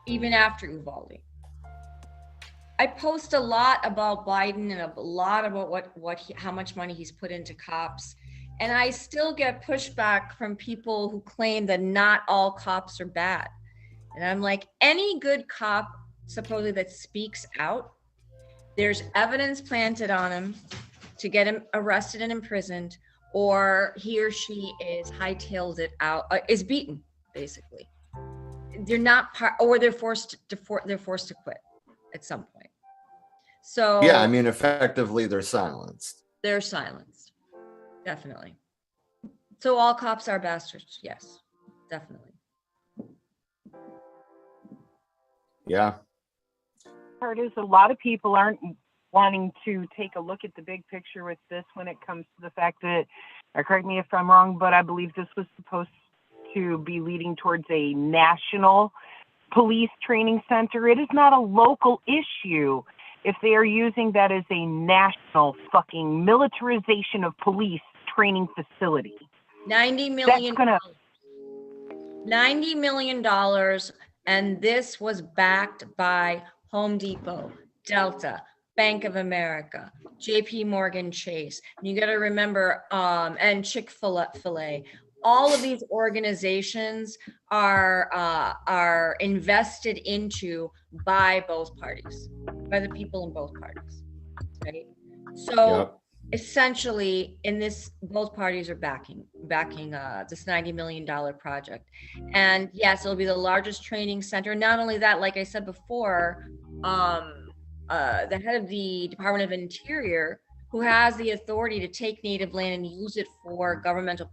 Even after Uvalde. I post a lot about Biden and a lot about how much money he's put into cops. And I still get pushback from people who claim that not all cops are bad. And I'm like, any good cop, supposedly, that speaks out, there's evidence planted on him to get him arrested and imprisoned, or he or she is hightailed it out, is beaten, basically. They're not part, or they're forced to quit at some point. So yeah, I mean, effectively, they're silenced. They're silenced, definitely. So all cops are bastards. Yes, definitely. Yeah. Part is a lot of people aren't wanting to take a look at the big picture with this when it comes to the fact that, correct me if I'm wrong, but I believe this was supposed to be leading towards a national police training center. It is not a local issue if they are using that as a national fucking militarization of police training facility. $90 million. That's gonna $90 million, and this was backed by Home Depot, Delta, Bank of America, JP Morgan Chase. You got to remember, and Chick-fil-A. All of these organizations are invested into by both parties, by the people in both parties, right? So Yep. essentially, in this, both parties are backing this $90 million project. And yes, it'll be the largest training center. Not only that, like I said before, the head of the Department of Interior, who has the authority to take native land and use it for governmental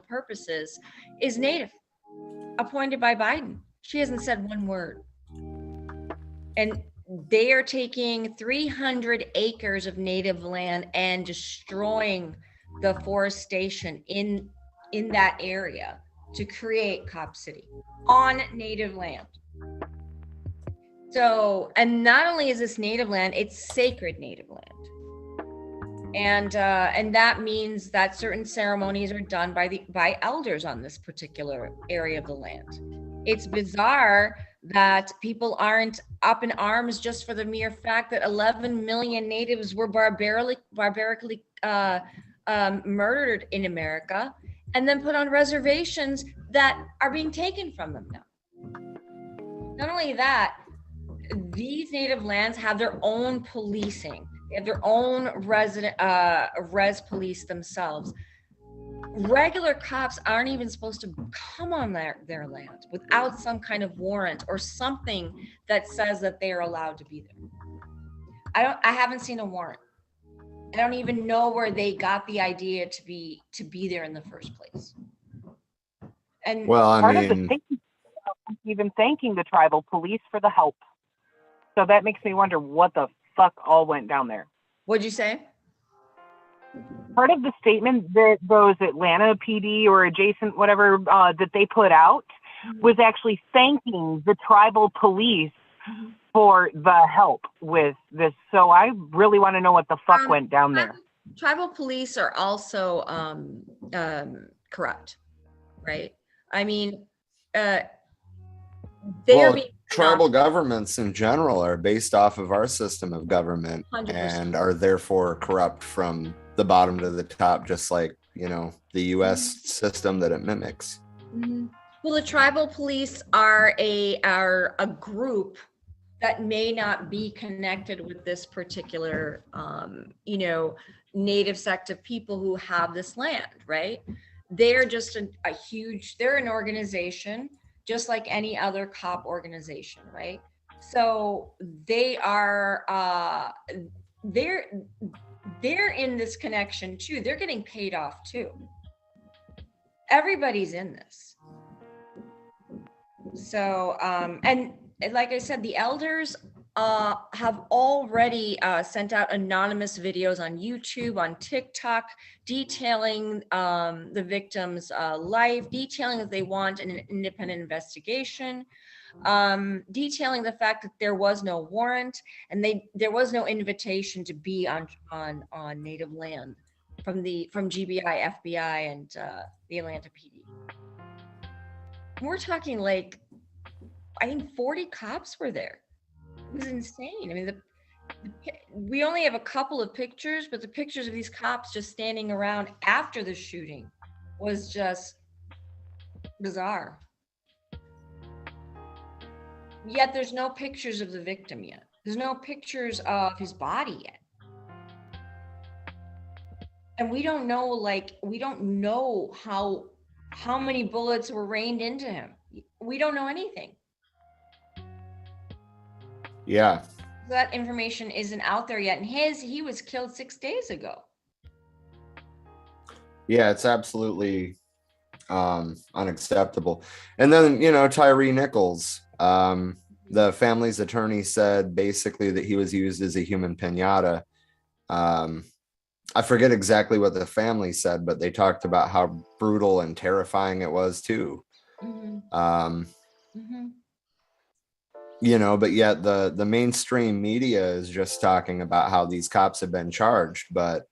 purposes, is native, appointed by Biden. She hasn't said one word. And they are taking 300 acres of native land and destroying the forestation in that area to create Cop City on native land. So, and not only is this native land, it's sacred native land. And that means that certain ceremonies are done by elders on this particular area of the land. It's bizarre that people aren't up in arms just for the mere fact that 11 million natives were barbarically murdered in America, and then put on reservations that are being taken from them now. Not only that, these native lands have their own policing. They have their own res police themselves. Regular cops aren't even supposed to come on their land without some kind of warrant or something that says that they are allowed to be there. I haven't seen a warrant. I don't even know where they got the idea to be there in the first place. And Well, I part of the mean, thing, even thanking the tribal police for the help. So that makes me wonder what the fuck all went down there. what'd you say? Part of the statement that those Atlanta PD or adjacent whatever that they put out was actually thanking the tribal police for the help with this. So I really want to know what the fuck went down there. Tribal police are also corrupt, right? I mean, well, tribal governments in general are based off of our system of government 100%. and are therefore corrupt from the bottom to the top, just like, you know, the U.S. system that it mimics. Mm-hmm. Well, the tribal police are a group that may not be connected with this particular, native sect of people who have this land, right? They're just they're an organization, just like any other cop organization, right? So they are, they're in this connection too. They're getting paid off too. Everybody's in this. So, and like I said, the elders have already sent out anonymous videos on YouTube, on TikTok, detailing the victim's life, detailing that they want an independent investigation, detailing the fact that there was no warrant and there was no invitation to be on native land from GBI, FBI, and the Atlanta PD. We're talking like, I think 40 cops were there. It was insane. I mean, we only have a couple of pictures, but the pictures of these cops just standing around after the shooting was just bizarre. Yet there's no pictures of the victim yet. There's no pictures of his body yet. And we don't know how many bullets were rained into him. We don't know anything. Yeah. That information isn't out there yet. And he was killed 6 days ago. Yeah, it's absolutely unacceptable. And then, Tyre Nichols, The family's attorney said basically that he was used as a human pinata. I forget exactly what the family said, but they talked about how brutal and terrifying it was too. You know, but yet the mainstream media is just talking about how these cops have been charged. But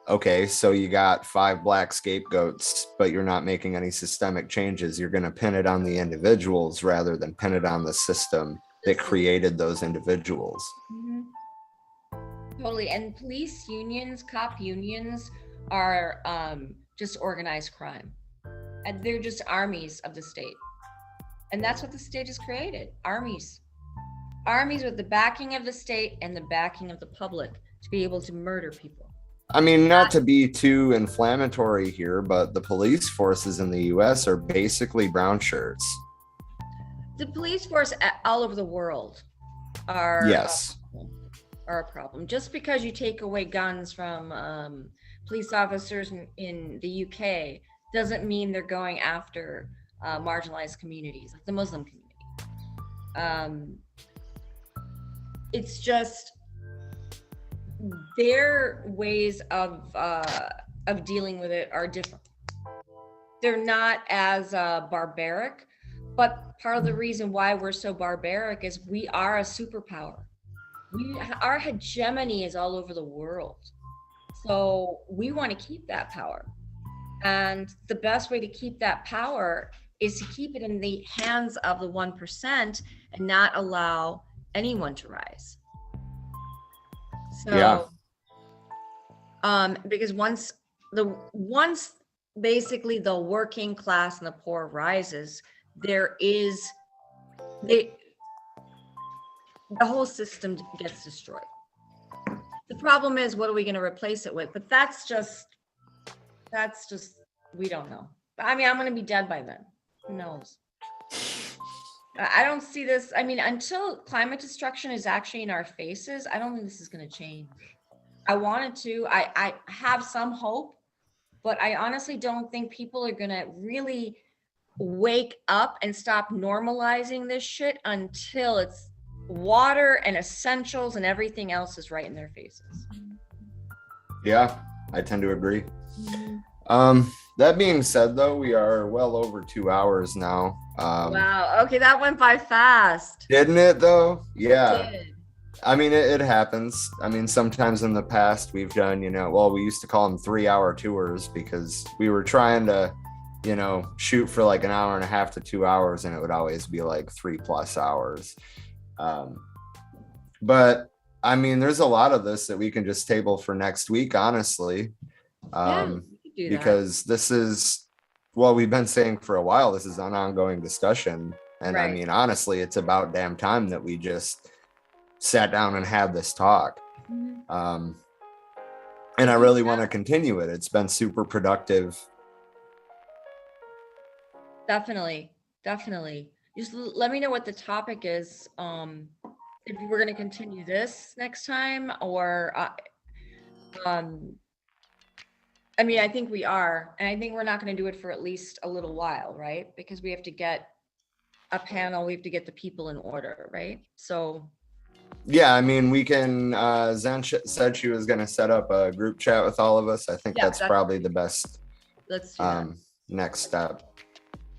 okay, so you got 5 black scapegoats, but you're not making any systemic changes. You're going to pin it on the individuals rather than pin it on the system that created those individuals. Totally. And police unions, cop unions are just organized crime. And they're just armies of the state. And that's what the state has created, armies. Armies with the backing of the state and the backing of the public to be able to murder people. I mean, not to be too inflammatory here, but the police forces in the US are basically brown shirts. The police force all over the world are yes. Are a problem. Just because you take away guns from police officers in the UK doesn't mean they're going after marginalized communities, like the Muslim community. It's just their ways of dealing with it are different. They're not as barbaric, but part of the reason why we're so barbaric is we are a superpower. Our hegemony is all over the world. So we want to keep that power. And the best way to keep that power is to keep it in the hands of the 1% and not allow anyone to rise. So, because once basically the working class and the poor rises, the whole system gets destroyed. The problem is, what are we going to replace it with? But that's just, we don't know. I mean, I'm going to be dead by then. Who knows? I don't see this. I mean, until climate destruction is actually in our faces, I don't think this is going to change. I wanted to. I have some hope, but I honestly don't think people are going to really wake up and stop normalizing this shit until it's water and essentials and everything else is right in their faces. Yeah, I tend to agree. That being said, though, we are well over 2 hours now. Wow. Okay, that went by fast. Didn't it, though? Yeah. It did. I mean, it happens. I mean, sometimes in the past we've done, we used to call them 3-hour tours because we were trying to, shoot for like an hour and a half to 2 hours, and it would always be like 3+ hours. But I mean, there's a lot of this that we can just table for next week, honestly. Because this is, we've been saying for a while, this is an ongoing discussion. And right. I mean, honestly, it's about damn time that we just sat down and had this talk. And I really want to continue it. It's been super productive. Definitely. Just let me know what the topic is. If we're going to continue this next time, or I mean, I think we are, and I think we're not going to do it for at least a little while, right? Because we have to get a panel, we have to get the people in order, right? So yeah, I mean, we can, Zen said she was going to set up a group chat with all of us. I think that's probably the best next step.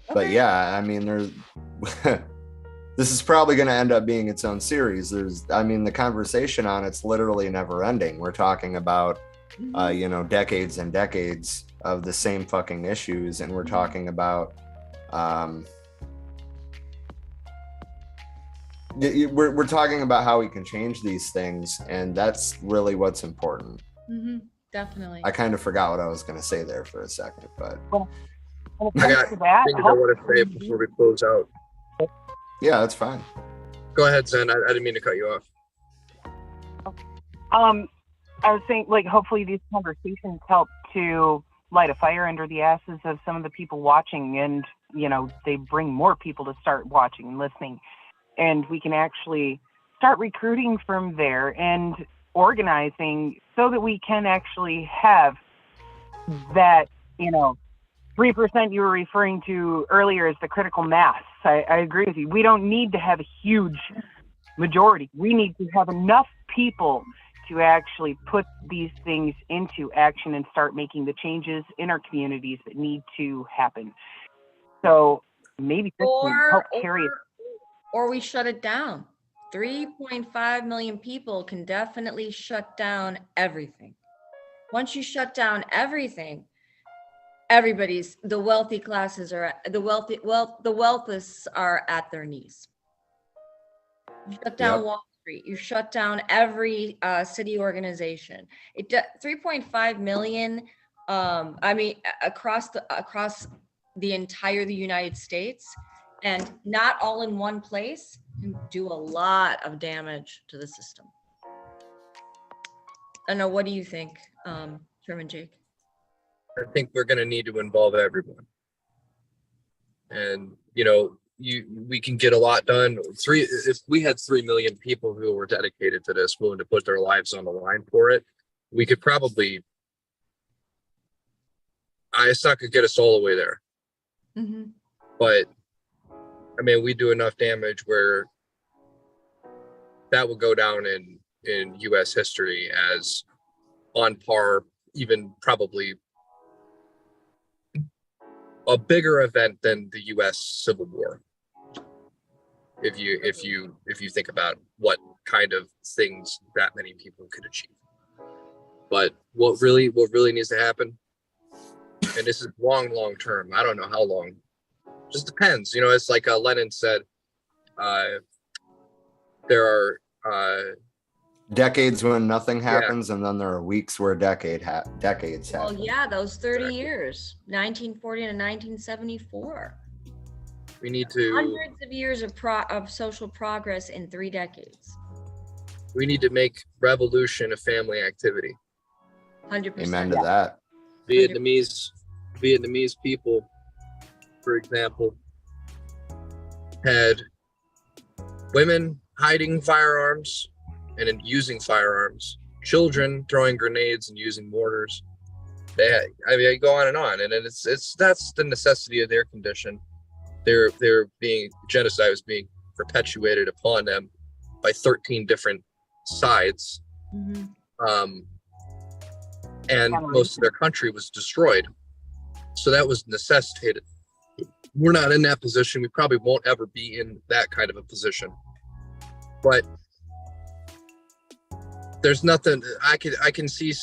Okay. But yeah, I mean, there's this is probably going to end up being its own series. The conversation on it's literally never ending. We're talking about decades and decades of the same fucking issues, and we're talking about we're talking about how we can change these things, and that's really what's important. Definitely. I kind of forgot what I was going to say there for a second, but I got things I want to say before we close out. Yeah, that's fine. Go ahead, Zen. I didn't mean to cut you off. I was saying, hopefully these conversations help to light a fire under the asses of some of the people watching, and, they bring more people to start watching and listening. And we can actually start recruiting from there and organizing so that we can actually have that, 3% you were referring to earlier as the critical mass I agree with you. We don't need to have a huge majority. We need to have enough people to actually put these things into action and start making the changes in our communities that need to happen. So maybe this can help carry it. Or we shut it down. 3.5 million people can definitely shut down everything. Once you shut down everything, the wealthy classes are the wealthiest are at their knees. You shut down Wall Street. You shut down every city organization. 3.5 million. I mean, across the entire United States, and not all in one place, can do a lot of damage to the system. I don't know. What do you think, Sherman Jake? I think we're going to need to involve everyone. And, we can get a lot done. If we had 3 million people who were dedicated to this, willing to put their lives on the line for it, we could probably, ISOC could get us all the way there. Mm-hmm. But, I mean, we do enough damage where that will go down in U.S. history as on par, even probably a bigger event than the U.S. Civil War. If you think about what kind of things that many people could achieve. But what really needs to happen, and this is long term, I don't know how long, just depends. It's like Lenin said, there are decades when nothing happens, and then there are weeks where decades happen. Well, yeah, those 30 years, 1940 to 1974. We need to hundreds of years of social progress in 3 decades. We need to make revolution a family activity. 100%. Amen to that. Vietnamese people, for example, had women hiding firearms and then using firearms, children throwing grenades and using mortars. I go on, and that's the necessity of their condition. They're being, genocide was being perpetuated upon them by 13 different sides. Mm-hmm. And most of their country was destroyed. So that was necessitated. We're not in that position. We probably won't ever be in that kind of a position. But there's nothing I can see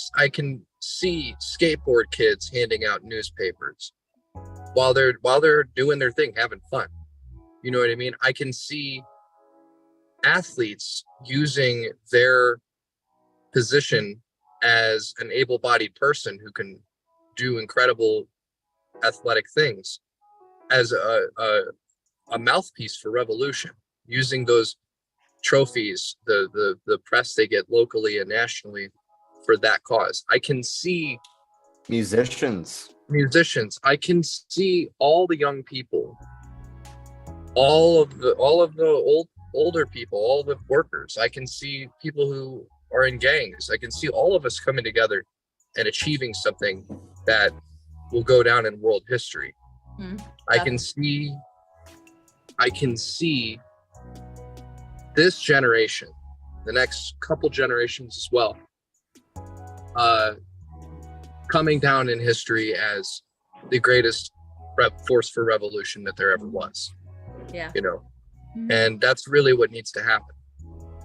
skateboard kids handing out newspapers while they're doing their thing, having fun. You know what I mean? I can see athletes using their position as an able-bodied person who can do incredible athletic things as a mouthpiece for revolution, using those trophies, the press they get locally and nationally for that cause. I can see musicians. I can see all the young people, all of the older people, all the workers. I can see people who are in gangs. I can see all of us coming together and achieving something that will go down in world history. I can see this generation, the next couple generations as well, coming down in history as the greatest force for revolution that there ever was. Yeah. And that's really what needs to happen.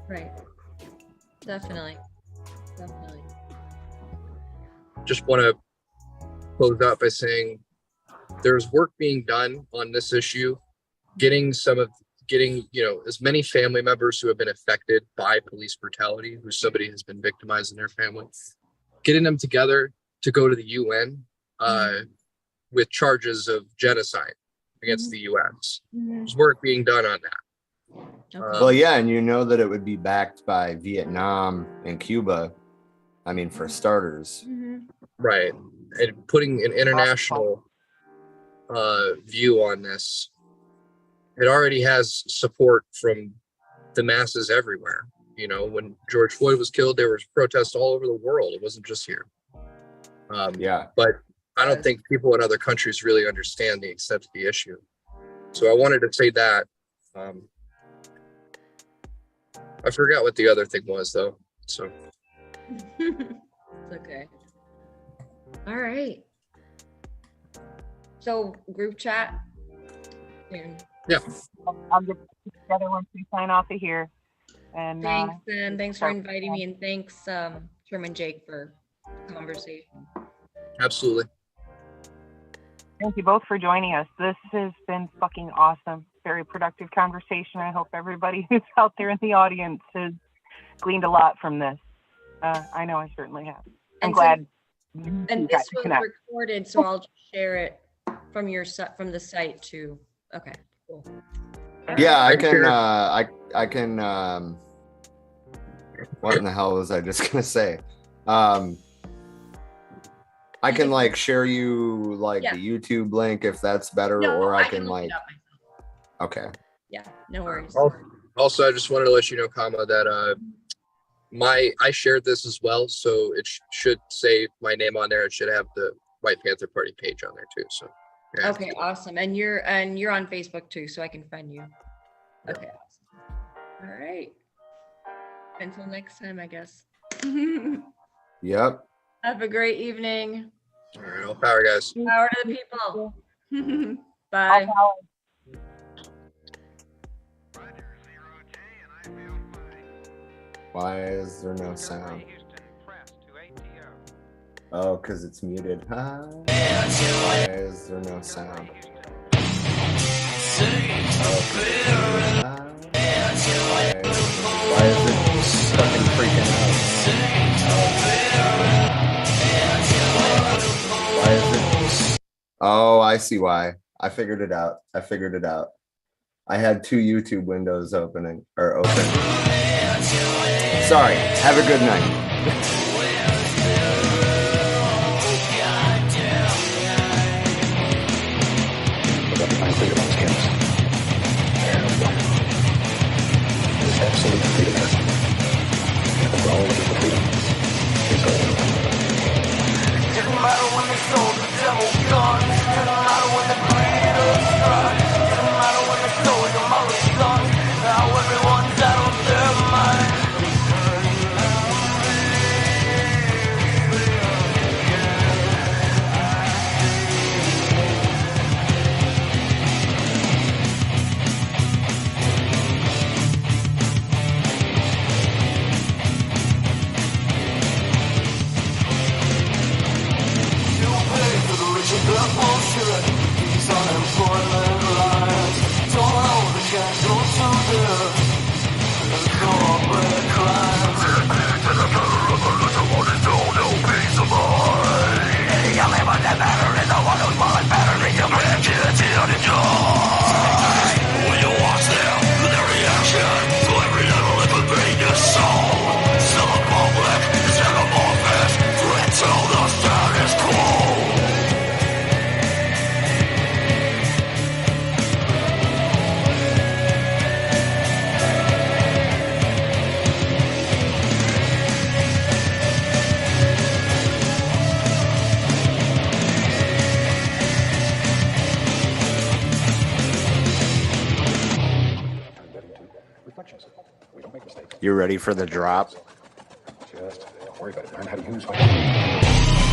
Right. Definitely. Just want to close out by saying there's work being done on this issue, getting as many family members who have been affected by police brutality, who somebody has been victimized in their family, getting them together to go to the UN with charges of genocide against the US. There's work being done on that. Okay. Well, yeah, and that it would be backed by Vietnam and Cuba. I mean, for starters. Right. And putting an international view on this, it already has support from the masses everywhere. When George Floyd was killed, there was protests all over the world. It wasn't just here. Yeah. But I don't think people in other countries really understand the extent of the issue. So I wanted to say that. I forgot what the other thing was though. So It's okay. All right. So group chat soon. I'll get together once we sign off of here. And Thanks, and thanks for inviting me, and thanks, Sherman Jake, for the conversation. absolutely. thank you both for joining us. This has been fucking awesome. Very productive conversation. I hope everybody who's out there in the audience has gleaned a lot from this. I know I certainly have. I'm And glad. And this was recorded, so I'll just share it from the site too. Okay, cool. Yeah, I I'm can. sure. I can. What in the hell was I just gonna say? I can like share you like Yeah. the YouTube link if that's better, No, or I can can look like. it up myself. Okay. Yeah, no worries. Also, I just wanted to let you know, Kama, that I shared this as well, so it should say my name on there. It should have the White Panther Party page on there too. So yeah. Okay, awesome. And you're on Facebook too, so I can find you. Okay, awesome. All right. Until next time, I guess. Yep. Have a great evening. All right, all power, guys. Power to the people. Bye. Why is there no sound? Oh, because it's muted. Huh? Why is there no sound? Why is it fucking freaking out? Why is it? Oh, I see why. I figured it out. I had two YouTube windows open. Sorry. Have a good night. Absolute freedom. And we're all looking for freedom. Didn't matter when they sold the devil guns. Didn't matter when they created us struck. Didn't matter when they stole your mother's son. Now everyone's out of their mind. The bullshit, these unemployment lines. Don't know the cancel to the corporate crimes. To the power of a little one is no peace of mind. The only one that matters is the one who's falling better than your kids here to joy. When you watch them, their reaction to every little living being you soul. Still a public, xenomorphous, threat to the status quo. You ready for the drop? Just don't worry about it. Learn how to use my